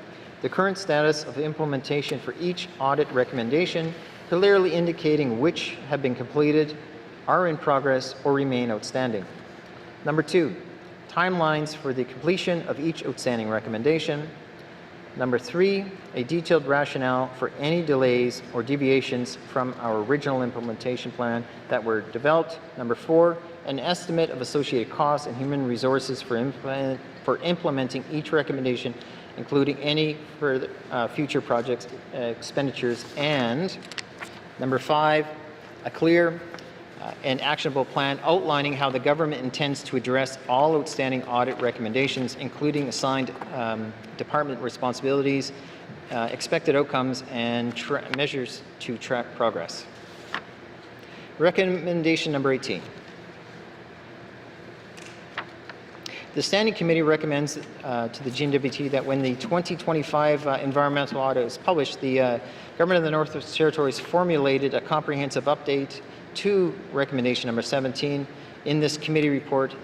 the current status of implementation for each audit recommendation, clearly indicating which have been completed, are in progress, or remain outstanding. Number 2, timelines for the completion of each outstanding recommendation. Number 3, a detailed rationale for any delays or deviations from our original implementation plan that were developed. Number 4, an estimate of associated costs and human resources for implementing each recommendation, including any further future project expenditures. And number 5, a clear and actionable plan outlining how the government intends to address all outstanding audit recommendations, including assigned department responsibilities, expected outcomes, and measures to track progress. Recommendation number 18. The Standing Committee recommends to the GNWT that when the 2025 environmental audit is published, the Government of the Northwest Territories formulated a comprehensive update to recommendation number 17 in this committee report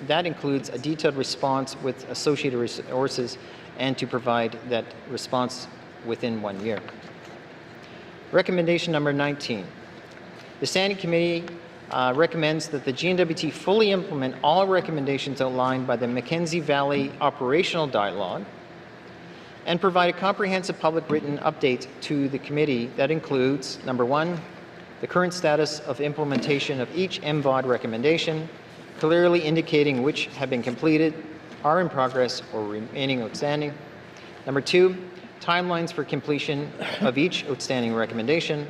that includes a detailed response with associated resources and to provide that response within 1 year. Recommendation number 19. The Standing Committee recommends that the GNWT fully implement all recommendations outlined by the Mackenzie Valley Operational Dialogue and provide a comprehensive public written update to the committee that includes, number 1, the current status of implementation of each MVOD recommendation, clearly indicating which have been completed, are in progress, or remaining outstanding. Number 2, timelines for completion of each outstanding recommendation.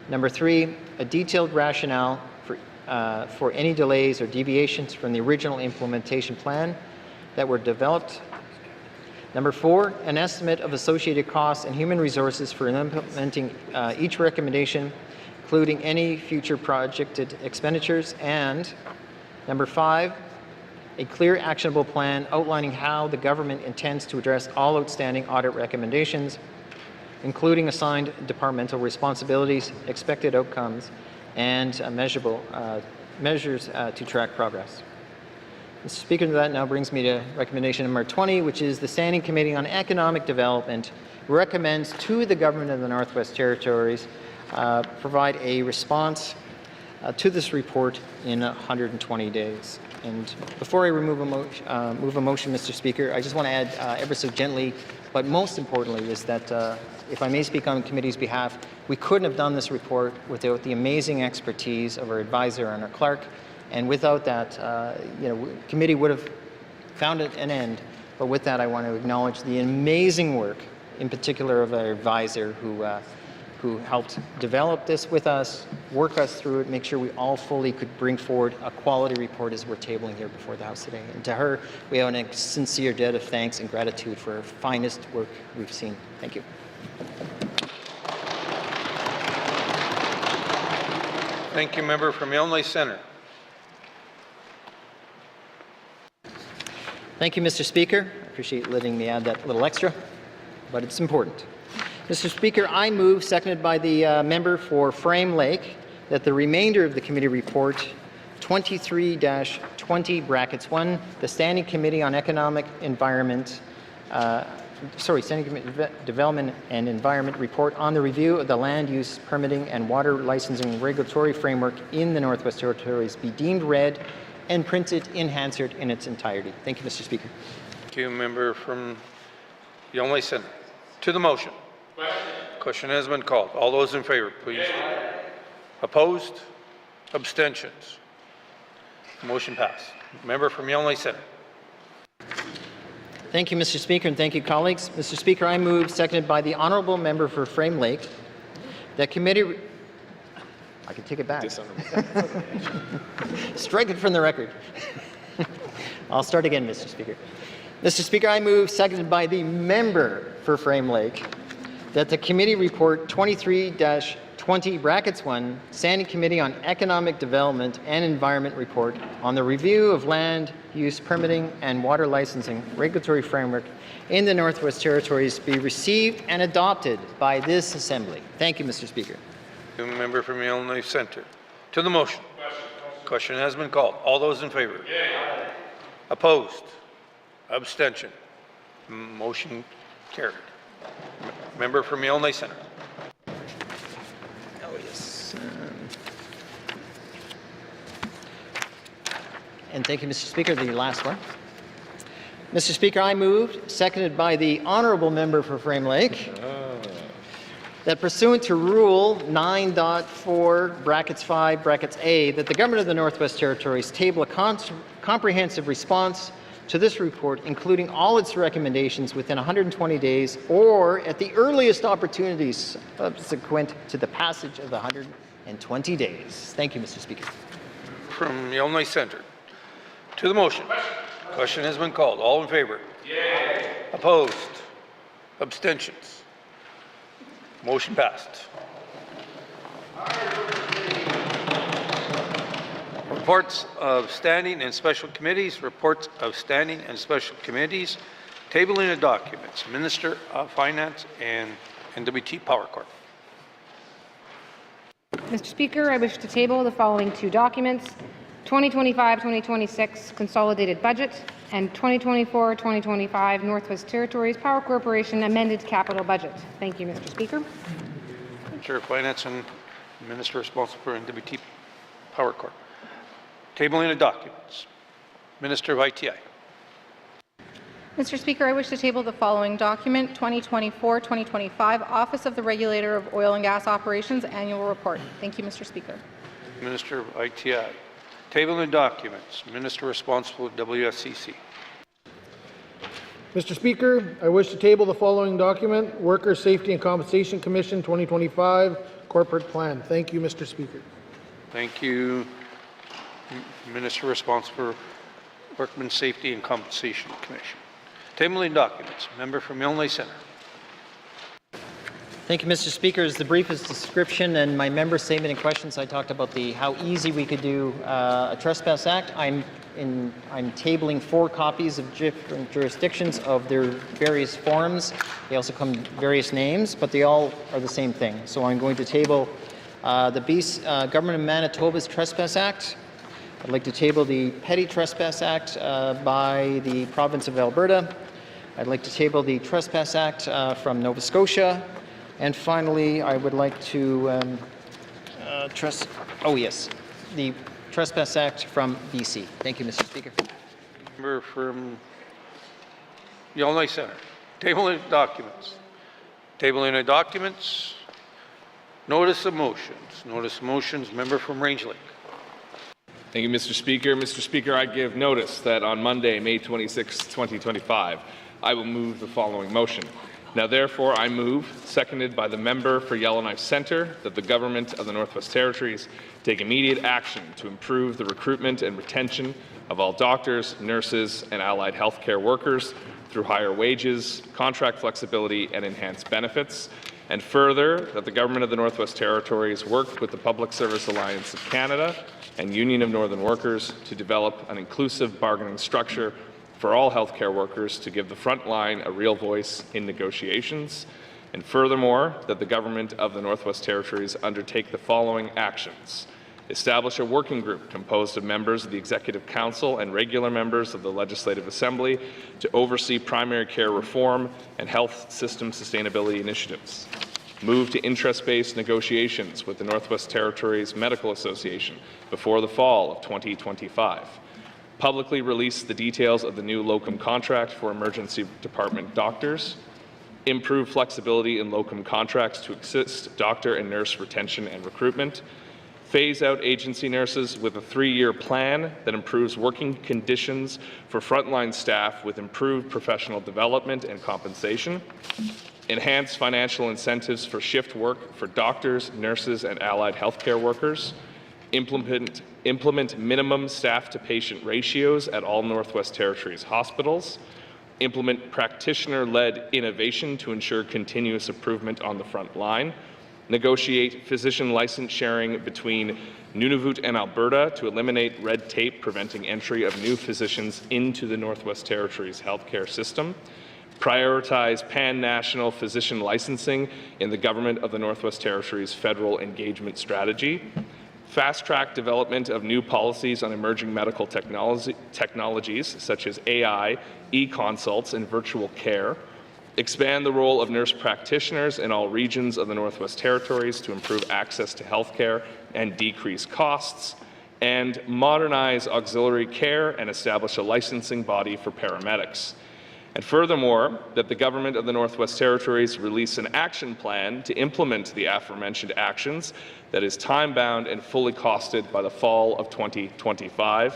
Number 3, a detailed rationale for any delays or deviations from the original implementation plan that were developed. Number 4, an estimate of associated costs and human resources for implementing each recommendation, including any future projected expenditures. And number 5, a clear actionable plan outlining how the government intends to address all outstanding audit recommendations, including assigned departmental responsibilities, expected outcomes, and measurable measures to track progress. Mr. Speaker, that now brings me to recommendation number 20, which is the Standing Committee on Economic Development recommends to the Government of the Northwest Territories provide a response to this report in 120 days. And before I move a motion, Mr. Speaker, I just want to add ever so gently, but most importantly, is that if I may speak on the committee's behalf, we couldn't have done this report without the amazing expertise of our advisor and our clerk. And without that, committee would have found it an end. But with that, I want to acknowledge the amazing work, in particular of our advisor who helped develop this with us, work us through it, make sure we all fully could bring forward a quality report as we're tabling here before the House today. And to her, we owe a sincere debt of thanks and gratitude for her finest work we've seen. Thank you. Thank you, member from Yonge Centre. Thank you, Mr. Speaker. I appreciate letting me add that little extra, but it's important. Mr. Speaker, I move, seconded by the member for Frame Lake, that the remainder of the committee report 23-20(1), the Standing Committee on Economic Environment, Standing Committee Development and Environment report on the review of the land use permitting and water licensing regulatory framework in the Northwest Territories be deemed read and printed in Hansard in its entirety. Thank you, Mr. Speaker. Thank you, member from Yonge Centre. To the motion. Question has been called. All those in favor, please. Opposed? Abstentions? Motion passed. Member from Yonge Centre. Thank you, Mr. Speaker, and thank you, colleagues. Mr. Speaker, I move, seconded by the honourable member for Frame Lake, that committee... I can take it back. Strike it from the record. I'll start again, Mr. Speaker. Mr. Speaker, I move, seconded by the member for Frame Lake, that the committee report 23-20(1), Standing Committee on Economic Development and Environment report on the review of land use permitting and water licensing regulatory framework in the Northwest Territories be received and adopted by this Assembly. Thank you, Mr. Speaker. Member from Yonge Centre. To the motion. Question has been called. All those in favor? Opposed? Abstention? Motion carried. Member from Yonge Centre. Oh, yes. And thank you, Mr. Speaker. The last one. Mr. Speaker, I moved, seconded by the honourable member for Frame Lake, that pursuant to Rule 9.4(5)(a), that the Government of the Northwest Territories table a comprehensive response to this report, including all its recommendations within 120 days or at the earliest opportunities subsequent to the passage of the 120 days. Thank you, Mr. Speaker. From Yonge Centre. To the motion. Question has been called. All in favor? Opposed? Abstentions? Motion passed. Reports of standing and special committees. Reports of standing and special committees. Tabling of documents. Minister of Finance and NWT Power Corp. Mr. Speaker, I wish to table the following two documents: 2025-2026 Consolidated Budget and 2024-2025 Northwest Territories Power Corporation Amended Capital Budget. Thank you, Mr. Speaker. Minister of Finance and Minister responsible for NWT Power Corp. Tabling of documents. Minister of ITI. Mr. Speaker, I wish to table the following document, 2024-2025 Office of the Regulator of Oil and Gas Operations Annual Report. Thank you, Mr. Speaker. Minister of ITI. Tabling of documents. Minister responsible for WSCC. Mr. Speaker, I wish to table the following document, Worker Safety and Compensation Commission 2025 Corporate Plan. Thank you, Mr. Speaker. Thank you, Minister responsible for Workmen's Safety and Compensation Commission. Tabling documents. Member from Yonge Centre. Thank you, Mr. Speaker. As the briefest description and my member statement and questions, I talked about how easy we could do a Trespass Act. I'm tabling 4 copies of different jurisdictions of their various forms. They also come various names, but they all are the same thing. So I'm going to table the Government of Manitoba's Trespass Act. I'd like to table the Petty Trespass Act by the Province of Alberta. I'd like to table the Trespass Act from Nova Scotia. And finally, I would like to the Trespass Act from BC. Thank you, Mr. Speaker. Member from Yellowknife Centre. Tabling of documents. Tabling of documents. Notice of motions. Notice of motions. Member from Range Lake. Thank you, Mr. Speaker. Mr. Speaker, I give notice that on Monday, May 26, 2025, I will move the following motion. Now, therefore, I move, seconded by the member for Yellowknife Centre, that the Government of the Northwest Territories take immediate action to improve the recruitment and retention of all doctors, nurses, and allied healthcare workers through higher wages, contract flexibility, and enhanced benefits. And further, that the Government of the Northwest Territories work with the Public Service Alliance of Canada and Union of Northern Workers to develop an inclusive bargaining structure for all healthcare workers to give the front line a real voice in negotiations. And furthermore, that the Government of the Northwest Territories undertake the following actions. Establish a working group composed of members of the Executive Council and regular members of the Legislative Assembly to oversee primary care reform and health system sustainability initiatives. Move to interest-based negotiations with the Northwest Territories Medical Association before the fall of 2025. Publicly release the details of the new locum contract for emergency department doctors. Improve flexibility in locum contracts to assist doctor and nurse retention and recruitment. Phase out agency nurses with a 3-year plan that improves working conditions for frontline staff with improved professional development and compensation. Enhance financial incentives for shift work for doctors, nurses, and allied healthcare workers. Implement minimum staff-to-patient ratios at all Northwest Territories hospitals. Implement practitioner-led innovation to ensure continuous improvement on the front line. Negotiate physician license sharing between Nunavut and Alberta to eliminate red tape preventing entry of new physicians into the Northwest Territories healthcare system. Prioritize pan-national physician licensing in the Government of the Northwest Territories federal engagement strategy. Fast-track development of new policies on emerging medical technologies such as AI, e-consults, and virtual care. Expand the role of nurse practitioners in all regions of the Northwest Territories to improve access to health care and decrease costs. And modernize auxiliary care and establish a licensing body for paramedics. And furthermore, that the Government of the Northwest Territories release an action plan to implement the aforementioned actions that is time-bound and fully costed by the fall of 2025.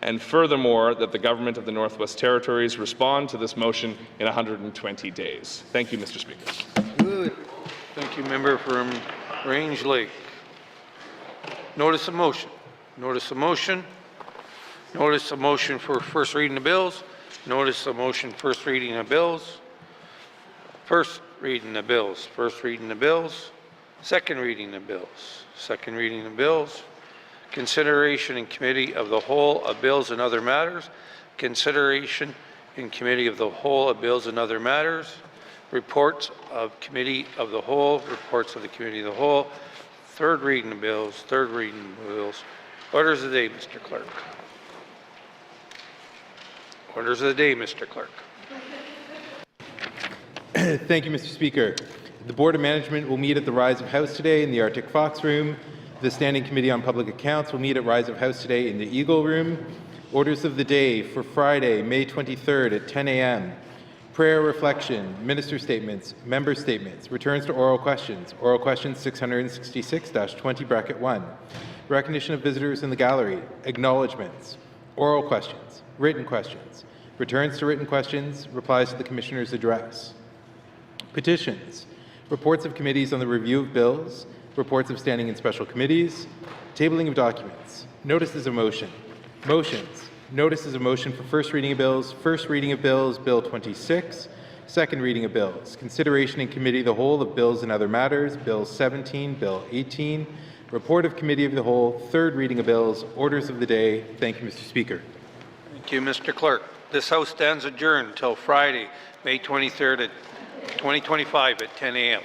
And furthermore, that the Government of the Northwest Territories respond to this motion in 120 days. Thank you, Mr. Speaker. Thank you, member from Range Lake. Notice of motion. Notice of motion. Notice of motion for first reading of bills. Notice of motion, first reading of bills. First reading of bills. First reading of bills. Second reading of bills. Second reading of bills. Consideration in committee of the whole of bills and other matters. Consideration in committee of the whole of bills and other matters. Reports of committee of the whole. Reports of the committee of the whole. Third reading of bills. Third reading of bills. Orders of the day, Mr. Clerk. Orders of the day, Mr. Clerk. Thank you, Mr. Speaker. The Board of Management will meet at the Rise of House today in the Arctic Fox Room. The Standing Committee on Public Accounts will meet at Rise of House today in the Eagle Room. Orders of the day for Friday, May 23rd at 10 a.m. Prayer, reflection, minister statements, member statements, returns to oral questions 666-20 bracket 1. Recognition of visitors in the gallery, acknowledgements, oral questions, written questions, returns to written questions, replies to the Commissioner's address. Petitions, reports of committees on the review of bills, reports of standing and special committees, tabling of documents, notices of motion, motions, notices of motion for first reading of bills, Bill 26, second reading of bills, consideration in committee of the whole of bills and other matters, Bill 17, Bill 18, report of committee of the whole, third reading of bills, orders of the day. Thank you, Mr. Speaker. Thank you, Mr. Clerk. This House stands adjourned until Friday, May 23rd, 2025 at 10 a.m.